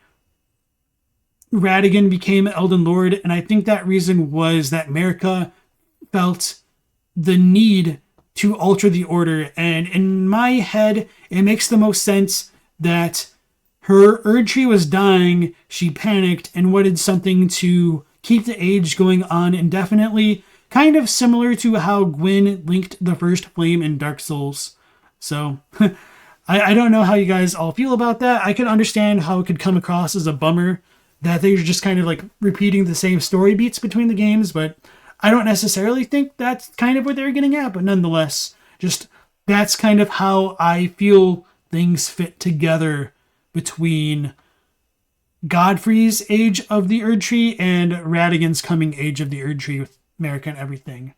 Radagon became Elden Lord, and I think that reason was that Marika felt the need to alter the order. And in my head, it makes the most sense that her Erdtree was dying, she panicked, and wanted something to keep the age going on indefinitely, kind of similar to how Gwyn linked the first flame in Dark Souls. So, I don't know how you guys all feel about that. I can understand how it could come across as a bummer that they're just kind of repeating the same story beats between the games, but I don't necessarily think that's kind of what they're getting at, but nonetheless, just that's kind of how I feel things fit together between Godfrey's age of the Erdtree and Radagon's coming age of the Erdtree with Marika and everything.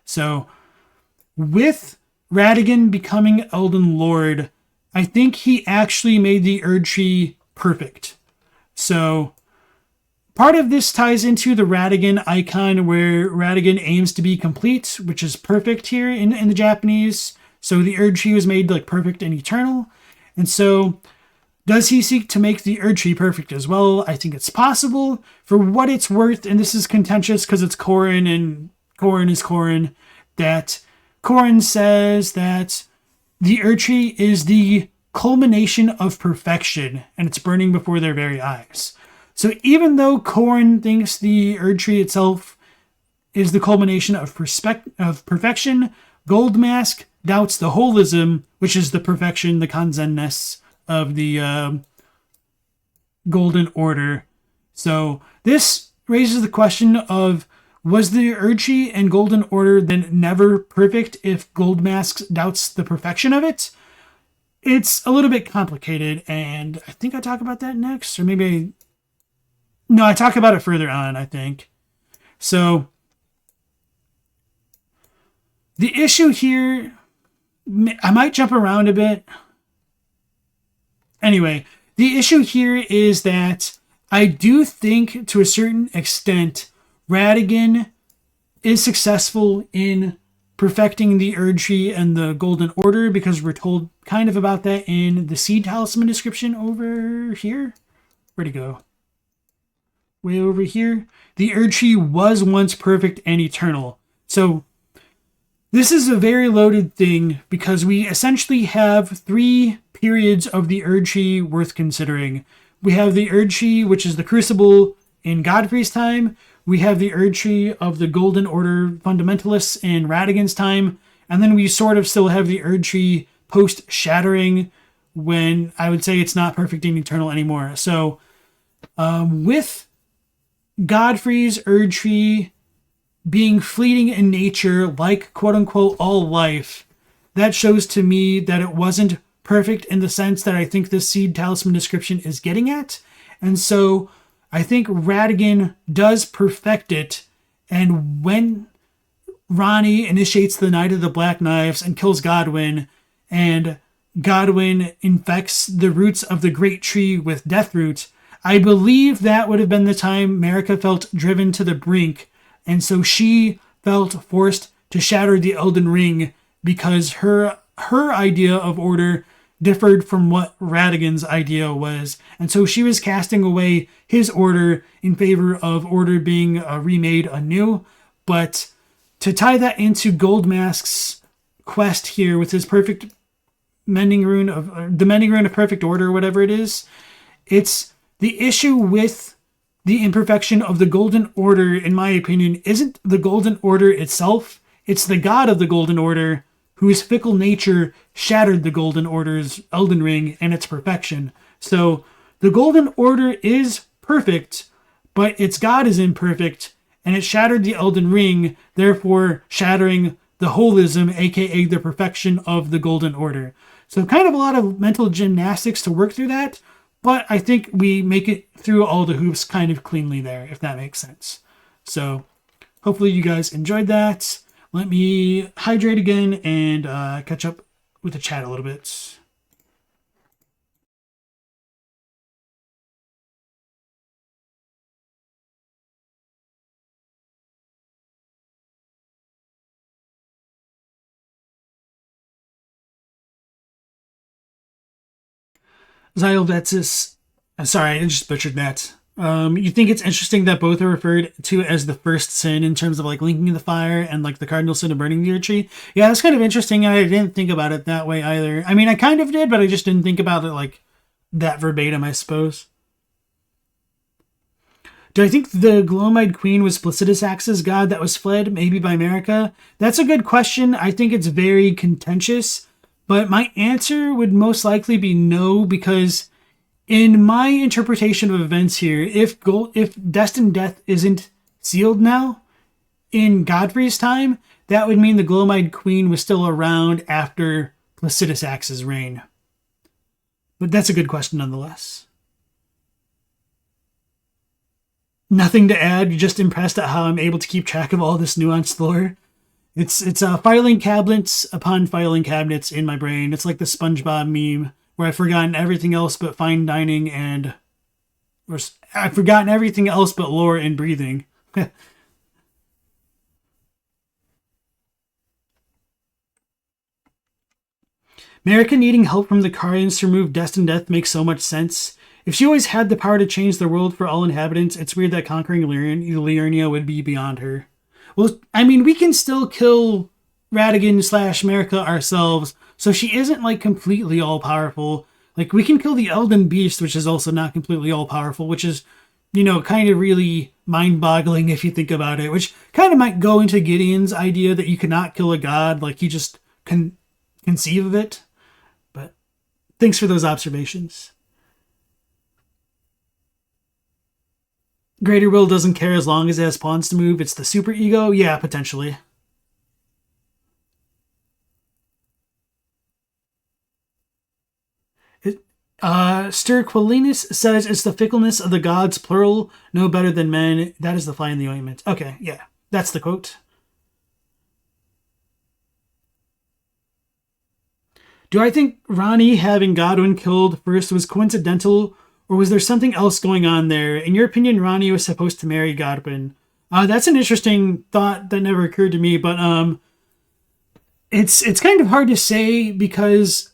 So, with Radagon becoming Elden Lord, I think he actually made the Erdtree perfect. So, part of this ties into the Radagon icon where Radagon aims to be complete, which is perfect here in the Japanese. So the Erdtree was made perfect and eternal. And so does he seek to make the Erdtree perfect as well? I think it's possible. For what it's worth, and this is contentious because it's Corrin and Corrin is Corrin, that Corrin says that the Erdtree is the culmination of perfection, and it's burning before their very eyes. So even though Korn thinks the Erdtree itself is the culmination of perfection, Goldmask doubts the holism, which is the perfection, the kanzenness of the Golden Order. So this raises the question of, was the Erdtree and Golden Order then never perfect if Goldmask doubts the perfection of it? It's a little bit complicated, and I think I talk about that next, or maybe... No, I talk about it further on, I think. So, the issue here... I might jump around a bit. Anyway, the issue here is that I do think, to a certain extent, Radagon is successful in perfecting the Erdtree and the Golden Order, because we're told kind of about that in the Seed Talisman description over here. Where'd it go? Way over here. The Erdtree was once perfect and eternal. So this is a very loaded thing, because we essentially have 3 periods of the Erdtree worth considering. We have the Erdtree, which is the Crucible in Godfrey's time. We have the Erdtree of the Golden Order fundamentalists in Radagon's time. And then we sort of still have the Erdtree post-shattering, when I would say it's not perfect and eternal anymore. So with Godfrey's Erdtree being fleeting in nature, like quote-unquote all life, that shows to me that it wasn't perfect in the sense that I think this Seed Talisman description is getting at. And so I think Radagon does perfect it, and when Ranni initiates the Night of the Black Knives and kills Godwyn, and Godwyn infects the roots of the Great Tree with Deathroot, I believe that would have been the time Marika felt driven to the brink, and so she felt forced to shatter the Elden Ring, because her idea of order differed from what Radagon's idea was. And so she was casting away his order in favor of order being remade anew. But to tie that into Goldmask's quest here with his perfect mending rune of the mending rune of perfect order, or whatever it is, it's the issue with the imperfection of the Golden Order, in my opinion, isn't the Golden Order itself. It's the god of the Golden Order, whose fickle nature shattered the Golden Order's Elden Ring and its perfection. So the Golden Order is perfect, but its god is imperfect, and it shattered the Elden Ring, therefore shattering the holism, aka the perfection of the Golden Order. So kind of a lot of mental gymnastics to work through that, but I think we make it through all the hoops kind of cleanly there, if that makes sense. So hopefully you guys enjoyed that. Let me hydrate again and catch up with the chat a little bit. Xylvetsis, sorry, I just butchered that. You think it's interesting that both are referred to as the first sin in terms of like linking the fire and like the cardinal sin of burning the Erdtree? Yeah, that's kind of interesting. I didn't think about it that way either. I mean, I kind of did, but I just didn't think about it like that verbatim, I suppose. Do I think the Glomide Queen was Placidus Axe's god that was fled, maybe by Marika? That's a good question. I think it's very contentious, but my answer would most likely be no, because in my interpretation of events here, if Destined Death isn't sealed now, in Godfrey's time, that would mean the Glomide Queen was still around after Placidus Axe's reign. But that's a good question nonetheless. Nothing to add, just impressed at how I'm able to keep track of all this nuanced lore. It's filing cabinets upon filing cabinets in my brain. It's like the SpongeBob meme, where I've forgotten everything else but fine dining and... or I've forgotten everything else but lore and breathing. Marika needing help from the Carians to remove Destined Death makes so much sense. If she always had the power to change the world for all inhabitants, it's weird that conquering Liurnia would be beyond her. Well, I mean, we can still kill Radagon / Marika ourselves, So she isn't like completely all powerful. Like we can kill the Elden Beast, which is also not completely all powerful, which is, kind of really mind boggling if you think about it, which kind of might go into Gideon's idea that you cannot kill a god. Like he just can conceive of it. But thanks for those observations. Greater Will doesn't care as long as it has pawns to move. It's the super ego? Yeah, potentially. Sterquilinus says it's the fickleness of the gods, plural, no better than men. That is the fly in the ointment. Okay, yeah, that's the quote. Do I think Ranni having Godwyn killed first was coincidental, or was there something else going on there? In your opinion, Ranni was supposed to marry Godwyn. That's an interesting thought that never occurred to me, but it's kind of hard to say because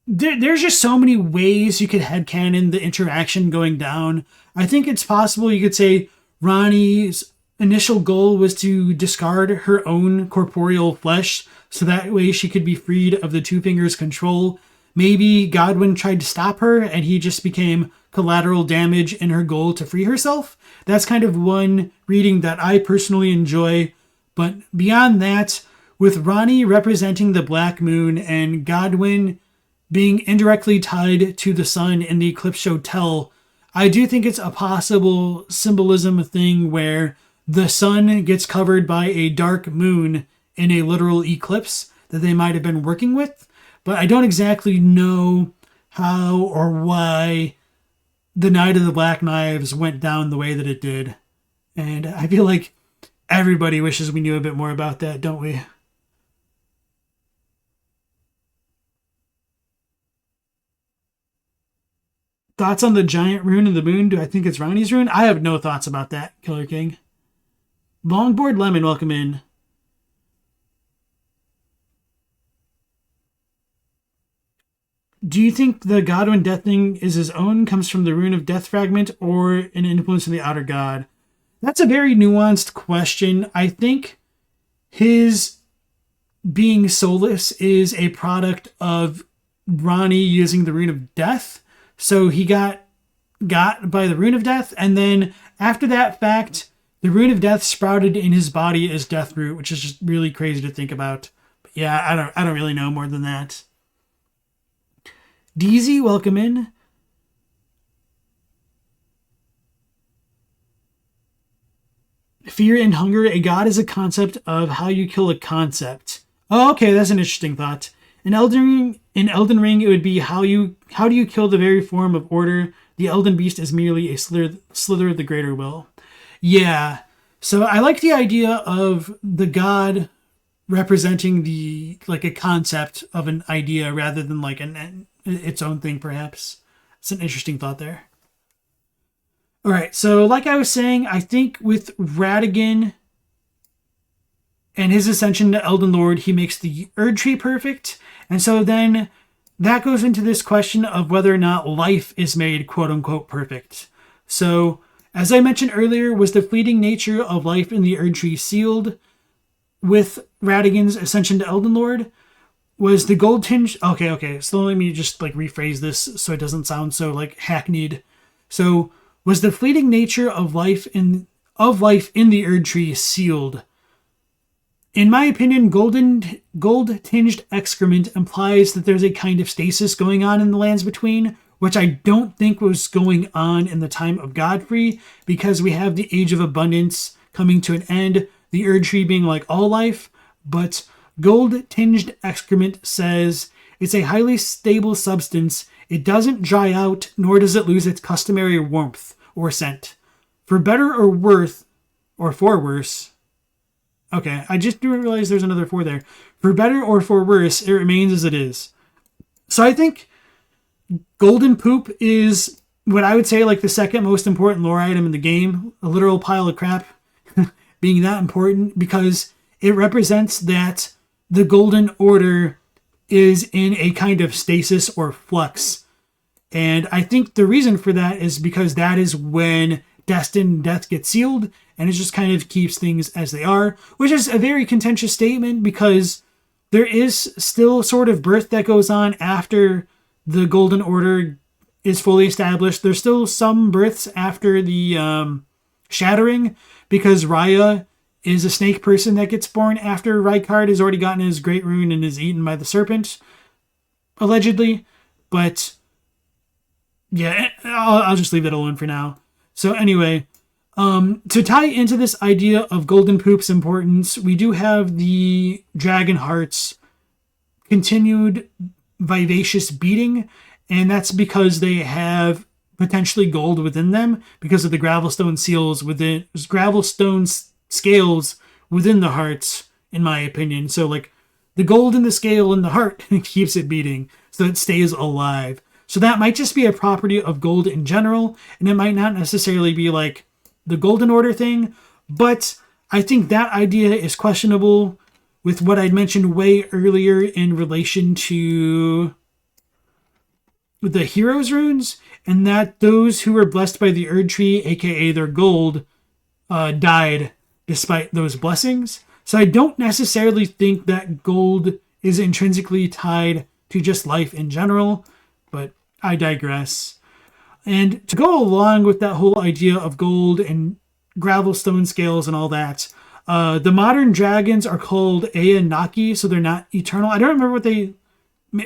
there's just so many ways you could headcanon the interaction going down. I think it's possible you could say Ranni's initial goal was to discard her own corporeal flesh so that way she could be freed of the Two Fingers' control. Maybe Godwyn tried to stop her and he just became collateral damage in her goal to free herself. That's kind of one reading that I personally enjoy. But beyond that, with Ranni representing the Black Moon and Godwyn being indirectly tied to the sun in the Eclipse Hotel, I do think it's a possible symbolism thing where the sun gets covered by a dark moon in a literal eclipse that they might have been working with, but I don't exactly know how or why the Night of the Black Knives went down the way that it did. And I feel like everybody wishes we knew a bit more about that, don't we? Thoughts on the giant rune of the moon? Do I think it's Ranni's rune? I have no thoughts about that, Killer King. Longboard Lemon, welcome in. Do you think the Godwyn death thing is his own, comes from the rune of death fragment, or an influence from the outer god? That's a very nuanced question. I think his being soulless is a product of Ranni using the rune of death. So he got by the rune of death, and then after that fact, the rune of death sprouted in his body as death root, which is just really crazy to think about. But yeah, I don't really know more than that. DZ, welcome in. Fear and hunger. A god is a concept of how you kill a concept. Oh, okay, that's an interesting thought. In Elden Ring, it would be how do you kill the very form of order? The Elden Beast is merely a slither of the greater will. Yeah. So I like the idea of the god representing a concept of an idea rather than like its own thing, perhaps. It's an interesting thought there. All right, so like I was saying, I think with Radagon and his ascension to Elden Lord, he makes the Erdtree perfect. And so then that goes into this question of whether or not life is made quote-unquote perfect. So, as I mentioned earlier, was the fleeting nature of life in the Erdtree sealed with Radagon's ascension to Elden Lord? Was the gold tinge... Okay, so let me just rephrase this so it doesn't sound so hackneyed. So, was the fleeting nature of life in the Erdtree sealed? In my opinion, gold-tinged excrement implies that there's a kind of stasis going on in the lands between, which I don't think was going on in the time of Godfrey, because we have the Age of Abundance coming to an end, the Erdtree being like all life, but gold-tinged excrement says it's a highly stable substance. It doesn't dry out, nor does it lose its customary warmth or scent. For better or worse, or for worse... Okay, I just didn't realize there's another 4 there. For better or for worse, it remains as it is. So I think golden poop is what I would say the second most important lore item in the game. A literal pile of crap being that important because it represents that the Golden Order is in a kind of stasis or flux. And I think the reason for that is because that is when Destined Death gets sealed, and it just kind of keeps things as they are, which is a very contentious statement because there is still sort of birth that goes on after the Golden Order is fully established. There's still some births after the shattering, because Raya is a snake person that gets born after Rykard has already gotten his great rune and is eaten by the serpent, allegedly. But yeah, I'll just leave that alone for now. So anyway, to tie into this idea of Golden Poop's importance, we do have the Dragon Heart's continued vivacious beating, and that's because they have potentially gold within them because of the gravelstone scales within the hearts, in my opinion. So like the gold in the scale in the heart keeps it beating, so it stays alive. So that might just be a property of gold in general, and it might not necessarily be like the Golden Order thing, but I think that idea is questionable with what I'd mentioned way earlier in relation to the heroes runes, and that those who were blessed by the Erdtree, aka their gold, died despite those blessings. So I don't necessarily think that gold is intrinsically tied to just life in general, but I digress. And to go along with that whole idea of gold and gravelstone scales and all that, the modern dragons are called Ayanaki, so they're not eternal. I don't remember what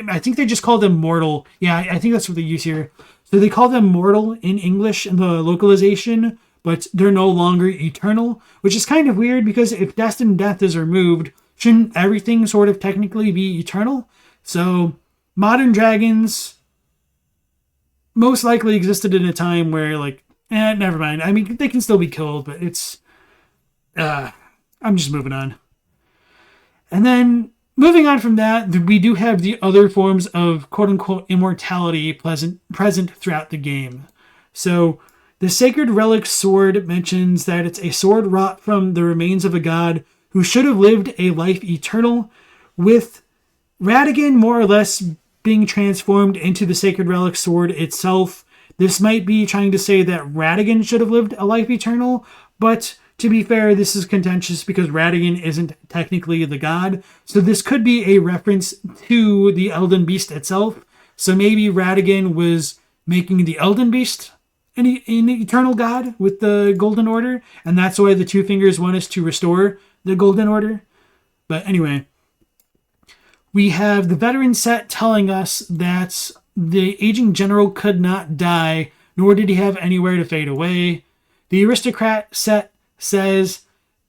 I think they just call them mortal. Yeah, I think that's what they use here. So they call them mortal in English in the localization, but they're no longer eternal, which is kind of weird because if Destined Death is removed, shouldn't everything sort of technically be eternal? So modern dragons most likely existed in a time where never mind. I mean, they can still be killed, but it's, I'm just moving on. And then moving on from that, we do have the other forms of quote-unquote immortality present throughout the game. So the Sacred Relic Sword mentions that it's a sword wrought from the remains of a god who should have lived a life eternal, with Radagon more or less being transformed into the Sacred Relic Sword itself. This might be trying to say that Radagon should have lived a life eternal, but to be fair, this is contentious because Radagon isn't technically the god. So this could be a reference to the Elden Beast itself. So maybe Radagon was making the Elden Beast an eternal god with the Golden Order, and that's why the Two Fingers want us to restore the Golden Order. But anyway, we have the veteran set telling us that the aging general could not die, nor did he have anywhere to fade away. The aristocrat set says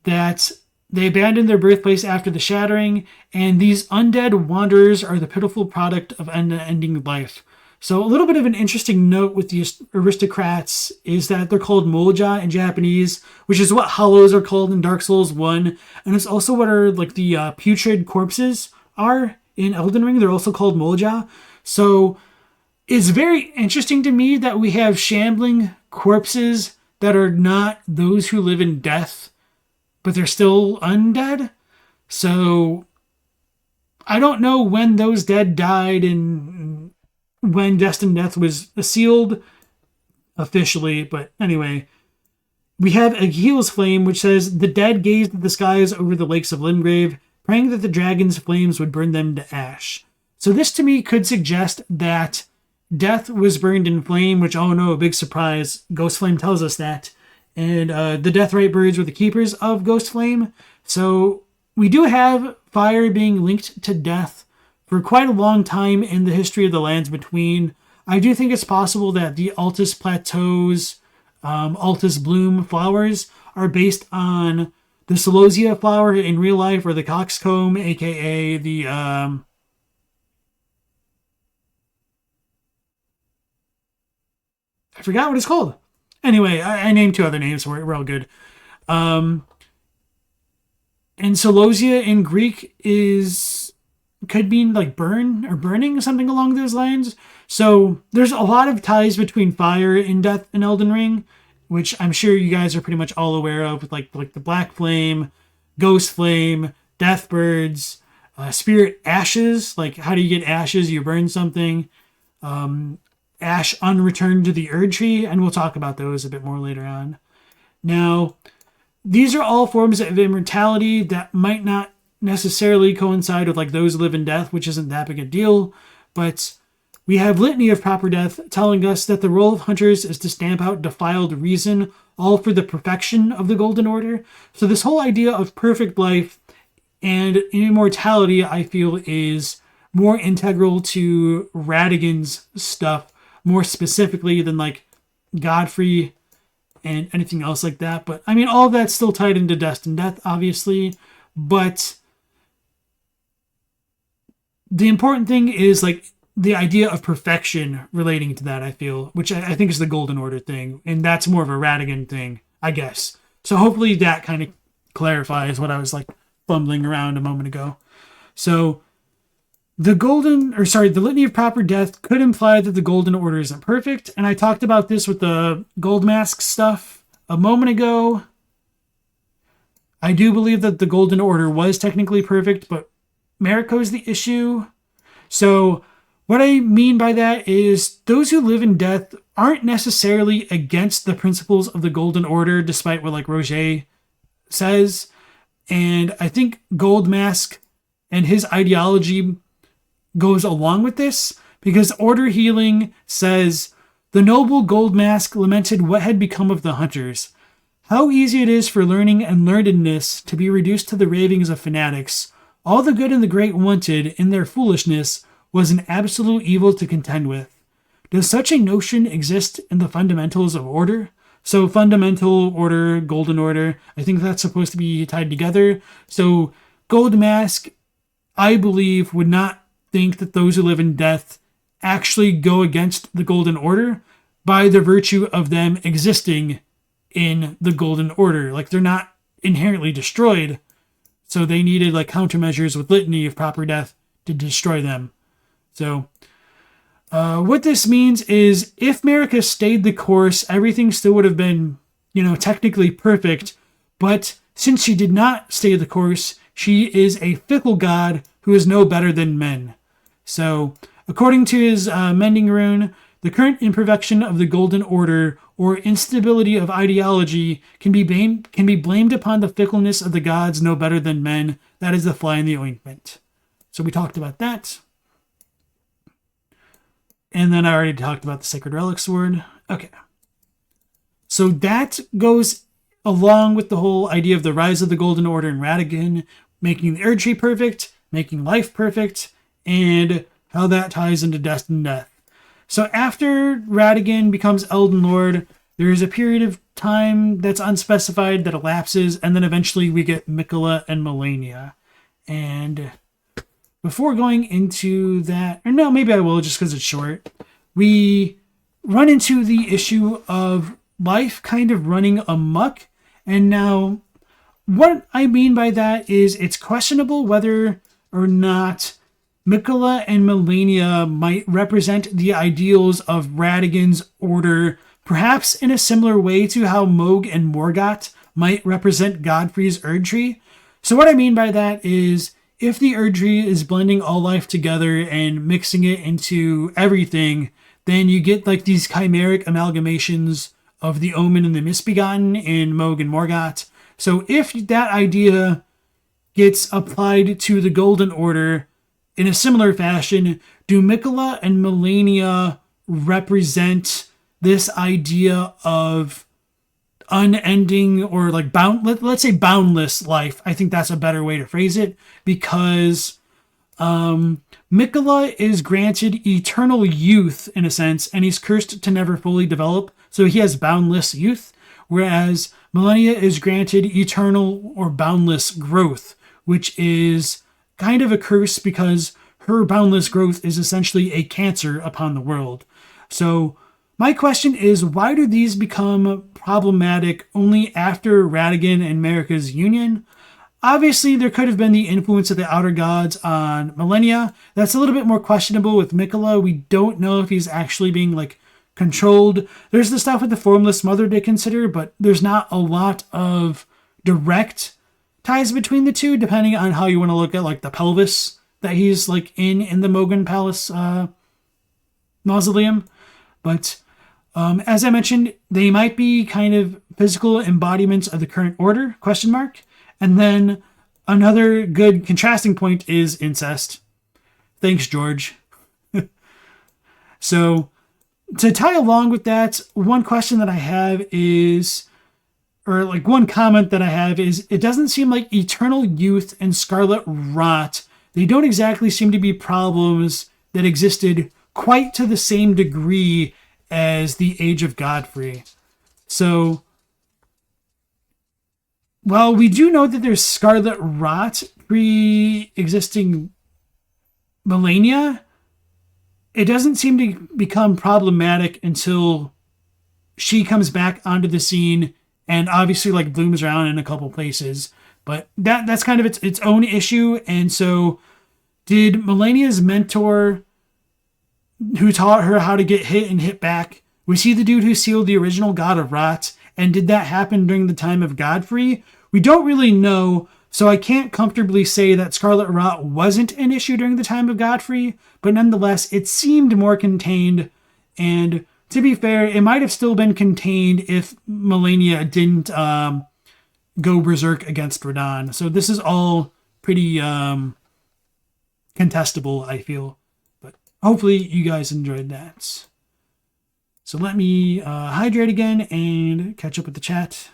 that they abandoned their birthplace after the shattering, and these undead wanderers are the pitiful product of unending life. So a little bit of an interesting note with the aristocrats is that they're called Molja in Japanese, which is what hollows are called in Dark Souls 1, and it's also what are like the putrid corpses are in Elden Ring. They're also called Molja. So it's very interesting to me that we have shambling corpses that are not those who live in death, but they're still undead. So I don't know when those dead died and when Destined Death was sealed officially, but anyway. We have Aghil's Flame, which says, the dead gazed at the skies over the lakes of Limgrave, praying that the dragon's flames would burn them to ash. So this to me could suggest that Death was burned in flame, which, oh no, a big surprise. Ghost Flame tells us that. And the Deathrite birds were the keepers of Ghost Flame. So we do have fire being linked to death for quite a long time in the history of the Lands Between. I do think it's possible that the Altus Plateau's Altus Bloom flowers are based on the Celosia flower in real life, or the coxcomb, aka the I forgot what it's called. Anyway, I named two other names for it. We're all good. And Celosia in Greek could mean like burn or burning, something along those lines. So there's a lot of ties between fire and death in Elden Ring, which I'm sure you guys are pretty much all aware of, with like the Black Flame, Ghost Flame, Death Birds, Spirit Ashes. Like, how do you get ashes? You burn something. Ash unreturned to the Erdtree, and we'll talk about those a bit more later on. Now, these are all forms of immortality that might not necessarily coincide with like those who live in death, which isn't that big a deal, but we have Litany of Proper Death telling us that the role of hunters is to stamp out defiled reason, all for the perfection of the Golden Order. So this whole idea of perfect life and immortality, I feel, is more integral to Radagon's stuff, more specifically than like Godfrey and anything else like that. But I mean, all of that's still tied into Destined Death, obviously. But the important thing is like the idea of perfection relating to that, I feel, which I think is the Golden Order thing. And that's more of a Radagon thing, I guess. So hopefully that kind of clarifies what I was like fumbling around a moment ago. So the Litany of Proper Death could imply that the Golden Order isn't perfect. And I talked about this with the Gold Mask stuff a moment ago. I do believe that the Golden Order was technically perfect, but Mariko's the issue. So what I mean by that is those who live in death aren't necessarily against the principles of the Golden Order, despite what like Roger says. And I think Gold Mask and his ideology goes along with this, because Order Healing says, "The noble Gold Mask lamented what had become of the hunters. How easy it is for learning and learnedness to be reduced to the ravings of fanatics. All the good and the great wanted, in their foolishness, was an absolute evil to contend with. Does such a notion exist in the fundamentals of order?" So fundamental order, Golden Order, I think that's supposed to be tied together. So Gold Mask, I believe, would not think that those who live in death actually go against the Golden Order by the virtue of them existing in the Golden Order. Like, they're not inherently destroyed, so they needed like countermeasures with Litany of Proper Death to destroy them. So what this means is if Marika stayed the course, everything still would have been, technically perfect. But since she did not stay the course, she is a fickle god who is no better than men. So according to his mending rune, the current imperfection of the Golden Order or instability of ideology can be blamed upon the fickleness of the gods no better than men. That is the fly in the ointment. So we talked about that. And then I already talked about the Sacred Relic Sword. Okay. So that goes along with the whole idea of the rise of the Golden Order in Radagon, making the Erdtree perfect, making life perfect, and how that ties into Destined Death. So after Radagon becomes Elden Lord, there is a period of time that's unspecified that elapses, and then eventually we get Miquella and Malenia. And before going into that, or no, maybe I will just because it's short, we run into the issue of life kind of running amok. And now what I mean by that is it's questionable whether or not Miquella and Malenia might represent the ideals of Radagon's order, perhaps in a similar way to how Mohg and Morgott might represent Godfrey's Erdtree. So what I mean by that is, if the Erdtree is blending all life together and mixing it into everything, then you get like these chimeric amalgamations of the Omen and the Misbegotten in Mohg and Morgott. So if that idea gets applied to the Golden Order in a similar fashion, do Miquella and Malenia represent this idea of unending or like let's say boundless life? I think that's a better way to phrase it, because Miquella is granted eternal youth in a sense, and he's cursed to never fully develop, so he has boundless youth, whereas Malenia is granted eternal or boundless growth, which is kind of a curse because her boundless growth is essentially a cancer upon the world. So my question is, why do these become problematic only after Radagon and Marika's union? Obviously, there could have been the influence of the Outer Gods on Malenia. That's a little bit more questionable with Miquella. We don't know if he's actually being like controlled. There's the stuff with the Formless Mother to consider, but there's not a lot of direct ties between the two, depending on how you want to look at like the pelvis that he's like in the Mogan Palace mausoleum. But as I mentioned, they might be kind of physical embodiments of the current order, question mark. And then another good contrasting point is incest. Thanks, George. So, to tie along with that, one question that I have is, or like one comment that I have is, it doesn't seem like Eternal Youth and Scarlet Rot, they don't exactly seem to be problems that existed quite to the same degree as the Age of Godfrey. So, well, we do know that there's Scarlet Rot pre-existing millennia. It doesn't seem to become problematic until she comes back onto the scene and obviously like blooms around in a couple places. But that's kind of its own issue. And so did Millennia's mentor, who taught her how to get hit and hit back, was he the dude who sealed the original God of Rot? And did that happen during the time of Godfrey? We don't really know, so I can't comfortably say that Scarlet Rot wasn't an issue during the time of Godfrey, but nonetheless, it seemed more contained, and to be fair, it might have still been contained if Malenia didn't go berserk against Radon. So this is all pretty contestable, I feel. But hopefully you guys enjoyed that. So let me hydrate again and catch up with the chat.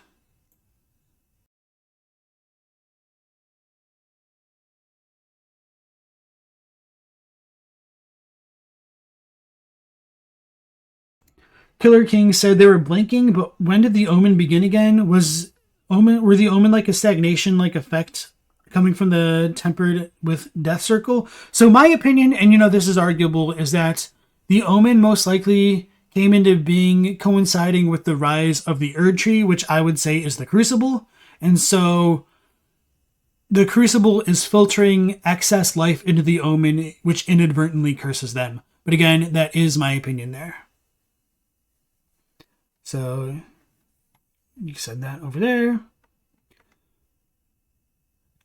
Killer King said they were blinking, but when did the omen begin again? Were the omen like a stagnation like effect coming from the tempered with death circle? So my opinion, and this is arguable, is that the omen most likely came into being coinciding with the rise of the Erdtree, which I would say is the Crucible. And so the Crucible is filtering excess life into the omen, which inadvertently curses them. But again, that is my opinion there. So you said that over there.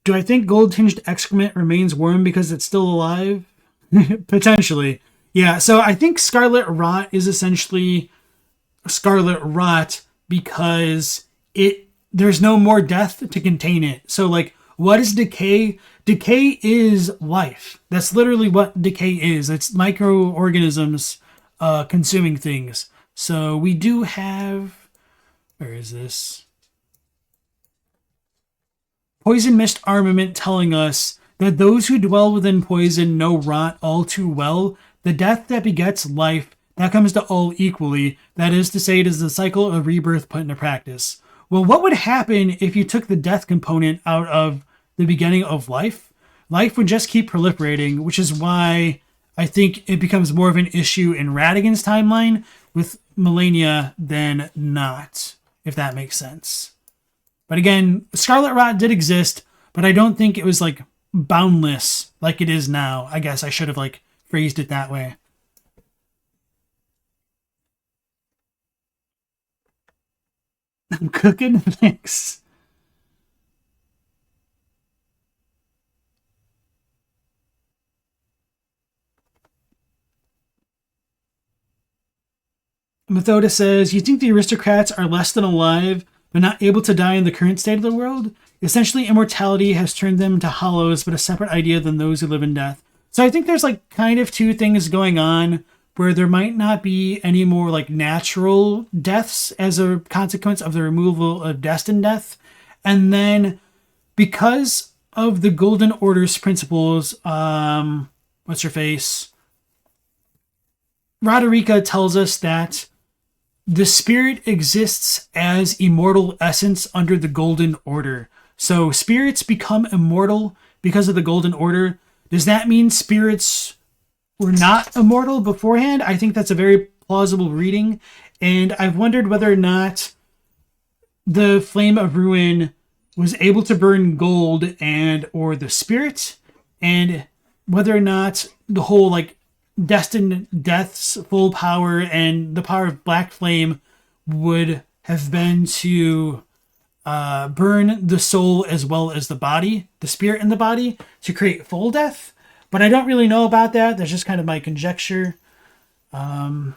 Do I think gold-tinged excrement remains warm because it's still alive? Potentially. Yeah, so I think Scarlet Rot is essentially Scarlet Rot because there's no more death to contain it. So like, what is decay? Decay is life. That's literally what decay is. It's microorganisms consuming things. So we do have, where is this? Poison Mist Armament telling us that those who dwell within poison know rot all too well. The death that begets life, that comes to all equally. That is to say, it is the cycle of rebirth put into practice. Well, what would happen if you took the death component out of the beginning of life? Life would just keep proliferating, which is why I think it becomes more of an issue in Radagon's timeline with Malenia than not, if that makes sense. But again, Scarlet Rot did exist, but I don't think it was like boundless like it is now. I guess I should have like phrased it that way. I'm cooking. Thanks. Methoda says, you think the aristocrats are less than alive, but not able to die in the current state of the world? Essentially, immortality has turned them to hollows, but a separate idea than those who live in death. So I think there's like kind of two things going on where there might not be any more like natural deaths as a consequence of the removal of Destined Death. And then because of the Golden Order's principles, what's her face? Roderica tells us that the spirit exists as immortal essence under the Golden Order. So spirits become immortal because of the Golden Order. Does that mean spirits were not immortal beforehand? I think that's a very plausible reading. And I've wondered whether or not the Flame of Ruin was able to burn gold or the spirit, and whether or not the whole like Destined Death's full power and the power of Black Flame would have been to burn the soul as well as the body, the spirit in the body, to create full death. But I don't really know about that. That's just kind of my conjecture. Sorry,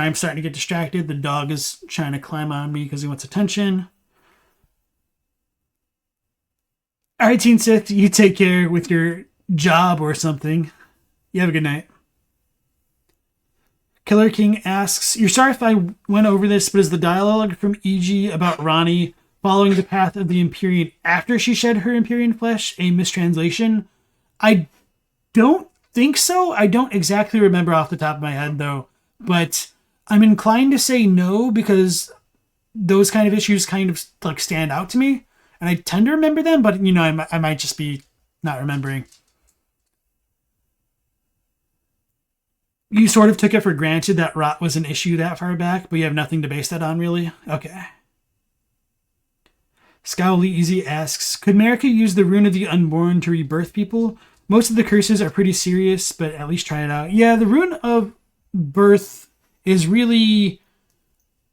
I'm starting to get distracted. The dog is trying to climb on me because he wants attention. All right, Teen Sith, you take care with your job or something. You have a good night. Killer King asks, "You're sorry if I went over this, but is the dialogue from EG about Ronnie following the path of the Empyrean after she shed her Empyrean flesh a mistranslation?" I don't think so. I don't exactly remember off the top of my head, though. But I'm inclined to say no because those kind of issues kind of like stand out to me. And I tend to remember them, but I might just be not remembering. You sort of took it for granted that rot was an issue that far back, but you have nothing to base that on, really? Okay. Scowly Easy asks, "Could Marika use the Rune of the Unborn to rebirth people? Most of the curses are pretty serious, but at least try it out." Yeah, the Rune of Birth is really...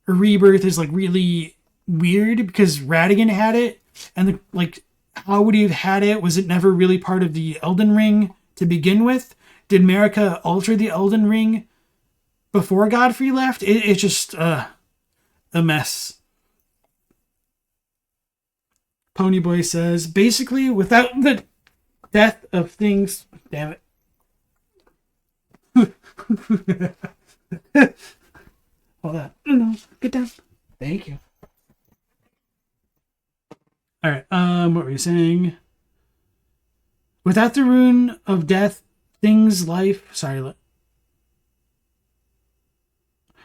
Rebirth is, like, really weird because Radagon had it, and, how would he have had it? Was it never really part of the Elden Ring to begin with? Did Marika alter the Elden Ring before Godfrey left? It's just a mess. Ponyboy says, "Basically, without the death of things..." Damn it. Hold on. No, get down. Thank you. All right. What were you saying? Without the Rune of Death, things, life... Sorry.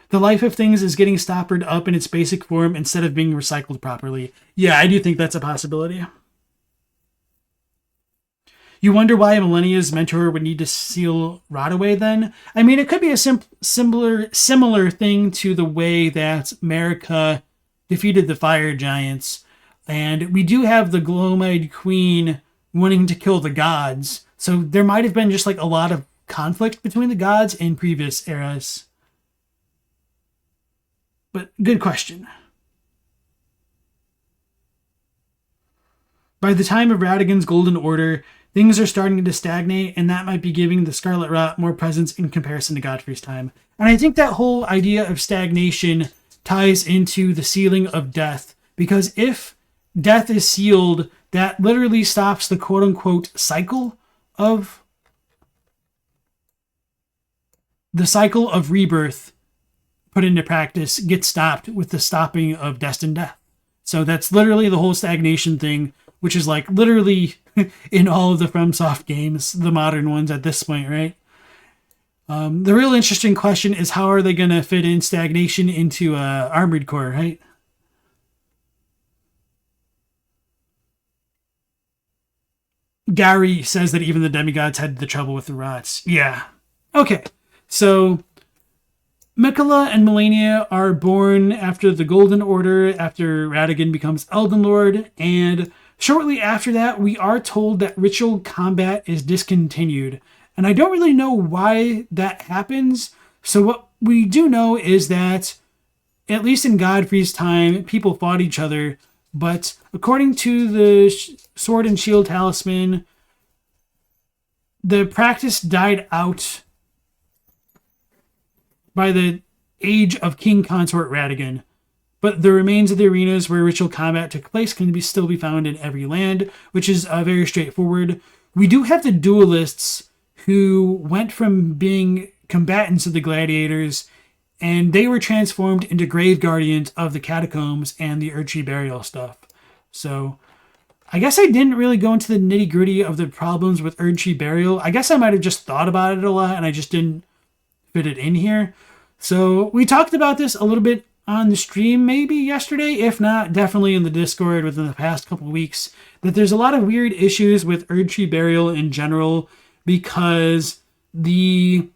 The life of things is getting stoppered up in its basic form instead of being recycled properly. Yeah, I do think that's a possibility. You wonder why Millennia's mentor would need to seal rot away then? I mean, it could be a similar thing to the way that Marika defeated the fire giants. And we do have the Glow-Eyed Queen wanting to kill the gods. So there might have been just like a lot of conflict between the gods in previous eras. But good question. By the time of Radagon's Golden Order, things are starting to stagnate, and that might be giving the Scarlet Rot more presence in comparison to Godfrey's time. And I think that whole idea of stagnation ties into the sealing of death, because if death is sealed, that literally stops the quote-unquote cycle of rebirth put into practice gets stopped with the stopping of Destined Death. So that's literally the whole stagnation thing, which is like literally in all of the FromSoft games, the modern ones at this point, right? The real interesting question is how are they going to fit in stagnation into Armored Core, right? Gary says that even the demigods had the trouble with the rots. Yeah. Okay. So Miquella and Malenia are born after the Golden Order, after Radagon becomes Elden Lord, and shortly after that, we are told that ritual combat is discontinued. And I don't really know why that happens. So what we do know is that, at least in Godfrey's time, people fought each other. But according to the Sword and Shield Talisman, the practice died out by the age of King Consort Radagon. But the remains of the arenas where ritual combat took place can still be found in every land, which is very straightforward. We do have the duelists who went from being combatants of the gladiators, and they were transformed into grave guardians of the catacombs and the Erdtree burial stuff. So I guess I didn't really go into the nitty-gritty of the problems with Erdtree burial. I guess I might have just thought about it a lot, and I just didn't fit it in here. So we talked about this a little bit on the stream maybe yesterday, if not, definitely in the Discord within the past couple weeks, that there's a lot of weird issues with Erdtree burial in general because the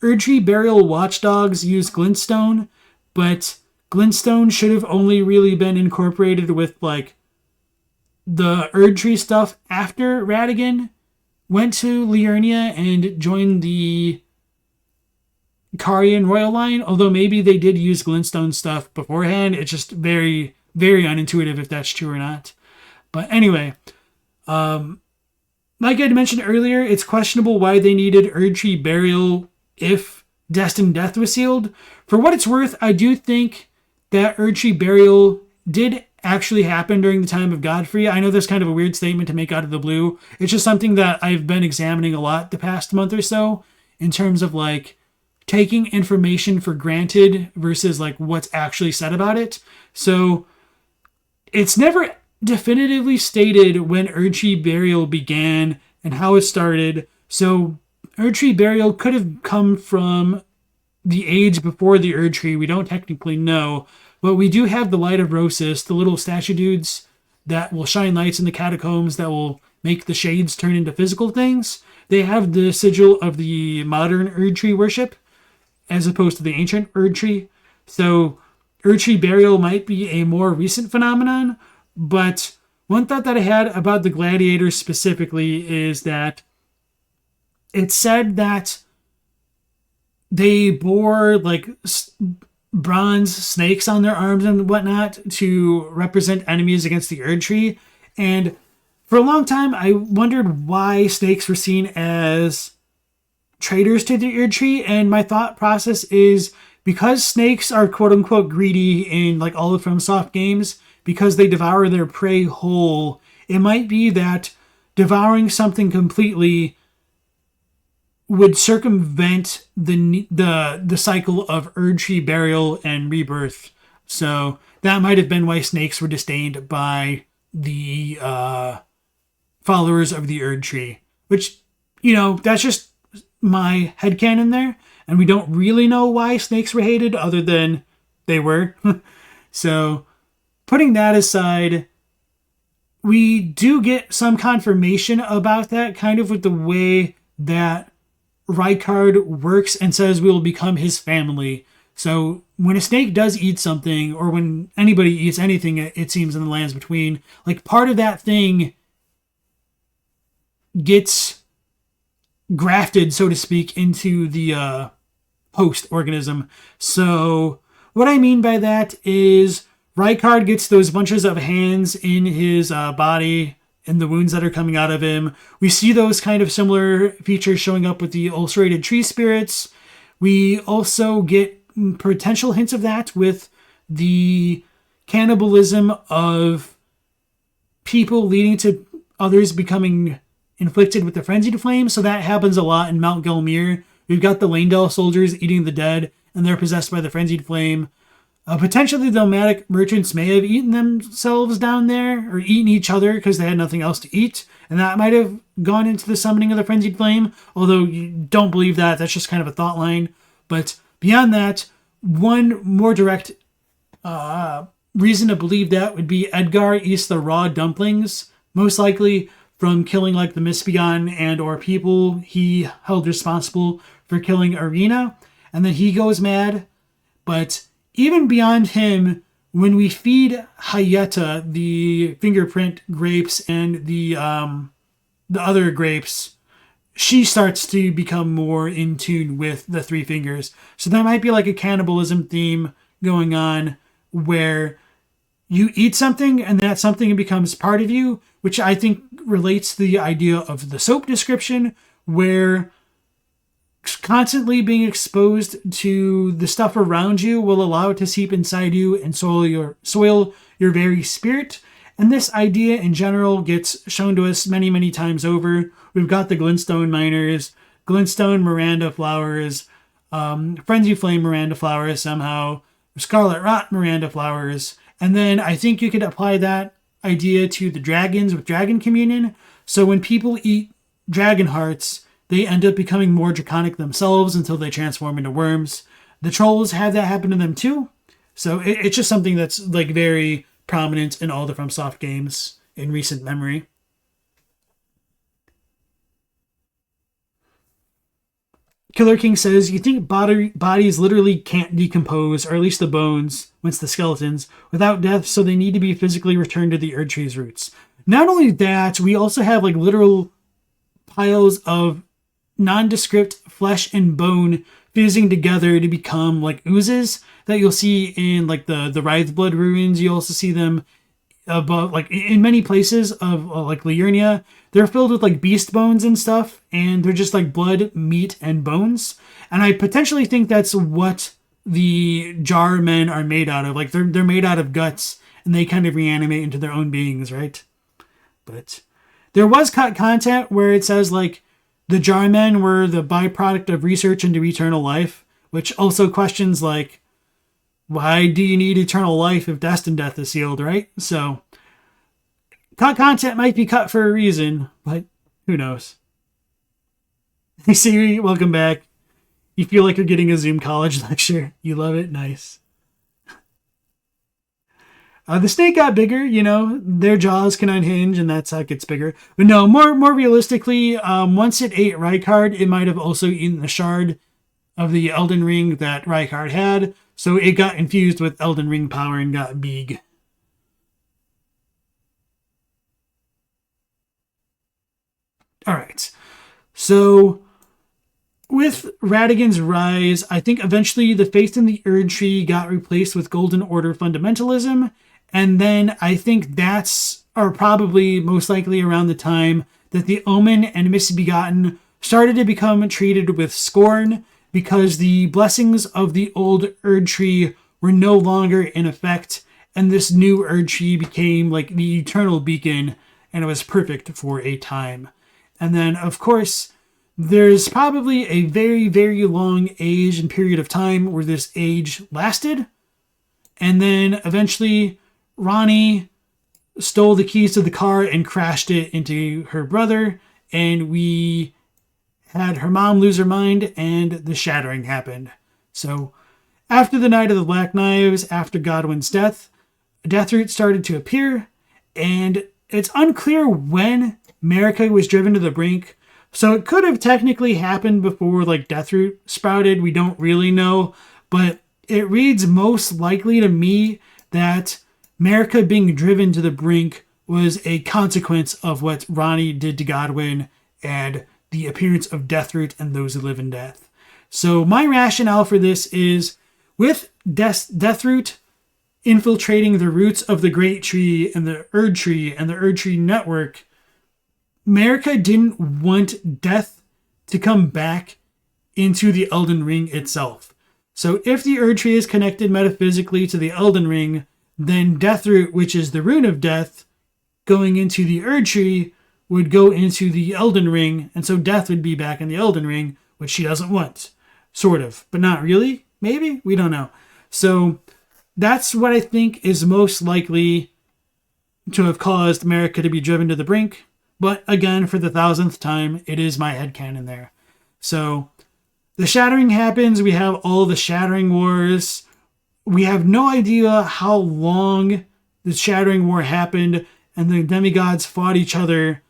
Erdtree burial watchdogs use glintstone, but glintstone should have only really been incorporated with like the Erdtree stuff after Radagon went to Liurnia and joined the Carian royal line, although maybe they did use glintstone stuff beforehand. It's just very, very unintuitive if that's true or not. But anyway, like I had mentioned earlier, it's questionable why they needed Erdtree burial if Destined Death was sealed. For what it's worth, I do think that Erdtree burial did actually happened during the time of Godfrey. I know that's kind of a weird statement to make out of the blue. It's just something that I've been examining a lot the past month or so in terms of like taking information for granted versus like what's actually said about it. So it's never definitively stated when Erdtree burial began and how it started. So Erdtree burial could have come from the age before the Erdtree. We don't technically know. But we do have the Light of Rosis, the little statue dudes that will shine lights in the catacombs that will make the shades turn into physical things. They have the sigil of the modern Erdtree worship as opposed to the ancient Erdtree. So Erdtree burial might be a more recent phenomenon, but one thought that I had about the gladiators specifically is that it said that they bore like bronze snakes on their arms and whatnot to represent enemies against the Erdtree. And for a long time, I wondered why snakes were seen as traitors to the Erdtree. And my thought process is because snakes are quote unquote greedy in like all of FromSoft games, because they devour their prey whole, it might be that devouring something completely would circumvent the cycle of Erdtree burial and rebirth. So that might have been why snakes were disdained by the followers of the Erdtree. Which, you know, that's just my headcanon there. And we don't really know why snakes were hated other than they were. So putting that aside, we do get some confirmation about that kind of with the way that Rykard works and says we will become his family. So when a snake does eat something, or when anybody eats anything, it seems in the lands between, like part of that thing gets grafted, so to speak, into the host organism. So what I mean by that is Rykard gets those bunches of hands in his body and the wounds that are coming out of him. We see those kind of similar features showing up with the ulcerated tree spirits. We also get potential hints of that with the cannibalism of people leading to others becoming inflicted with the frenzied flame. So that happens a lot in Mount Gelmir. We've got the Lanedale soldiers eating the dead, and they're possessed by the frenzied flame. Potentially, the nomadic merchants may have eaten themselves down there, or eaten each other because they had nothing else to eat. And that might have gone into the summoning of the Frenzied Flame, although you don't believe that. That's just kind of a thought line. But beyond that, one more direct reason to believe that would be Edgar eats the raw dumplings, most likely from killing like the Mistbegon and or people he held responsible for killing Arena. And then he goes mad. But even beyond him, when we feed Hayeta the fingerprint grapes and the other grapes, she starts to become more in tune with the three fingers. So that might be like a cannibalism theme going on where you eat something and that something becomes part of you, which I think relates to the idea of the soap description, where constantly being exposed to the stuff around you will allow it to seep inside you and soil your very spirit. And this idea in general gets shown to us many, many times over. We've got the glintstone miners, glintstone Miranda flowers, frenzy flame Miranda flowers somehow, scarlet rot Miranda flowers. And then I think you could apply that idea to the dragons with dragon communion. So when people eat dragon hearts, they end up becoming more draconic themselves until they transform into worms. The trolls have that happen to them too. So it's just something that's like very prominent in all the FromSoft games in recent memory. Killer King says, you think bodies literally can't decompose, or at least the bones, once the skeletons, without death, so they need to be physically returned to the Erdtree's roots. Not only that, we also have like literal piles of nondescript flesh and bone fusing together to become like oozes that you'll see in like the Wraithblood ruins. You also see them above, like in many places of like Liurnia. They're filled with like beast bones and stuff, and they're just like blood, meat, and bones. And I potentially think that's what the jar men are made out of. Like they're made out of guts, and they kind of reanimate into their own beings, right? But there was cut content where it says like the Jarmen were the byproduct of research into eternal life, which also questions like, why do you need eternal life if Destined Death is sealed, right? So cut content might be cut for a reason, but who knows? Hey Siri, welcome back. You feel like you're getting a Zoom college lecture. You love it? Nice. The snake got bigger, you know, their jaws can unhinge and that's how it gets bigger. But no, more realistically, once it ate Rykard, it might have also eaten the shard of the Elden Ring that Rykard had. So it got infused with Elden Ring power and got big. Alright. So with Radagon's rise, I think eventually the faith in the Erdtree got replaced with Golden Order fundamentalism. And then I think that's, or probably most likely around the time that the Omen and Misbegotten started to become treated with scorn because the blessings of the old Erdtree were no longer in effect. And this new Erdtree became like the eternal beacon and it was perfect for a time. And then, of course, there's probably a very, very long age and period of time where this age lasted. And then eventually Ranni stole the keys to the car and crashed it into her brother. And we had her mom lose her mind and the shattering happened. So after the Night of the Black Knives, after Godwyn's death, Deathroot started to appear. And it's unclear when Marika was driven to the brink. So it could have technically happened before like Deathroot sprouted. We don't really know. But it reads most likely to me that Marika being driven to the brink was a consequence of what Ranni did to Godwyn and the appearance of Deathroot and those who live in death. So my rationale for this is with Deathroot infiltrating the roots of the Great Tree and the Erdtree network, Marika didn't want death to come back into the Elden Ring itself. So if the Erdtree is connected metaphysically to the Elden Ring, then Deathroot, which is the rune of death, going into the Erdtree would go into the Elden Ring, and so death would be back in the Elden Ring, which she doesn't want. Sort of, but not really. Maybe? We don't know. So that's what I think is most likely to have caused Marika to be driven to the brink. But again, for the 1000th time, it is my headcanon there. So the shattering happens. We have all the shattering wars. We have no idea how long the shattering war happened and the demigods fought each other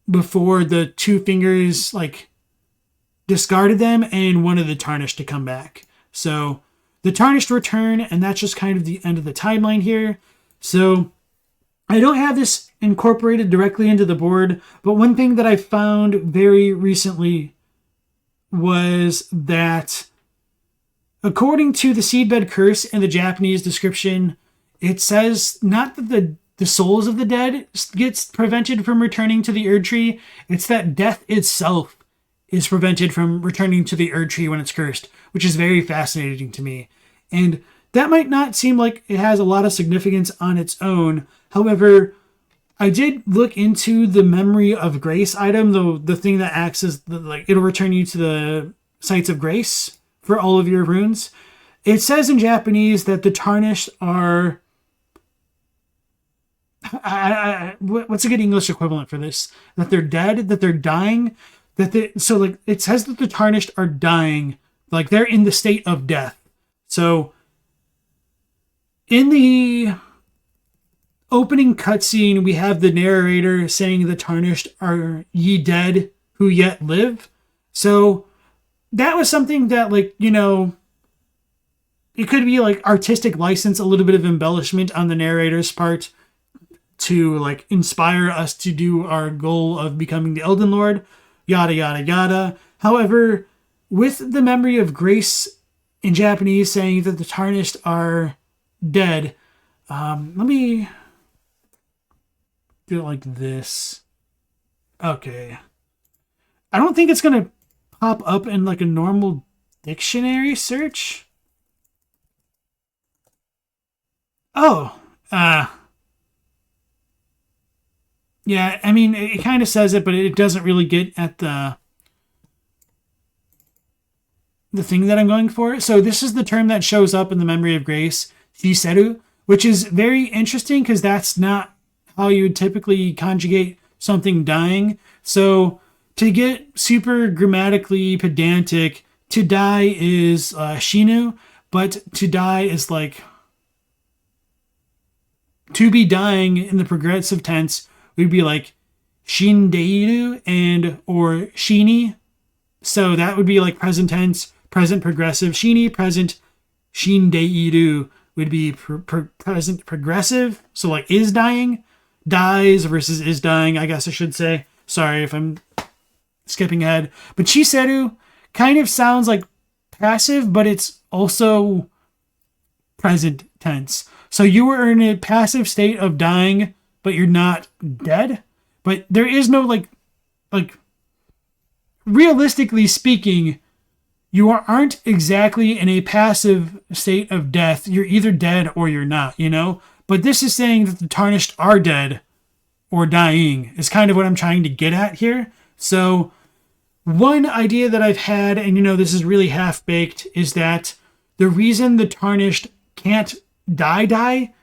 before the Two Fingers like discarded them and wanted the Tarnished to come back. So the Tarnished return, and that's just kind of the end of the timeline here. So I don't have this incorporated directly into the board, but one thing that I found very recently was that according to the Seedbed Curse in the Japanese description, it says not that the souls of the dead gets prevented from returning to the Erdtree, it's that death itself is prevented from returning to the Erdtree when it's cursed, which is very fascinating to me. And that might not seem like it has a lot of significance on its own. However, I did look into the Memory of Grace item, the thing that acts as it'll return you to the sites of grace for all of your runes. It says in Japanese that the Tarnished are what's a good English equivalent for this? That they're dead, that they're dying, it says that the Tarnished are dying, like they're in the state of death. So in the opening cutscene, we have the narrator saying the Tarnished are ye dead who yet live. So that was something that, like, you know, it could be like artistic license, a little bit of embellishment on the narrator's part to like inspire us to do our goal of becoming the Elden Lord, yada, yada, yada. However, with the Memory of Grace in Japanese saying that the Tarnished are dead, let me do it like this. Okay. I don't think it's going to pop up in like a normal dictionary search. Oh, Uh, yeah, I mean, it kind of says it, but it doesn't really get at the thing that I'm going for. So this is the term that shows up in the Memory of Grace, Shiseru, which is very interesting because that's not how you would typically conjugate something dying. So to get super grammatically pedantic, to die is shinu, but to die is like to be dying in the progressive tense would be like shindeiru and or shini. So that would be like present tense, present progressive. Shini, present. Shindeiru would be present progressive. So like is dying, dies versus is dying, I guess I should say. Sorry if I'm skipping ahead. But Shiseru kind of sounds like passive, but it's also present tense. So you were in a passive state of dying, but you're not dead. But there is no like realistically speaking, you aren't exactly in a passive state of death. You're either dead or you're not, you know? But this is saying that the tarnished are dead or dying is kind of what I'm trying to get at here. So one idea that I've had, and you know, this is really half-baked, is that the reason the tarnished can't die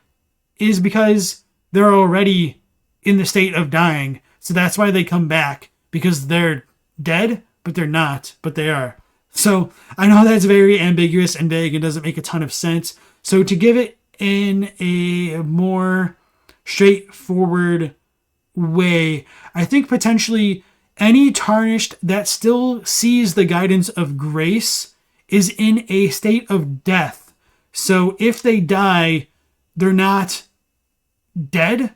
is because they're already in the state of dying. So that's why they come back, because they're dead, but they're not, but they are. So I know that's very ambiguous and vague and doesn't make a ton of sense. So to give it in a more straightforward way, I think potentially any tarnished that still sees the guidance of grace is in a state of death. So if they die, they're not dead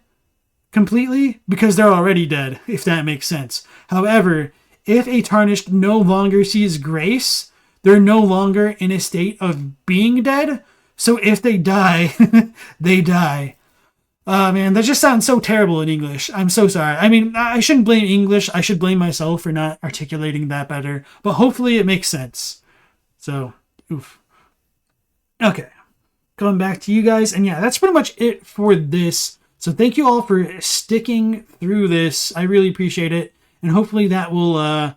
completely because they're already dead, if that makes sense. However, if a tarnished no longer sees grace, they're no longer in a state of being dead. So if they die, they die. Man, that just sounds so terrible in English. I'm so sorry. I mean, I shouldn't blame English. I should blame myself for not articulating that better. But hopefully it makes sense. So, oof. Okay. Going back to you guys. And yeah, that's pretty much it for this. So thank you all for sticking through this. I really appreciate it. And hopefully that will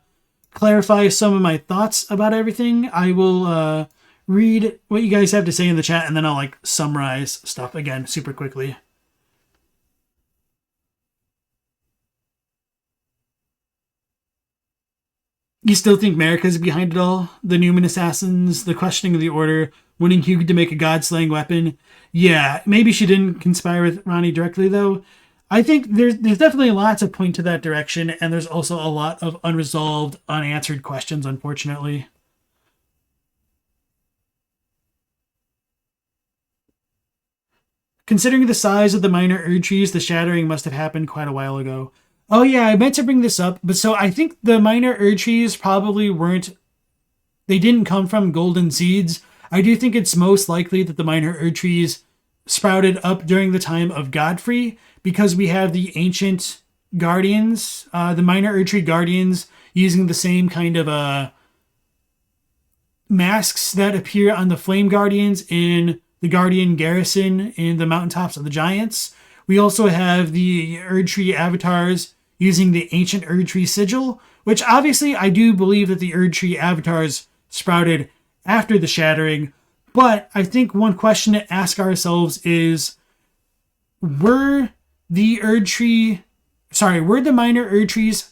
clarify some of my thoughts about everything. I will read what you guys have to say in the chat, and then I'll like summarize stuff again super quickly. You still think Marika's behind it all? The Newman assassins, the questioning of the order, winning Hugh to make a god-slaying weapon? Yeah, maybe she didn't conspire with Ranni directly, though. I think there's definitely a lot to point to that direction, and there's also a lot of unresolved, unanswered questions, unfortunately. Considering the size of the minor Erdtrees, the shattering must have happened quite a while ago. Oh yeah, I meant to bring this up, but so I think the minor Erdtrees probably weren't... They didn't come from golden seeds. I do think it's most likely that the minor Erdtrees sprouted up during the time of Godfrey, because we have the ancient guardians, the minor Erdtree guardians, using the same kind of masks that appear on the flame guardians in the guardian garrison in the mountaintops of the giants. We also have the Erdtree avatars using the ancient Erdtree sigil, which obviously I do believe that the Erdtree avatars sprouted after the shattering. But I think one question to ask ourselves is, were the minor Erdtrees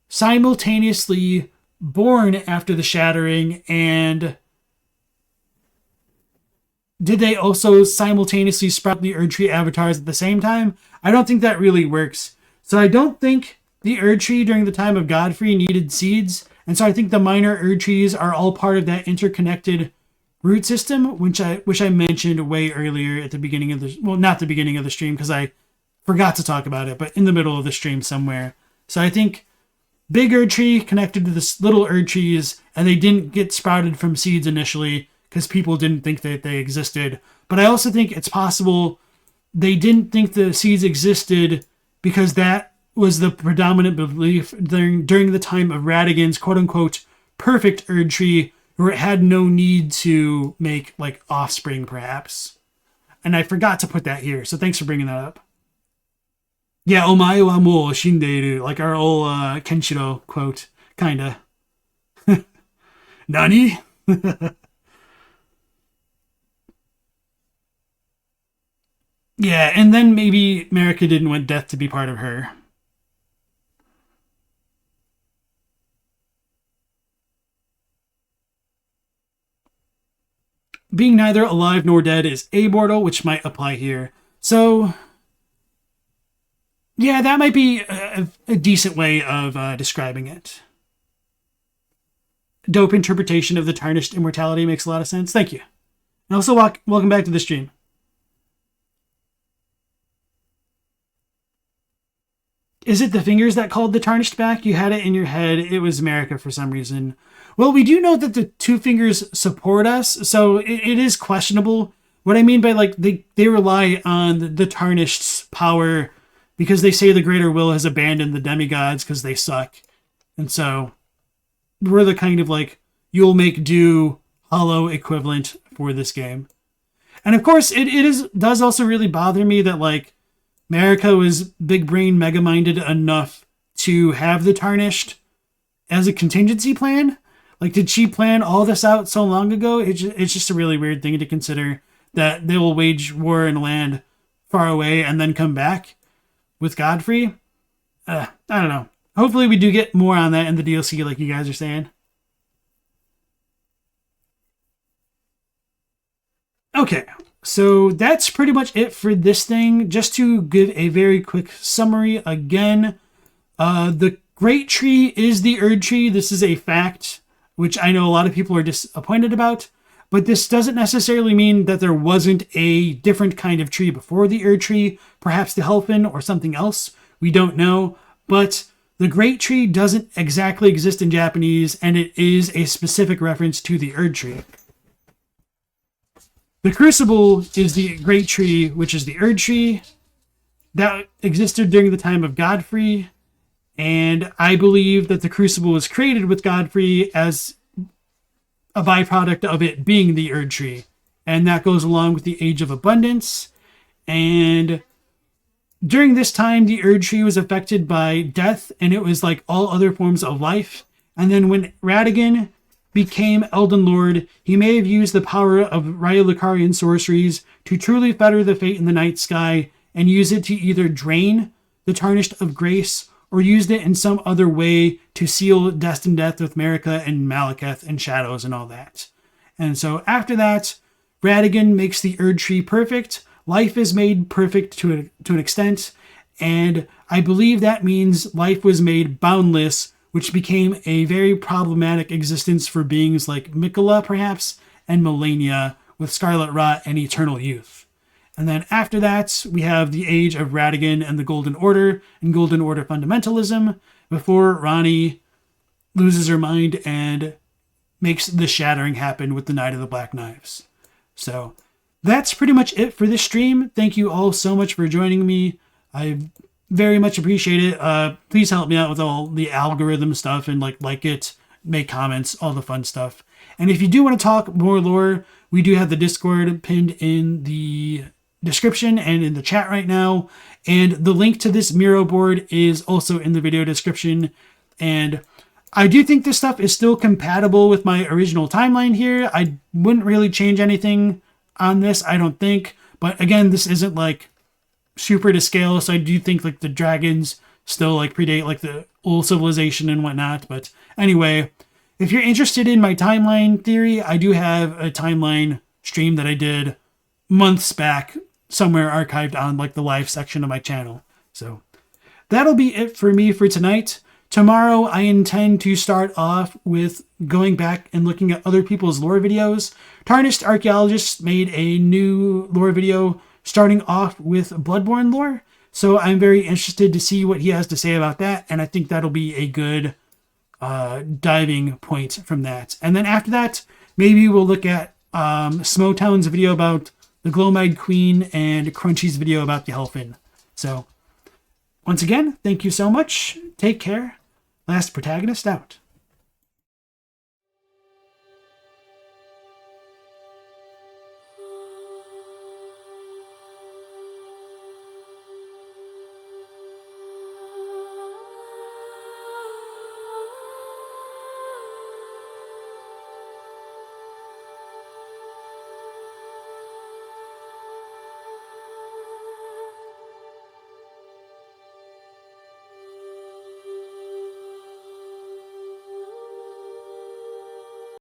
simultaneously born after the shattering, and did they also simultaneously sprout the Erdtree avatars at the same time? I don't think that really works. So I don't think the Erdtree during the time of Godfrey needed seeds, and so I think the minor Erdtrees are all part of that interconnected root system, which I mentioned way earlier at the beginning of the... Well, not the beginning of the stream, because I forgot to talk about it, but in the middle of the stream somewhere. So I think big Erdtree connected to the little Erdtrees, and they didn't get sprouted from seeds initially because people didn't think that they existed. But I also think it's possible they didn't think the seeds existed because that was the predominant belief during the time of Radagon's quote-unquote perfect Erdtree, where it had no need to make like offspring, perhaps. And I forgot to put that here, so thanks for bringing that up. Yeah, omae wa mou shindeiru, like our old Kenshiro quote, kinda. Nani? Yeah, and then maybe Marika didn't want death to be part of her. Being neither alive nor dead is amortal, which might apply here. So, yeah, that might be a decent way of describing it. Dope interpretation of the tarnished immortality makes a lot of sense. Thank you. And also, welcome back to the stream. Is it the fingers that called the tarnished back? You had it in your head. It was Marika for some reason. Well, we do know that the two fingers support us, so it is questionable. What I mean by, like, they rely on the tarnished's power because they say the greater will has abandoned the demigods because they suck. And so we're the kind of, like, you'll make do hollow equivalent for this game. And of course, does also really bother me that, like, Marika was big brain, mega minded enough to have the tarnished as a contingency plan. Like, did she plan all this out so long ago? It's just a really weird thing to consider that they will wage war in a land far away and then come back with Godfrey. I don't know. Hopefully we do get more on that in the DLC, like you guys are saying. Okay, so that's pretty much it for this thing. Just to give a very quick summary again, the Great Tree is the Erdtree. This is a fact, which I know a lot of people are disappointed about, but this doesn't necessarily mean that there wasn't a different kind of tree before the Erdtree, perhaps the Helfin or something else. We don't know, but the Great Tree doesn't exactly exist in Japanese, and it is a specific reference to the Erdtree. The Crucible is the Great Tree, which is the Erdtree that existed during the time of Godfrey, and I believe that the Crucible was created with Godfrey as a byproduct of it being the Erdtree, and that goes along with the Age of Abundance. And during this time, the Erdtree was affected by death, and it was like all other forms of life. And then when Radagon became Elden Lord, he may have used the power of Rayalukarian sorceries to truly fetter the fate in the night sky and use it to either drain the Tarnished of Grace or used it in some other way to seal Destined Death with Marika and Maliketh and Shadows and all that. And so after that, Radagon makes the Erdtree perfect. Life is made perfect to an extent, and I believe that means life was made boundless, which became a very problematic existence for beings like Mikola, perhaps, and Melania, with Scarlet Rot and Eternal Youth. And then after that, we have the Age of Radagon and the Golden Order, and Golden Order fundamentalism, before Ranni loses her mind and makes the shattering happen with the Knight of the Black Knives. So that's pretty much it for this stream. Thank you all so much for joining me. I very much appreciate it. Please help me out with all the algorithm stuff and like it, make comments, all the fun stuff. And if you do want to talk more lore, we do have the Discord pinned in the description and in the chat right now. And the link to this MIRO board is also in the video description. And I do think this stuff is still compatible with my original timeline here. I wouldn't really change anything on this, I don't think. But again, this isn't like super to scale, so I do think like the dragons still like predate like the old civilization and whatnot. But anyway, if you're interested in my timeline theory, I do have a timeline stream that I did months back, somewhere archived on like the live section of my channel. So that'll be it for me for tonight. Tomorrow, I intend to start off with going back and looking at other people's lore videos. Tarnished Archaeologists made a new lore video starting off with Bloodborne lore. So I'm very interested to see what he has to say about that. And I think that'll be a good diving point from that. And then after that, maybe we'll look at Smotown's video about the Glowmide Queen and Crunchy's video about the Helfin. So once again, thank you so much. Take care. Last Protagonist out.